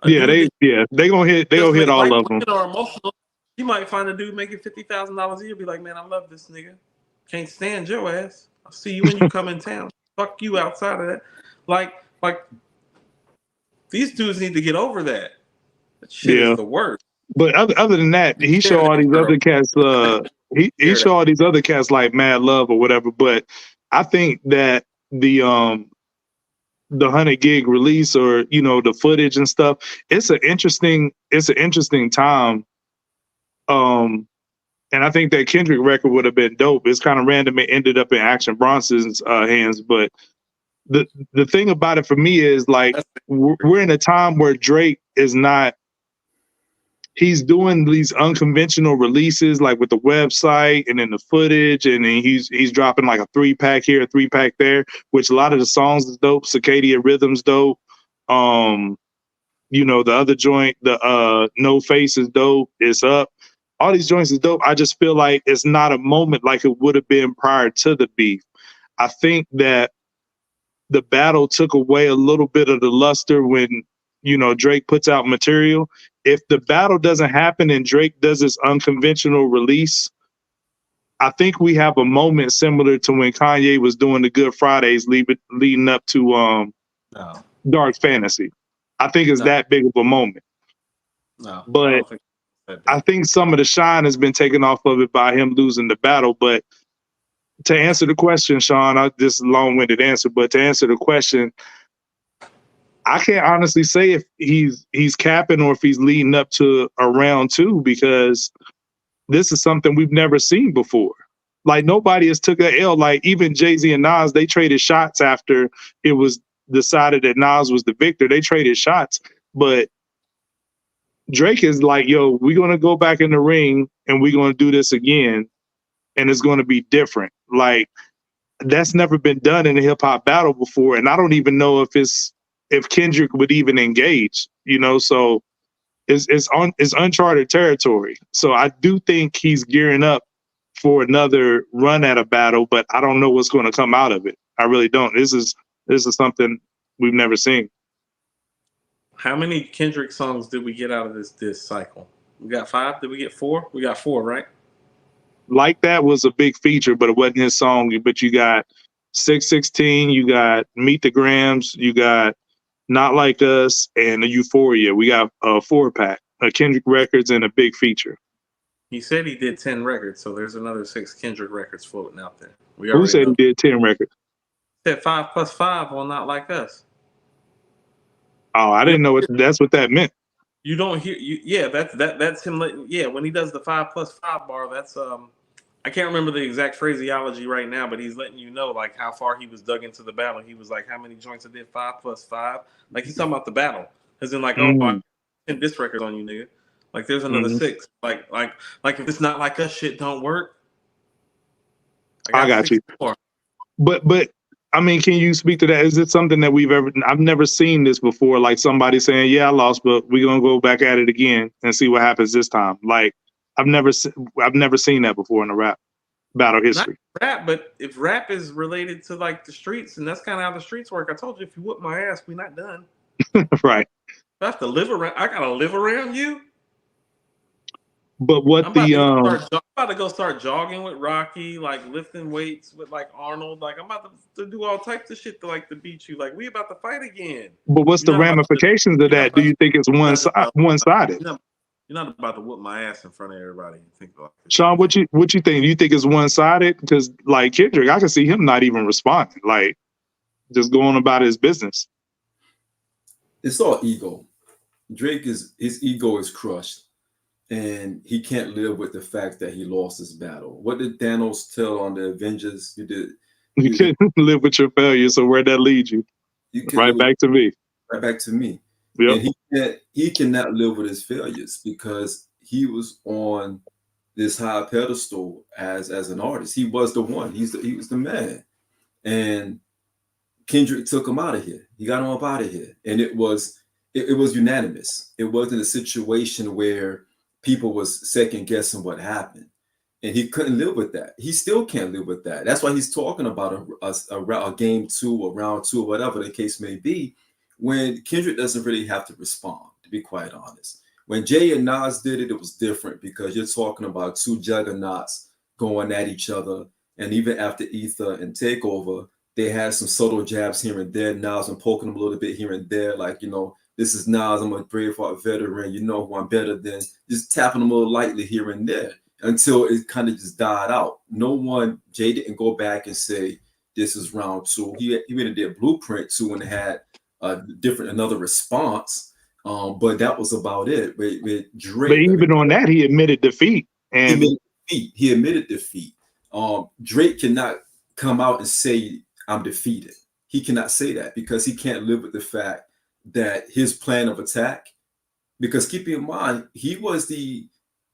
They gonna hit all of them. Or emotional. You might find a dude making $50,000 a year, be like, man, I love this nigga. Can't stand your ass. I'll see you when you come in town. Fuck you outside of that. Like these dudes need to get over that. That shit is the worst. But other than that, he showed all these other cats he showed all these other cats like Mad Love or whatever, but I think that the 100 gig release, or the footage and stuff, it's an interesting time. And I think that Kendrick record would have been dope. It's kind of random it ended up in Action Bronson's hands, but the thing about it for me is like we're in a time where Drake is not. He's doing these unconventional releases, like with the website and then the footage, and then he's dropping like a 3-pack here, a 3-pack there, which a lot of the songs is dope. Circadia Rhythm's dope. The other joint, the No Face is dope. It's Up. All these joints is dope. I just feel like it's not a moment like it would have been prior to the beef. I think that the battle took away a little bit of the luster when Drake puts out material. If the battle doesn't happen and Drake does this unconventional release, I think we have a moment similar to when Kanye was doing the Good Fridays leading up to Dark Fantasy. I think it's that big of a moment. No, but I think some of the shine has been taken off of it by him losing the battle. But to answer the question, Sean, this is a long-winded answer, but to answer the question, I can't honestly say if he's capping or if he's leading up to a round 2, because this is something we've never seen before. Like, nobody has took a L. Like, even Jay-Z and Nas, they traded shots after it was decided that Nas was the victor. They traded shots. But Drake is like, yo, we're going to go back in the ring and we're going to do this again, and it's going to be different. Like, that's never been done in a hip-hop battle before, and I don't even know if Kendrick would even engage, so it's uncharted territory. So I do think he's gearing up for another run at a battle, but I don't know what's going to come out of it. I really don't. This is something we've never seen. How many Kendrick songs did we get out of this cycle? We got 5. Did we get 4? We got 4, right? Like That was a big feature, but it wasn't his song. But you got 616, you got Meet the Grams, you got Not Like Us, and Euphoria. We got a 4-pack, a Kendrick records, and a big feature. He said he did 10 records, so there's another 6 Kendrick records floating out there. Who said he did 10 records? He said 5 plus 5 on Not Like Us. Oh, I didn't know that's what that meant. You don't hear yeah, that's him when he does the 5 plus 5 bar, that's I can't remember the exact phraseology right now, but he's letting you know like how far he was dug into the battle. He was like, how many joints I did? 5 plus 5. Like, he's talking about the battle. As in, like, oh, 10 disc records on you, nigga. Like, there's another 6. Like if it's Not Like Us shit don't work. I got you. More. But I mean, can you speak to that? Is it something that I've never seen this before? Like somebody saying, yeah, I lost, but we're going to go back at it again and see what happens this time. Like, I've never seen that before in a rap battle history. Not rap, but if rap is related to like the streets, and that's kind of how the streets work. I told you, if you whoop my ass, we're not done. Right. I have to live around. I gotta live around you. But what I'm about to go start jogging with Rocky, like lifting weights with like Arnold. Like, I'm about to do all types of shit to beat you. Like, we about to fight again. But what's the ramifications of that? Do you think it's one-sided? You're not about to whoop my ass in front of everybody. Think about it. Sean, what you think? Do you think it's one-sided? Because like Kendrick, I can see him not even responding, like just going about his business. It's all ego. His ego is crushed, and he can't live with the fact that he lost his battle. What did Thanos tell on the Avengers? You couldn't live with your failure, so where'd that lead you? Right back to me. Right back to me. Yep. And he cannot live with his failures because he was on this high pedestal as an artist. He was the one. He was the man. And Kendrick took him out of here. He got him up out of here. And it was unanimous. It wasn't a situation where people was second guessing what happened. And he couldn't live with that. He still can't live with that. That's why he's talking about a game 2 or round 2 or whatever the case may be, when Kendrick doesn't really have to respond, to be quite honest. When Jay and Nas did it, it was different because you're talking about 2 juggernauts going at each other. And even after Ether and Takeover, they had some subtle jabs here and there. Nas and poking him a little bit here and there. Like, this is Nas, I'm a Braveheart veteran. You know who I'm better than. Just tapping him a little lightly here and there. until it kind of just died out. Jay didn't go back and say this is round 2. He even did Blueprint 2 and had another response. But that was about it. With Drake, but even on that, he admitted defeat. And he admitted defeat. Drake cannot come out and say I'm defeated. He cannot say that because he can't live with the fact that his plan of attack. Because keep in mind, he was the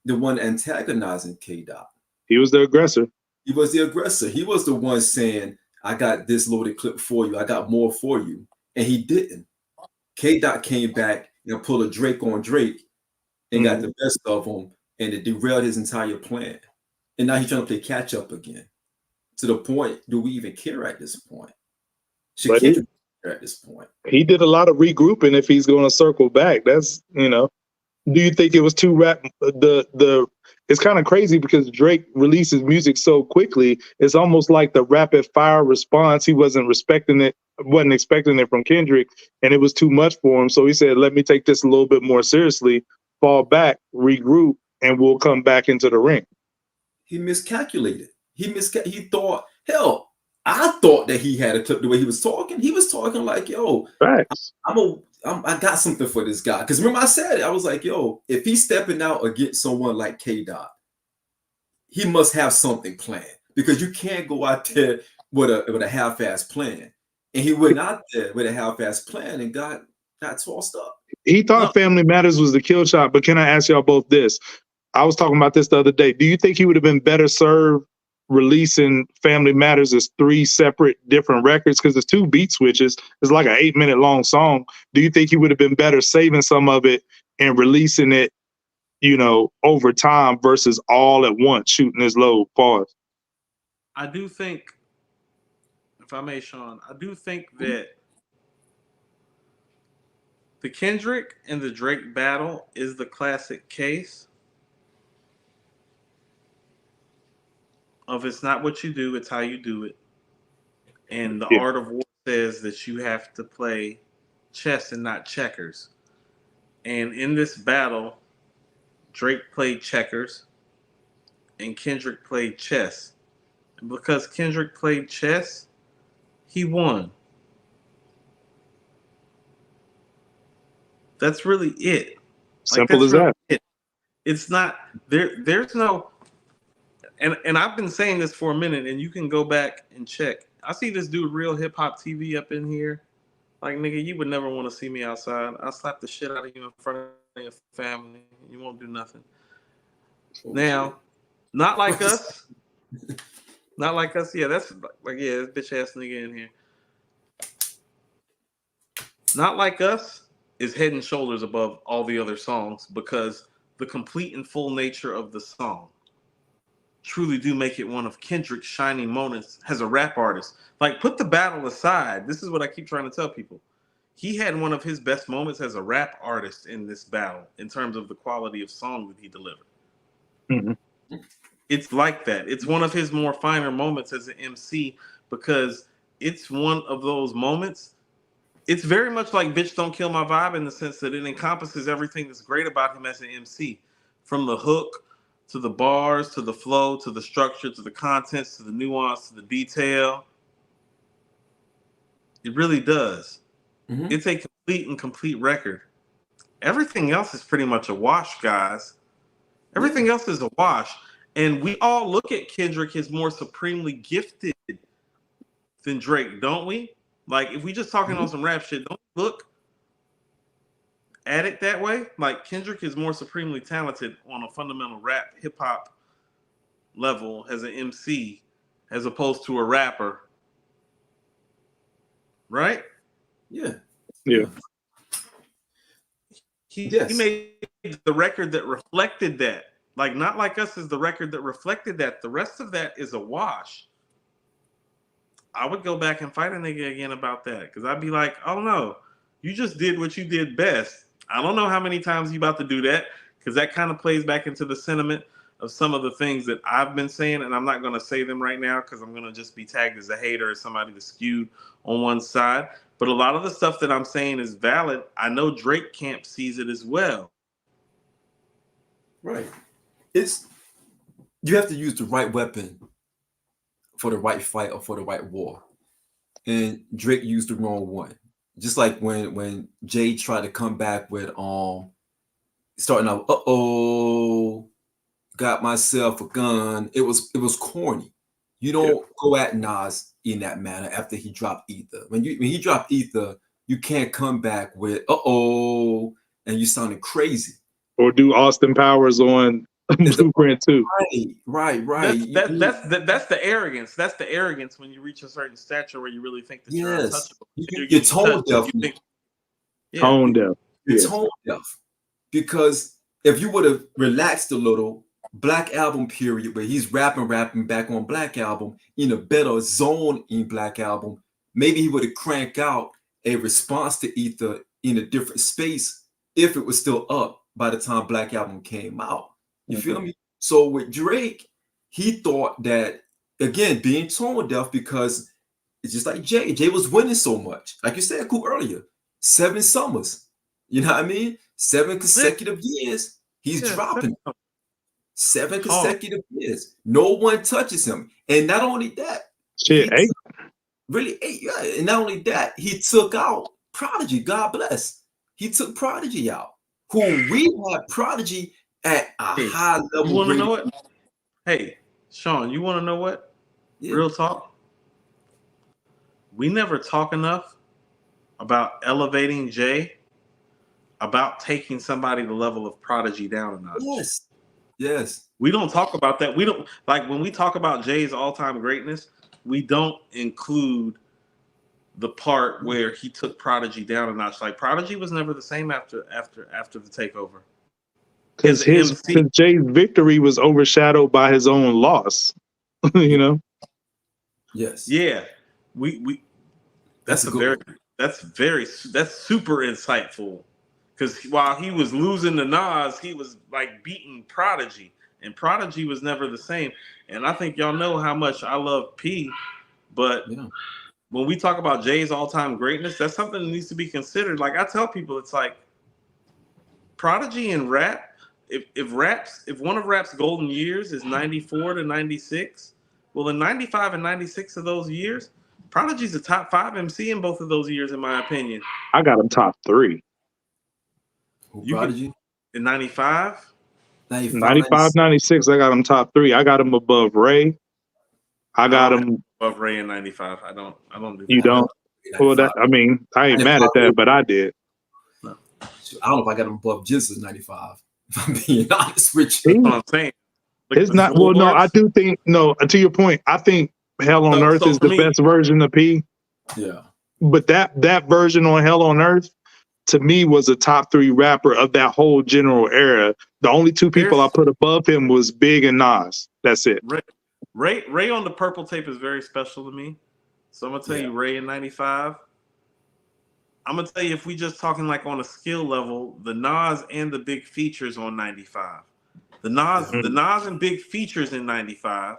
one antagonizing K-Dot. He was the aggressor. He was the aggressor. He was the one saying, I got this loaded clip for you. I got more for you. And he didn't. K-Dot came back and pulled a Drake on Drake and got the best of him, and it derailed his entire plan. And now he's trying to play catch up again. To the point, do we even care at this point? Should Kendrick care at this point? He did a lot of regrouping if he's going to circle back. That's, do you think it was too it's kind of crazy because Drake releases music so quickly. It's almost like the rapid fire response. He wasn't expecting it from Kendrick, and it was too much for him. So he said, let me take this a little bit more seriously, fall back, regroup, and we'll come back into the ring. He miscalculated. He thought, hell, I thought that he had a clip the way he was talking. He was talking like, yo, facts. I got something for this guy. Because remember I said it, I was like, yo, if he's stepping out against someone like K-Dot, he must have something planned. Because you can't go out there with a half-ass plan. And he went out there with a half-ass plan and got tossed up. He thought Family Matters was the kill shot, but can I ask y'all both this? I was talking about this the other day. Do you think he would have been better served releasing Family Matters as 3 separate different records? Because it's 2 beat switches. It's like an 8-minute long song. Do you think he would have been better saving some of it and releasing it, over time versus all at once, shooting his load? Pause. I do think, if I may, Sean, I do think that the Kendrick and the Drake battle is the classic case of it's not what you do, it's how you do it. And the art of war says that you have to play chess and not checkers. And in this battle, Drake played checkers and Kendrick played chess. And because Kendrick played chess, he won. That's really it. Simple as that. It's not there's no and I've been saying this for a minute, and you can go back and check. I see this dude Real Hip Hop TV up in here. Like, nigga, you would never want to see me outside. I'll slap the shit out of you in front of your family. You won't do nothing. Now, not like us. Not like us. Yeah, that's like, this bitch ass nigga in here. Not Like Us is head and shoulders above all the other songs because the complete and full nature of the song truly do make it one of Kendrick's shining moments as a rap artist. Like, put the battle aside. This is what I keep trying to tell people. He had one of his best moments as a rap artist in this battle in terms of the quality of song that he delivered. Mm-hmm. It's like that. It's one of his more finer moments as an MC because it's one of those moments. It's very much like Bitch Don't Kill My Vibe in the sense that it encompasses everything that's great about him as an MC. From the hook, to the bars, to the flow, to the structure, to the contents, to the nuance, to the detail. It really does. Mm-hmm. It's a complete record. Everything else is pretty much a wash, guys. Everything else is a wash. And we all look at Kendrick as more supremely gifted than Drake, don't we? Like, if we just talking on some rap shit, don't look at it that way. Like, Kendrick is more supremely talented on a fundamental rap, hip-hop level as an MC as opposed to a rapper. Right? Yeah. Yeah. He made the record that reflected that. Like, Not Like Us is the record that reflected that. The rest of that is a wash. I would go back and fight a nigga again about that because I'd be like, oh no, you just did what you did best. I don't know how many times you about to do that because that kind of plays back into the sentiment of some of the things that I've been saying, and I'm not going to say them right now because I'm going to just be tagged as a hater or somebody that's skewed on one side. But a lot of the stuff that I'm saying is valid. I know Drake camp sees it as well. Right. you have to use the right weapon for the right fight or for the right war. And Drake used the wrong one. Just like when Jay tried to come back with starting out, got myself a gun. It was corny. You don't go at Nas in that manner after he dropped Ether. When he dropped Ether, you can't come back with and you sounded crazy. Or do Austin Powers on Blueprint 2. Right. That's the arrogance. That's the arrogance when you reach a certain stature where you really think that you're untouchable. You're tone deaf. Tone deaf. You're tone deaf. Because if you would have relaxed a little, Black Album period, where he's rapping back on Black Album in a better zone in Black Album, maybe he would have cranked out a response to Ether in a different space if it was still up by the time Black Album came out. You feel me? So with Drake, he thought that, again, being tone deaf, because it's just like Jay. Jay was winning so much. Like you said, Coop, earlier, 7 summers. You know what I mean? 7 consecutive years, he's dropping. 7 consecutive years. No one touches him. And not only that, 8. Really 8, yeah. And not only that, he took out Prodigy. God bless. He took Prodigy out. Who we had Prodigy at a high level. You want to know what? Hey, Sean, you want to know what? Yeah. Real talk. We never talk enough about elevating Jay, about taking somebody the level of Prodigy down a notch. Yes. We don't talk about that. We don't, like, when we talk about Jay's all-time greatness, we don't include the part where he took Prodigy down a notch. Like, Prodigy was never the same after the takeover. Because Jay's victory was overshadowed by his own loss. You know? Yes. Yeah. That's super insightful. Because while he was losing to Nas, he was like beating Prodigy. And Prodigy was never the same. And I think y'all know how much I love P. But when we talk about Jay's all-time greatness, that's something that needs to be considered. Like, I tell people, it's like Prodigy and rap, if one of rap's golden years is 94 to 96, well, in 95 and 96 of those years, Prodigy's a top 5 MC in both of those years, in my opinion. I got him top 3. Prodigy? In 95? 95, 96, I got him top 3. I got him above Ray. I got him above Ray in 95. I don't do that. You don't? Well, I ain't mad at that, but I did. No. I don't know if I got him above Jesus 95. If I'm being honest with you. That's what I'm saying. It's not. Well, no, I do think. No, to your point, I think Hell on Earth is the best version of P. Yeah. But that version on Hell on Earth, to me, was a top 3 rapper of that whole general era. The only 2 people I put above him was Big and Nas. That's it. Ray on the Purple Tape is very special to me. So I'm gonna tell you, Ray in 95. I'm gonna tell you, if we just talking like on a skill level, the Nas and the Big features on 95. The Nas and Big features in 95.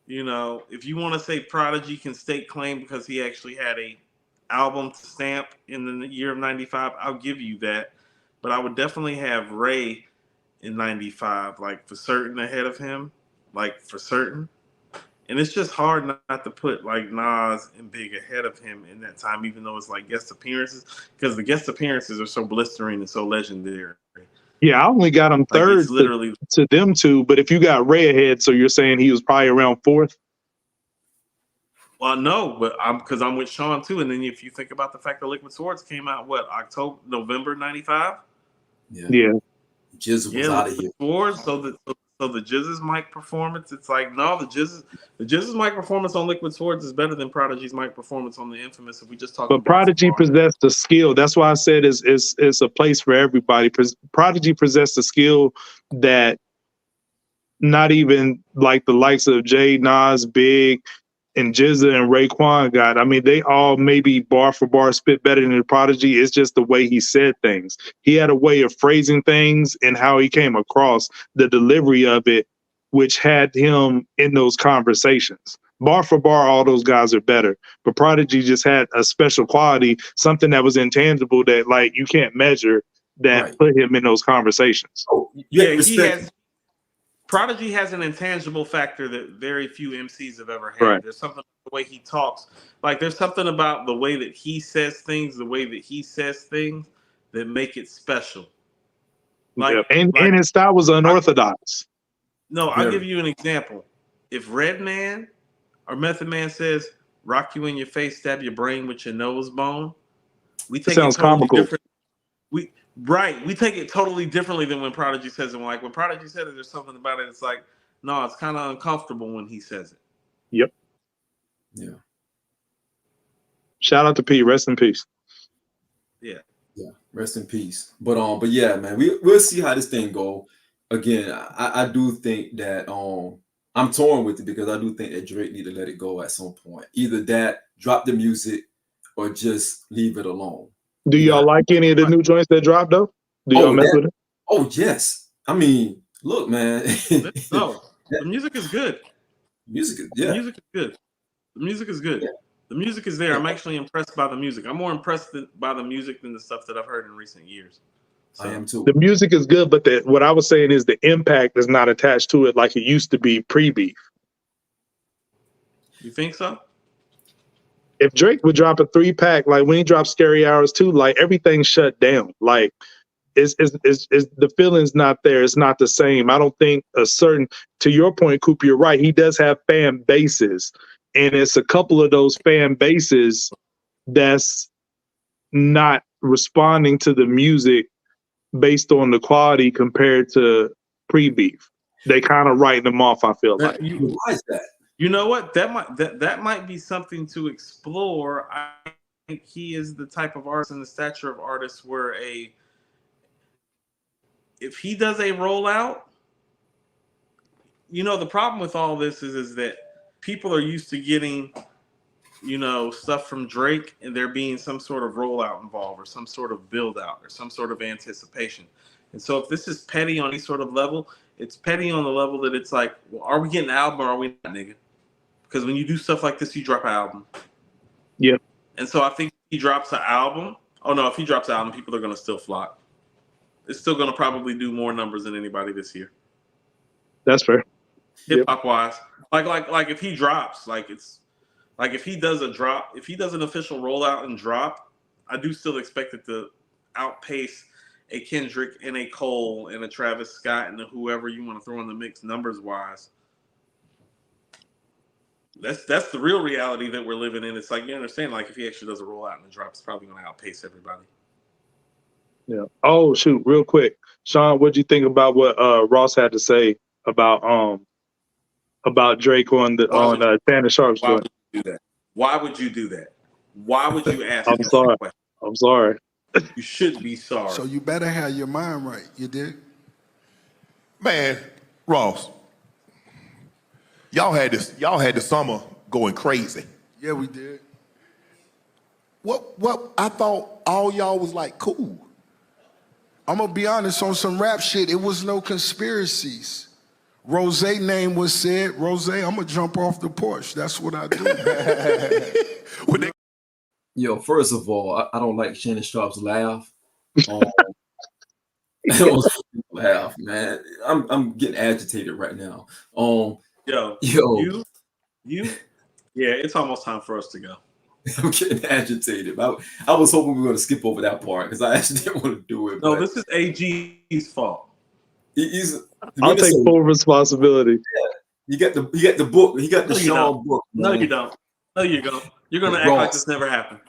You know, if you want to say Prodigy can stake claim because he actually had a album to stamp in the year of 95, I'll give you that. But I would definitely have Ray in 95, like for certain ahead of him, like for certain. And it's just hard not to put like Nas and Big ahead of him in that time, even though it's like guest appearances, because the guest appearances are so blistering and so legendary. Yeah, I only got him third to them 2, but if you got Ray ahead, so you're saying he was probably around 4th? Well, no, but because I'm with Sean too. And then if you think about the fact that Liquid Swords came out, November 95? Yeah. Jizz was out of here. Swords, so the Jizz's mic performance, it's like, no, the Jizz's mic performance on Liquid Swords is better than Prodigy's mic performance on The Infamous. If we just talk, but Prodigy possessed the skill. That's why I said it's a place for everybody. Prodigy possessed a skill that not even like the likes of Jay, Nas, Big, and Jizza and Raekwon got. I mean, they all maybe bar for bar spit better than Prodigy. It's just the way he said things. He had a way of phrasing things and how he came across, the delivery of it, which had him in those conversations. Bar for bar, all those guys are better. But Prodigy just had a special quality, something that was intangible that like you can't measure, that put him in those conversations. Oh, yeah, he has. Prodigy has an intangible factor that very few MCs have ever had. Right. There's something about the way he talks. Like there's something about the way that he says things, that make it special. Like, and his style was unorthodox. I'll give you an example. If Redman or Method Man says, "Rock you in your face, stab your brain with your nose bone," we take it totally comical. different. We take it totally differently than when Prodigy says it. Like when Prodigy says it, there's something about it. It's like, no, it's kind of uncomfortable when he says it. Yep. Yeah. Shout out to P. Rest in peace. Yeah. Yeah. Rest in peace. But yeah, man, we'll see how this thing go. Again, I do think that I'm torn with it because I do think that Drake need to let it go at some point. Either that, drop the music, or just leave it alone. Do y'all like any of the new joints that dropped though? Do y'all mess with it? Oh yes. I mean, look, man. No, the music is good. The music is good. The music is good. Yeah. The music is there. I'm actually impressed by the music. I'm more impressed by the music than the stuff that I've heard in recent years. So, I am too. The music is good, but what I was saying is the impact is not attached to it like it used to be pre-beef. You think so? If Drake would drop a 3-pack, like when he dropped Scary Hours 2, like everything shut down. Like it's the feeling's not there. It's not the same. I don't think to your point, Coop, you're right. He does have fan bases. And it's a couple of those fan bases that's not responding to the music based on the quality compared to pre-beef. They kind of writing them off, I feel like. Why is that? You know what? That might be something to explore. I think he is the type of artist and the stature of artists where if he does a rollout, the problem with all this is that people are used to getting, stuff from Drake and there being some sort of rollout involved or some sort of build out or some sort of anticipation. And so if this is petty on any sort of level, it's petty on the level that it's like, well, are we getting an album or are we not, nigga? Because when you do stuff like this, you drop an album. Yeah. And so I think if he drops an album, if he drops an album, people are going to still flock. It's still going to probably do more numbers than anybody this year. That's fair. Hip hop wise. Like if he drops, if he does an official rollout and drop, I do still expect it to outpace a Kendrick and a Cole and a Travis Scott and whoever you want to throw in the mix numbers wise. That's the real reality that we're living in. It's like, you understand, like if he actually does a rollout and a drop, it's probably going to outpace everybody. Yeah. Oh shoot, real quick, Sean, what'd you think about what Ross had to say about Drake on Shannon Sharp's Why joint? would you do that? Why would you do that? Why would you ask? I'm sorry. I'm sorry. You should be sorry. So you better have your mind right. You did? Man, Ross, y'all had the summer going crazy. Yeah, we did. What I thought all y'all was like cool. I'm gonna be honest, on some rap shit, it was no conspiracies. Rose name was said. Rose, I'm gonna jump off the porch. That's what I do. Yo, first of all, I don't like Shannon Sharp's laugh. I don't laugh, man. I'm getting agitated right now. Yo, you. Yeah, it's almost time for us to go. I'm getting agitated. I was hoping we were going to skip over that part because I actually didn't want to do it. No, this is AG's fault. I'll take full responsibility. Yeah. You got the book. He got the Sean book. Man. No, you don't. No, you don't. You're gonna act like this never happened.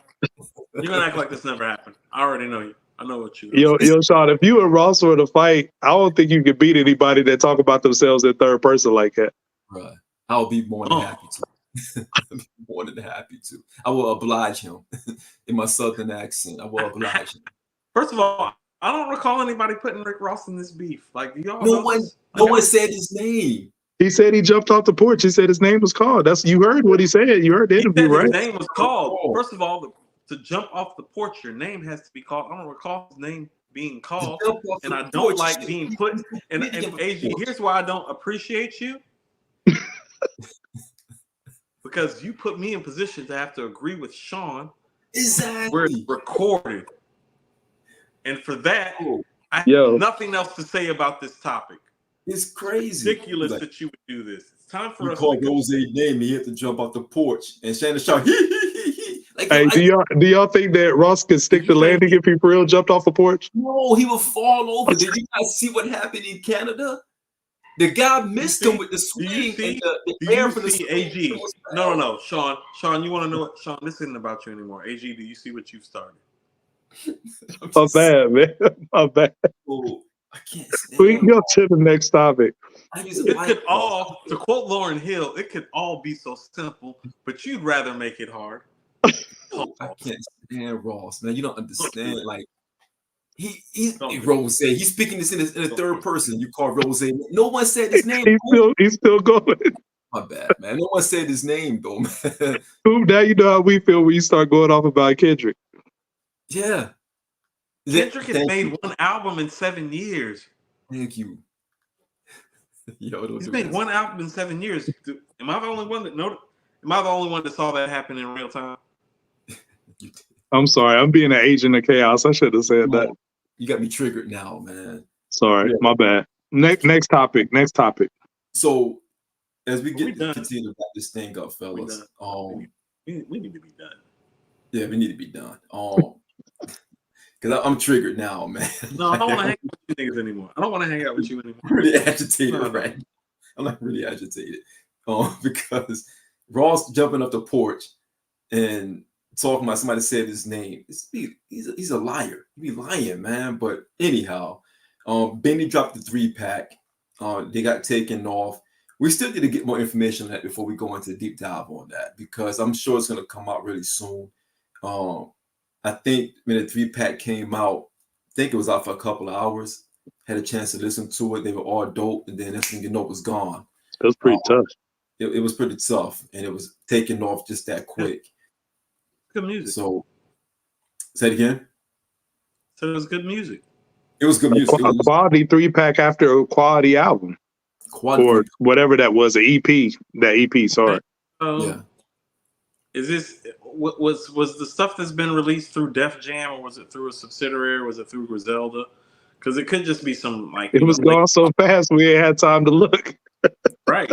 You're gonna act like this never happened. I already know you. I know what you. Yo, Sean, if you and Ross were to fight, I don't think you could beat anybody that talk about themselves in third person like that. Right. I'll be more than happy to. More than happy to. I will oblige him in my southern accent. I will oblige him. First of all, I don't recall anybody putting Rick Ross in this beef. Like, y'all no one said his name. He said he jumped off the porch. He said his name was called. You heard what he said. You heard the interview, right? His name was called. First of all, to jump off the porch, your name has to be called. I don't recall his name being called, and I don't like being put. And AG, here's why I don't appreciate you. Because you put me in position to have to agree with Sean. Exactly. Where it's recorded. And for that, I have nothing else to say about this topic. It's crazy. Ridiculous Like, that you would do this. It's time for you us call to Rose name, he had to jump off the porch, and Shannon shout, he. Like, Hey, do y'all think that Ross could stick the landing if he for real jumped off a porch? no, he would fall over. Did you guys see what happened in Canada? The guy missed him with the swing and the air from the swing. AG? No, Sean, you want to know what? Sean, this isn't about you anymore. AG, do you see what you've started? My bad, man. My bad. Oh, I can't stand. We can go to the next topic. It could all, to quote Lauryn Hill, it could all be so simple, but you'd rather make it hard. I can't stand Ross, man. You don't understand. Like he's Rose. He's speaking this in the third person. You call Rose. No one said his name. He's still going. My bad, man. No one said his name though, man. Now you know how we feel when you start going off about Kendrick. Yeah. Kendrick has made one album in 7 years. Thank you. Yo, he's made one album in 7 years. Am I the only one that noticed? Am I the only one that saw that happen in real time? I'm sorry. I'm being an agent of chaos. I should have said that. You got me triggered now, man. Sorry, my bad. Next topic. So, as we get to continue to wrap this thing up, fellas, we need to be done. Yeah, we need to be done. Because I'm triggered now, man. No, I don't want to hang out with you niggas anymore. I don't want to hang out with you anymore. I'm really agitated, right? I'm like really agitated. Because Ross jumping up the porch and talking about somebody said his name. He's a liar. He be lying, man. But anyhow, Benny dropped the 3-pack. They got taken off. We still need to get more information on that before we go into a deep dive on that, because I'm sure it's going to come out really soon. I think when the 3-pack came out, I think it was out for a couple of hours. Had a chance to listen to it. They were all dope, and then next thing you know, it was gone. It was pretty tough. It was pretty tough, and it was taken off just that quick. Good music. So, say it again. So it was good music. It was good music. A quality 3-pack after a quality album. Or whatever that was, an EP. That EP, sorry. Yeah. Is this was the stuff that's been released through Def Jam, or was it through a subsidiary, or was it through Griselda? Because it could just be some like it was gone so fast we ain't had time to look. Right.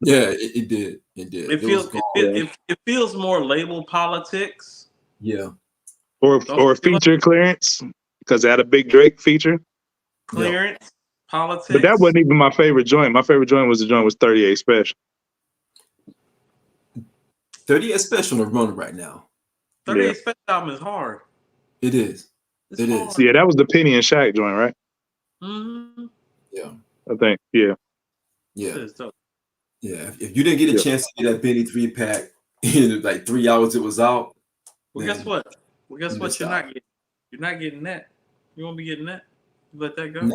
Yeah, it did. It did. It feels more label politics. Yeah. Or feature clearance, because it had a big Drake feature. Clearance, politics. But that wasn't even my favorite joint. My favorite joint was the joint with 38 Special. 38 Special on the run right now. 38 Special album is hard. It is. It is. Yeah, that was the Penny and Shaq joint, right? Mm-hmm. Yeah. I think. Yeah. Yeah. Yeah. If you didn't get a chance to get that Benny 3-pack in like 3 hours it was out. Well, guess what? You're not getting that. You won't be getting that. You let that go.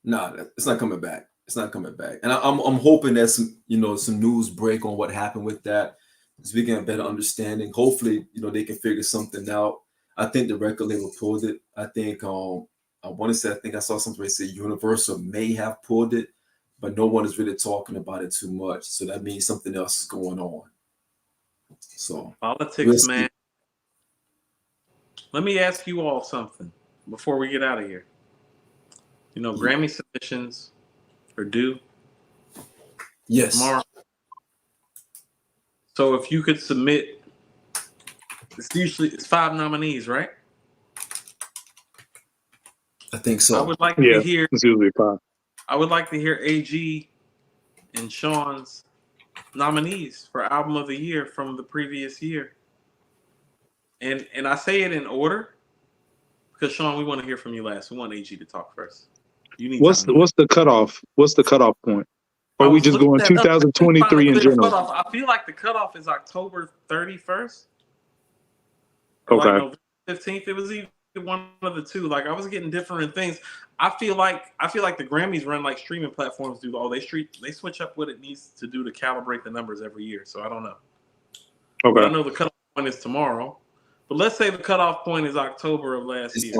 No, it's not coming back. It's not coming back. And I'm hoping that some news break on what happened with that, so we get a better understanding. Hopefully, they can figure something out. I think the record label pulled it. I think I want to say, I think I saw something say Universal may have pulled it, but no one is really talking about it too much. So that means something else is going on. So politics, man. Let me ask you all something before we get out of here. Grammy submissions are due. Yes. Tomorrow. So if you could submit, it's 5 nominees, right? I think so. I would like to hear. It's usually 5. I would like to hear AG and Sean's nominees for Album of the Year from the previous year. And I say it in order because Sean, we want to hear from you last. We want AG to talk first. What's the cutoff? What's the cutoff point? Or are we just going 2023 in general? I feel like the cutoff is October 31st. Okay. Like November 15th. It was either one of the two. Like I was getting different things. I feel like the Grammys run like streaming platforms do. They switch up what it needs to do to calibrate the numbers every year. So I don't know. Okay. But I know the cutoff point is tomorrow. But let's say the cutoff point is October of last year.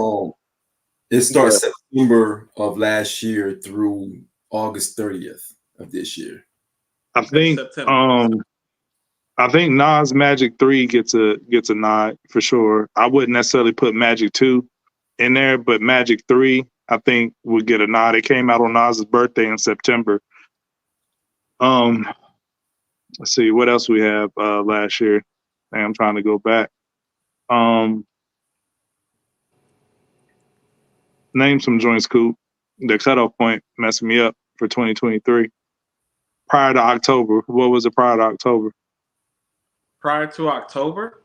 It starts September of last year through August 30th of this year. I think Nas Magic 3 gets a nod for sure. I wouldn't necessarily put Magic 2 in there, but Magic 3 I think would get a nod. It came out on Nas's birthday in September. Let's see what else we have last year. I'm trying to go back. Name some joints, Coop. The cutoff point messing me up for 2023. Prior to October, what was it prior to October? Prior to October?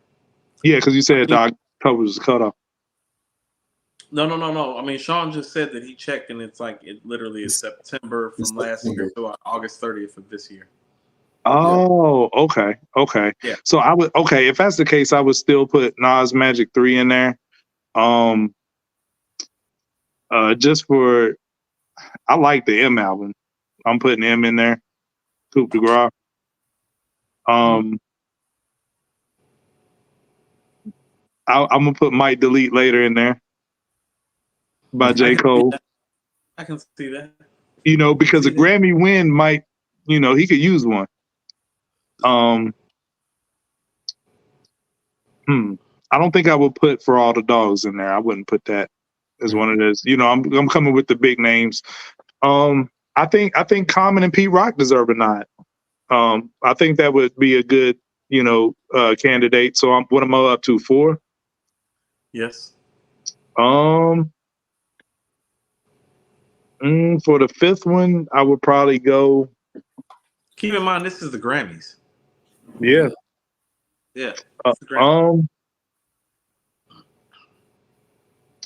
Yeah, because you said October was the cutoff. No. I mean, Sean just said that he checked, and it's like it literally is September from last year to August 30th of this year. Oh, okay. Yeah. So I would if that's the case, I would still put Nas Magic 3 in there. Just for I like the M album. I'm putting M in there. Coupe de Gras. I'm gonna put Might Delete Later in there by J. Cole. I can see that. You know, because a Grammy win might, you know, he could use one. I don't think I would put For All the Dogs in there. I wouldn't put that as one of those. You know, I'm coming with the big names. I think Common and Pete Rock deserve a nod. I think that would be a good, you know, candidate. So what am I up to? 4? Yes. For the 5th one, I would probably go. Keep in mind, this is the Grammys. Yeah. Yeah.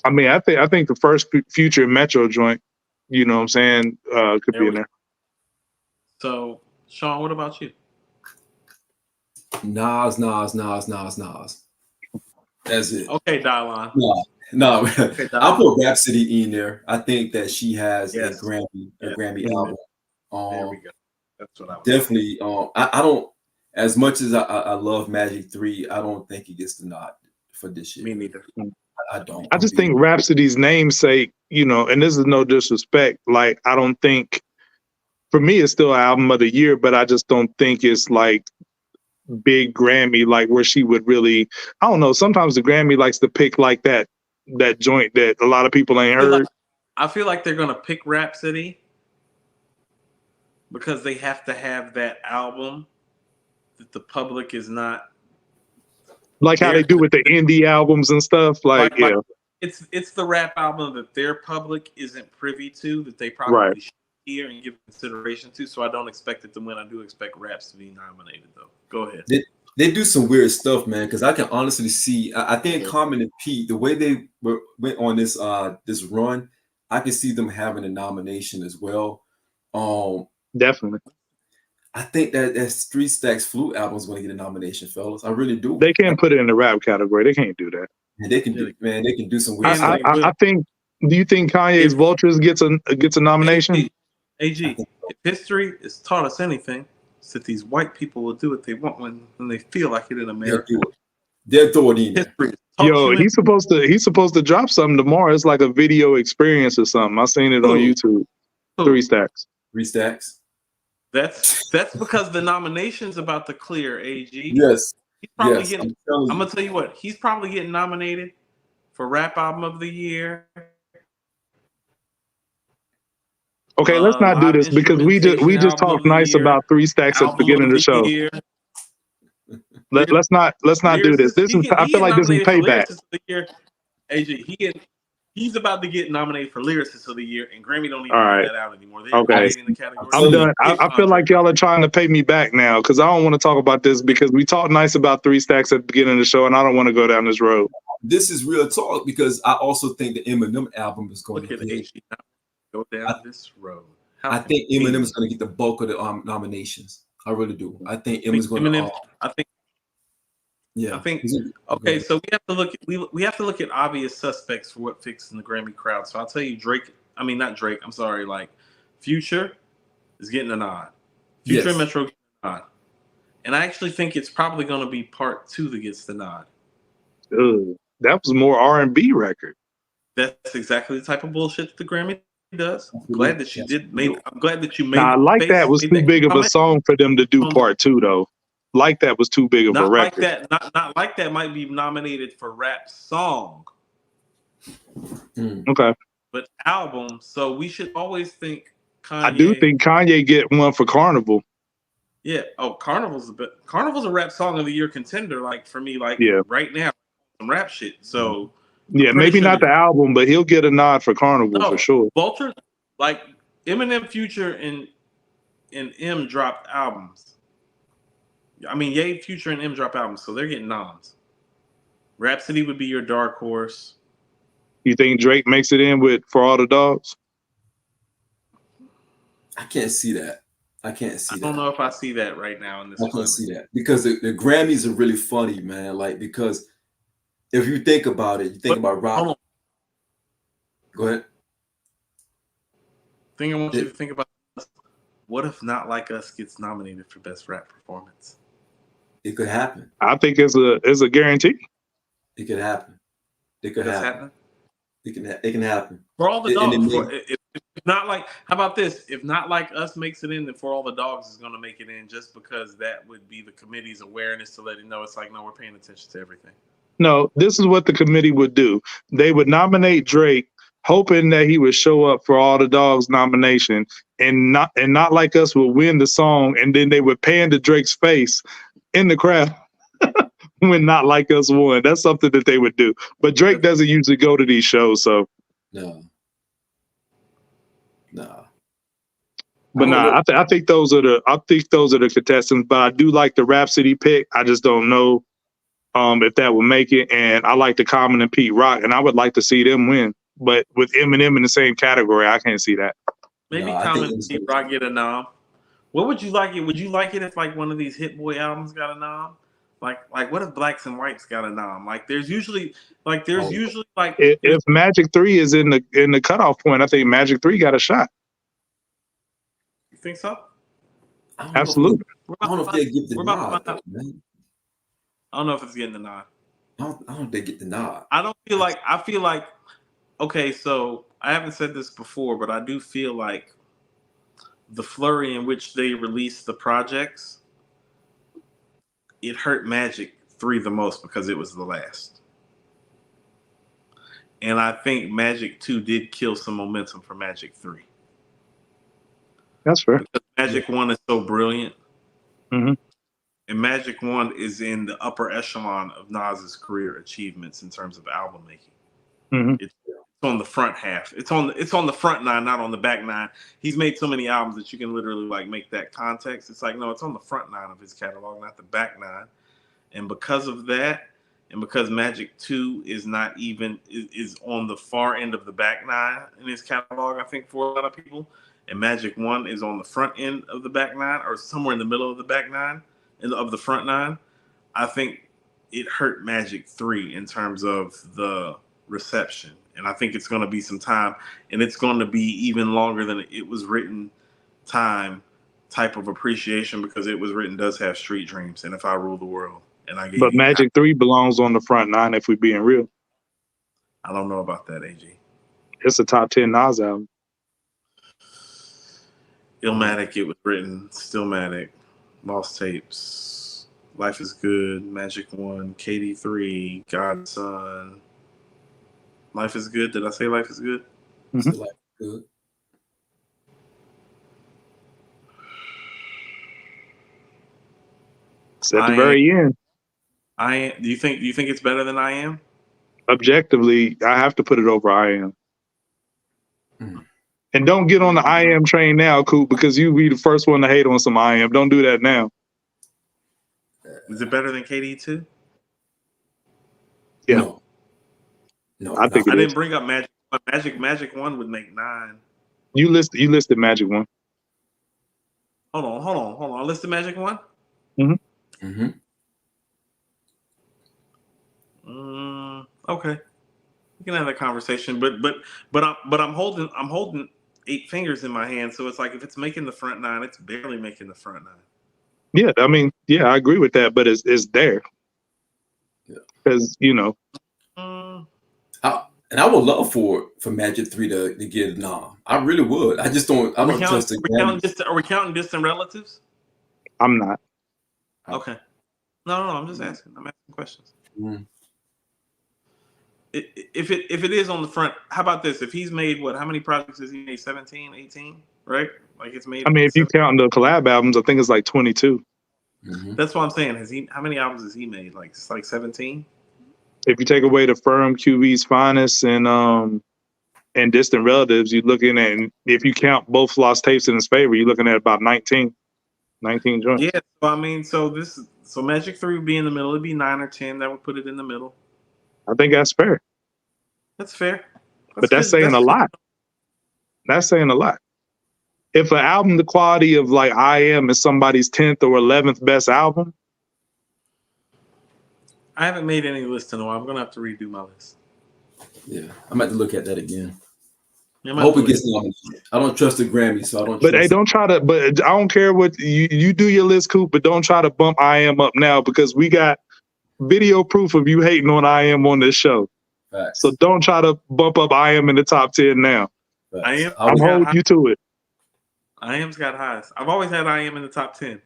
I mean, I think the first Future Metro joint, you know what I'm saying, could be in there. So, Sean, what about you? Nas. That's it. Okay, Dylon. No. Okay, I'll put Rhapsody in there. I think that she has a Grammy album. There we go. That's what I was definitely. I don't. As much as I love Magic 3, I don't think he gets the nod for this year. Me neither. I don't. I just think Rhapsody's namesake, you know, and this is no disrespect. Like, I don't think, for me, it's still album of the year, but I just don't think it's like big Grammy, like where she would really, I don't know. Sometimes the Grammy likes to pick like that joint that a lot of people ain't heard. I feel like they're gonna pick Rhapsody because they have to have that album that the public is not like how they do with the indie albums and stuff. Like it's the rap album that their public isn't privy to, that they probably should hear and give consideration to. So I don't expect it to win. I do expect Raps to be nominated, though. Go ahead. They do some weird stuff, man. Because I can honestly see. I think Common and Pete, the way they went on this this run, I can see them having a nomination as well. Definitely. I think that 3 Stacks Flute album is going to get a nomination, fellas. I really do. They can't put it in the rap category. They can't do that. And they can do, man. They can do some weird stuff. stuff. I think. Do you think Kanye's Vultures gets a nomination? AG, if history has taught us anything, it's that these white people will do what they want when they feel like it in America. They'll throw it in. History. Yo, he's supposed to drop something tomorrow. It's like a video experience or something. I seen it on YouTube. 3 Stacks. 3 Stacks. That's because the nomination's about to clear, AG. Yes. He's probably getting. I'm gonna tell you what. He's probably getting nominated for Rap Album of the Year. Okay, let's not do this because we just talked nice about 3 Stacks at the beginning of the show. Let's not do this. I feel like this is payback. He's about to get nominated for Lyricist of the Year, and Grammy don't even put that out anymore. Okay, I'm done. I feel like y'all are trying to pay me back now because I don't want to talk about this because we talked nice about 3 Stacks at the beginning of the show, and I don't want to go down this road. This is real talk because I also think the Eminem album is going to get go down this road. I think Eminem is going to get the bulk of the nominations. I really do. I think Eminem's going to. I think okay. So we have to look at obvious suspects for what fits in the Grammy crowd. So I'll tell you, not Drake. I'm sorry, like Future is getting a nod. Future and Metro getting a nod, and I actually think it's probably going to be Part 2 that gets the nod. That was more R&B record. That's exactly the type of bullshit that the Grammy does. I'm glad that you made. I like that was too big of a song for them to do Part 2 though. Like that was too big of a record. Not like that might be nominated for rap song. Okay. But album, so we should always think Kanye. I do think Kanye get one for Carnival. Yeah. Oh, Carnival's a rap song of the year contender. Like for me, like Yeah. right now, some rap shit. So yeah, maybe not the album, but he'll get a nod for Carnival for sure. Vulture, like Eminem, Future, and M dropped albums. I mean, Ye, Future, and M drop albums, so they're getting nods. Rhapsody would be your dark horse. You think Drake makes it in with For All the Dogs? I can't see that. I don't know if I see that right now in this. I can't see that because the Grammys are really funny, man. Like because if you think about it, you think about rock. Go ahead. Thing I want you to think about: what if Not Like Us gets nominated for Best Rap Performance? It could happen. I think it's a guarantee. It could happen. It could happen. It can happen. For All the Dogs. If not like, how about this? If Not Like Us makes it in, then For All the Dogs is going to make it in, just because that would be the committee's awareness to let it know it's like, no, we're paying attention to everything. No, this is what the committee would do. They would nominate Drake, hoping that he would show up for All the Dogs nomination, and Not Like Us would win the song, and then they would pan to Drake's face in the crowd when Not Like Us won. That's something that they would do. But Drake doesn't usually go to these shows, so no. But I think those are the contestants. But I do like the Rhapsody pick. I just don't know if that will make it. And I like the Common and Pete Rock, and I would like to see them win. But with Eminem in the same category, I can't see that. Maybe Common and Pete Rock get a nom. What would you like it? Would you like it if like one of these Hit Boy albums got a nom? Like what if Blacks and Whites got a nom? Like there's usually if Magic 3 is in the cutoff point, I think Magic 3 got a shot. You think so? Absolutely. I don't know if they get the nod. I don't know if it's getting the nod. I don't think they get the nod. I feel like okay, so I haven't said this before, but I do feel like the flurry in which they released the projects, it hurt Magic 3 the most because it was the last. And I think Magic 2 did kill some momentum for Magic 3. That's fair. Because Magic 1 is so brilliant. Mm-hmm. And Magic 1 is in the upper echelon of Nas's career achievements in terms of album making. Mm-hmm. It's on the front half. It's on the front nine, not on the back nine. He's made so many albums that you can literally like make that context. It's like, no, it's on the front nine of his catalog, not the back nine. And because of that, and because Magic 2 is not even is on the far end of the back nine in his catalog, I think for a lot of people, and Magic 1 is on the front end of the back nine or somewhere in the middle of the back nine and of the front nine, I think it hurt Magic 3 in terms of the reception. And I think it's going to be some time, and it's going to be even longer than it was written time type of appreciation, because it was written does have Street Dreams and If I Rule the World. And I gave But Magic 3 belongs on the front nine if we're being real. I don't know about that, AG. It's a top 10 Nas album. Illmatic, it was written. Stillmatic, Lost Tapes, Life is Good, Magic 1, KD3, Godson. Life is Good. Did I say Life is Good? Mm-hmm. Life is Good. It's at the very end. Do you think it's better than I Am? Objectively, I have to put it over I Am. Mm. And don't get on the I Am train now, Coop, because you be the first one to hate on some I Am. Don't do that now. Is it better than KD2? Yeah. No, I think I didn't bring up Magic. Magic 1 would make 9. You listed Magic 1. Hold on. I listed Magic 1? Mm-hmm. Mm-hmm. Okay. We can have that conversation, but I'm holding 8 fingers in my hand, so it's like if it's making the front 9, it's barely making the front 9. Yeah, I mean, yeah, I agree with that, but it's there. Yeah. Because, you know. And I would love for Magic 3 to get a nom. I really would. I just don't. I don't trust it. Are we counting distant relatives? I'm not. Okay. No. I'm just asking. I'm asking questions. if it is on the front, how about this? If he's made how many projects has he made? 17, 18, right? Like it's made. I mean, if you count the collab albums, I think it's like 22. That's what I'm saying. How many albums has he made? Like it's like 17. If you take away the Firm, QB's Finest, and Distant Relatives, you're looking at, if you count both Lost Tapes in his favor, you're looking at about 19 joints. Yeah, so I mean, so Magic 3 would be in the middle. It'd be 9 or 10. That would put it in the middle. I think that's fair. That's fair. But that's saying a lot. That's saying a lot. If an album, the quality of like I Am is somebody's 10th or 11th best album. I haven't made any list in a while. I'm going to have to redo my list. Yeah, I'm about to look at that again. Yeah, I hope it gets nominated. I don't trust the Grammy, so I don't. But hey, don't try to. But I don't care what you do your list, Coop. But don't try to bump I Am up now because we got video proof of you hating on I Am on this show. Facts. So don't try to bump up I Am in the top 10 now. Facts. I'm holding you to it. I Am's got highs. I've always had I Am in the top 10.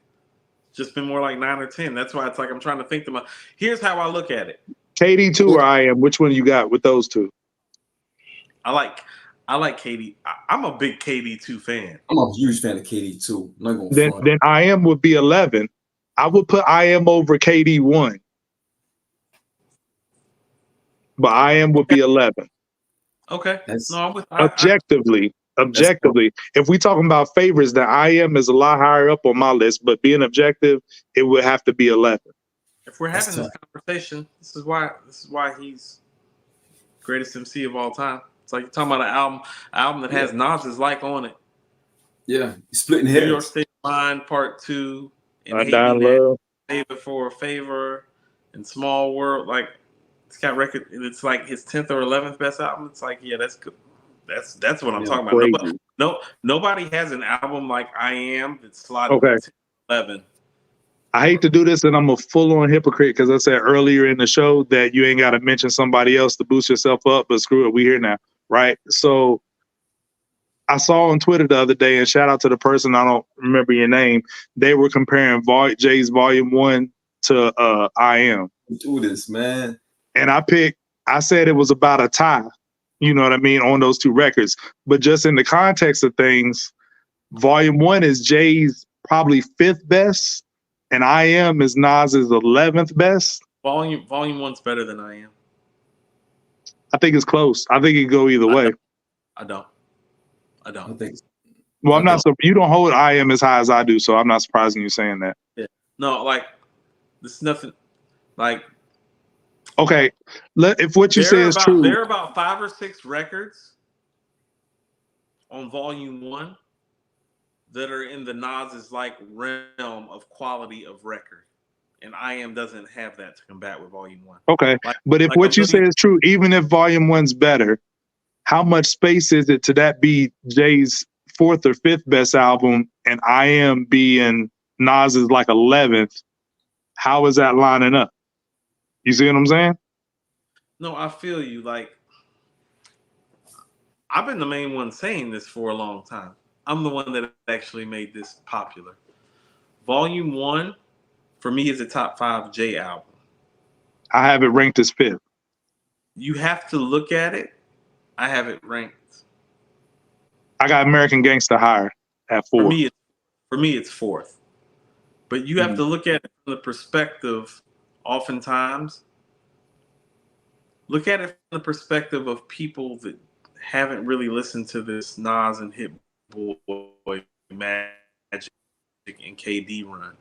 Just been more like 9 or 10. That's why it's like I'm trying to think to my. Here's how I look at it. KD2 or I Am? Which one you got with those two? I like KD. I'm a big KD2 fan. I'm a huge fan of KD2. I'm not gonna then I Am would be 11. I would put I Am over KD1. But I Am would be 11. Okay. Objectively, if we talking about favorites, then I Am is a lot higher up on my list. But being objective, it would have to be 11. If we're having this conversation, this is why he's greatest MC of all time. It's like you're talking about an album that has Nas's like on it. Yeah, splitting hairs. New York State of Mind Part 2, and I Die in Love, Favor for a Favor, and Small World. Like it's got record. It's like his 10th or 11th best album. It's like that's good. That's what I'm talking about. Nobody has an album like I Am that's slotted 10, 11. I hate to do this, and I'm a full-on hypocrite because I said earlier in the show that you ain't got to mention somebody else to boost yourself up, but screw it, we here now, right? So I saw on Twitter the other day, and shout out to the person, I don't remember your name, they were comparing Jay's Volume 1 to I Am. Do this, man. And I said it was about a tie, you know what I mean, on those two records. But just in the context of things, Volume 1 is Jay's probably 5th best, and I Am is Nas's 11th best. Volume 1's better than I Am. I think it's close. I think it could go either way. I don't think. Well, I'm not. So you don't hold I Am as high as I do, so I'm not surprised in you saying that. Yeah. No, like there's nothing. Like. Okay, if what you say is true, there are about 5 or 6 records on Volume 1 that are in the Nas's like realm of quality of record, and I Am doesn't have that to combat with Volume 1. Okay, but if what you say is true, even if Volume 1's better, how much space is it to that be Jay's 4th or 5th best album, and I Am being Nas's like 11th? How is that lining up? You see what I'm saying? No, I feel you. Like I've been the main one saying this for a long time. I'm the one that actually made this popular. Volume 1, for me, is a top 5 Jay album. I have it ranked as 5th. You have to look at it. I have it ranked. I got American Gangster higher at 4. For me, it's 4th. But you have to look at it from the perspective, oftentimes, look at it from the perspective of people that haven't really listened to this Nas and Hit Boy, Magic, and KD run,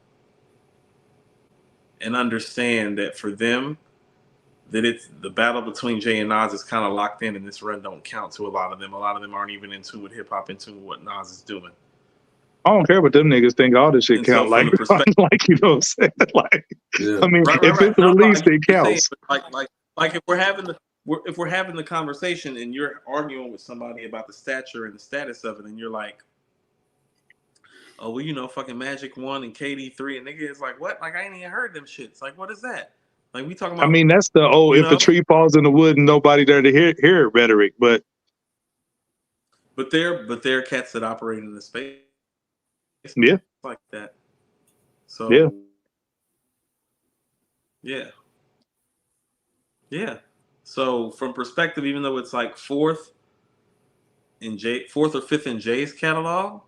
and understand that for them, that it's the battle between Jay and Nas is kind of locked in, and this run don't count to a lot of them. A lot of them aren't even in tune with hip hop, in tune with what Nas is doing. I don't care what them niggas think. All this shit count. Like, like, you know what I'm saying? Like, yeah. I mean, if it's released, it counts. Like if we're having the conversation and you're arguing with somebody about the stature and the status of it, and you're like, oh, well, you know, fucking Magic 1 and KD 3, and nigga is like, what? Like, I ain't even heard them shits. Like, what is that? Like, we talking about. I mean, that's the if a tree falls in the wood and nobody there to hear it rhetoric, but there are cats that operate in the space. Yeah, like that. So yeah. So from perspective, even though it's like fourth or fifth in Jay's catalog,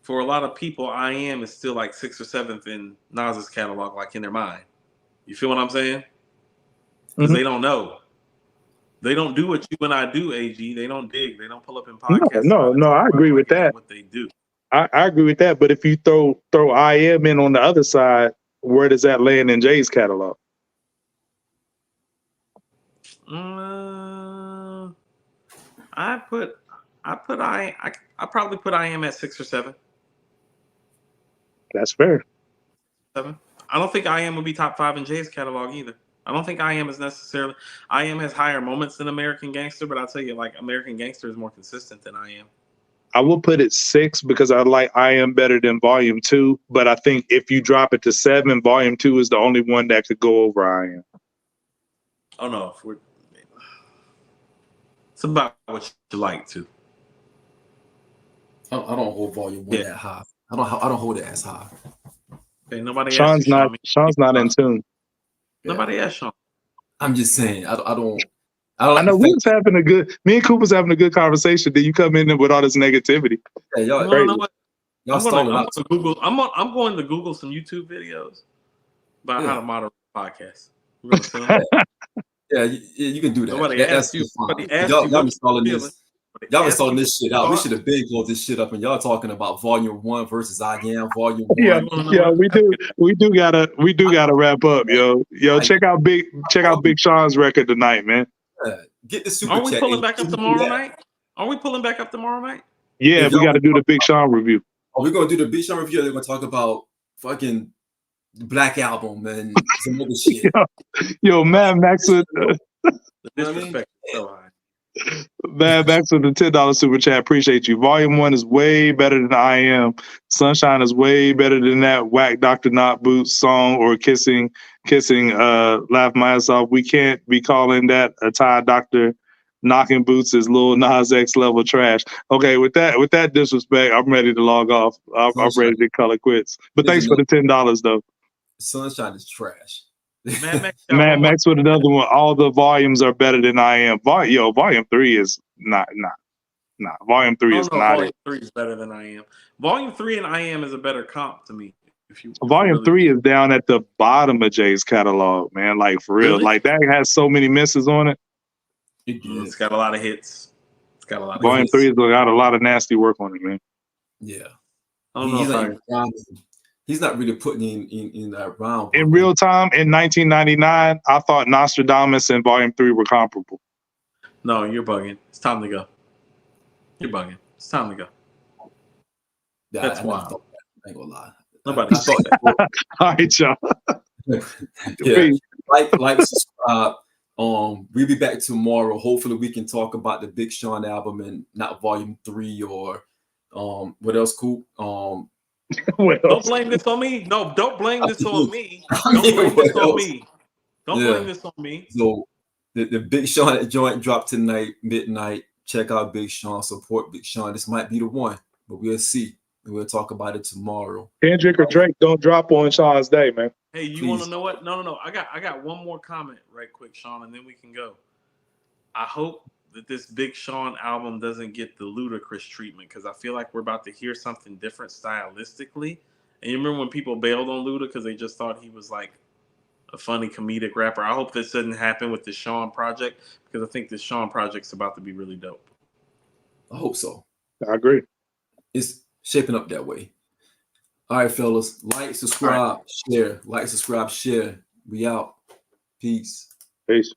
for a lot of people, I Am is still like sixth or seventh in Nas's catalog, like in their mind. You feel what I'm saying? Because they don't know. They don't do what you and I do, AG. They don't dig. They don't pull up in podcasts. No, I agree with that. What they do. I agree with that. But if you throw I Am in on the other side, where does that land in Jay's catalog? I probably put I Am at 6 or 7. That's fair. 7. I don't think I Am would be top 5 in Jay's catalog either. I don't think I Am is necessarily. I Am has higher moments than American Gangster, but I'll tell you, like, American Gangster is more consistent than I Am. I will put it 6 because I like I Am better than Volume 2. But I think if you drop it to 7, Volume 2 is the only one that could go over I Am. Oh no, it's about what you like to. I don't hold Volume 1 that high. I don't hold it as high. Okay, nobody Sean's asked you, not. Sean's not in tune. Nobody asked Sean. I'm just saying. I don't. I know we was having a good. Me and Coop was having a good conversation. Then you come in with all this negativity. Hey, y'all, you know what? Y'all I'm going to Google some YouTube videos about how to moderate a podcast. We're gonna film that. Yeah, you can do that. Nobody asked you. Y'all installing this. Y'all installing this shit out. We should have been closed this shit up, and y'all talking about Volume 1 versus I Am Volume 1. Yeah, we do gotta wrap up, yo. Check out Big Sean's record tonight, man. Get the super chat. Are we pulling back up tomorrow night? Yeah, we got to do the Big Sean review. Are we gonna do the Big Sean review? They're gonna talk about fucking Black Album and some other shit. Yo, Mad Max with the disrespect is so high. Mad Max with the $10 super chat. Appreciate you. Volume 1 is way better than I Am. Sunshine is way better than that whack Dr. Not Boots song or kissing Laugh My Ass Off. We can't be calling that a Thai doctor knocking boots is Lil Nas X level trash. Okay, with that disrespect, I'm ready to log off. I'm ready to call it quits. But thanks for the $10 though. Sunshine is trash. Mad Max with another one. All the volumes are better than I Am. Volume 3 is not. Volume 3 is not. Volume 3 is better than I Am. Volume 3 and I Am is a better comp to me. Volume 3 is down at the bottom of Jay's catalog, man. Like for real. Really? Like that has so many misses on it. It's got a lot of hits. It's got a lot of Volume hits. 3 has got a lot of nasty work on it, man. Yeah. He's not really putting in that round. In real time, in 1999, I thought Nostradamus and Volume 3 were comparable. No, you're bugging. It's time to go. You're bugging. It's time to go. Yeah, that's wild. I ain't gonna lie. Nobody thought that. All right, y'all. Yeah. Like, subscribe. We'll be back tomorrow. Hopefully, we can talk about the Big Sean album and not Volume 3 or what else? Cool. Don't blame this on me. No, don't blame this on me. Don't blame this on me. Don't blame this on me. So the Big Sean joint dropped tonight, midnight. Check out Big Sean. Support Big Sean. This might be the one, but we'll see. We'll talk about it tomorrow. Kendrick or Drake don't drop on Sean's day, man. Hey, you want to know what? No. I got one more comment right quick, Sean, and then we can go. I hope that this Big Sean album doesn't get the ludicrous treatment because I feel like we're about to hear something different stylistically. And you remember when people bailed on Luda because they just thought he was like a funny comedic rapper? I hope this doesn't happen with the Sean project because I think this Sean project's about to be really dope. I hope so. I agree. It's shaping up that way. All right, fellas. Like, subscribe, share. Like, subscribe, share. We out. Peace. Peace.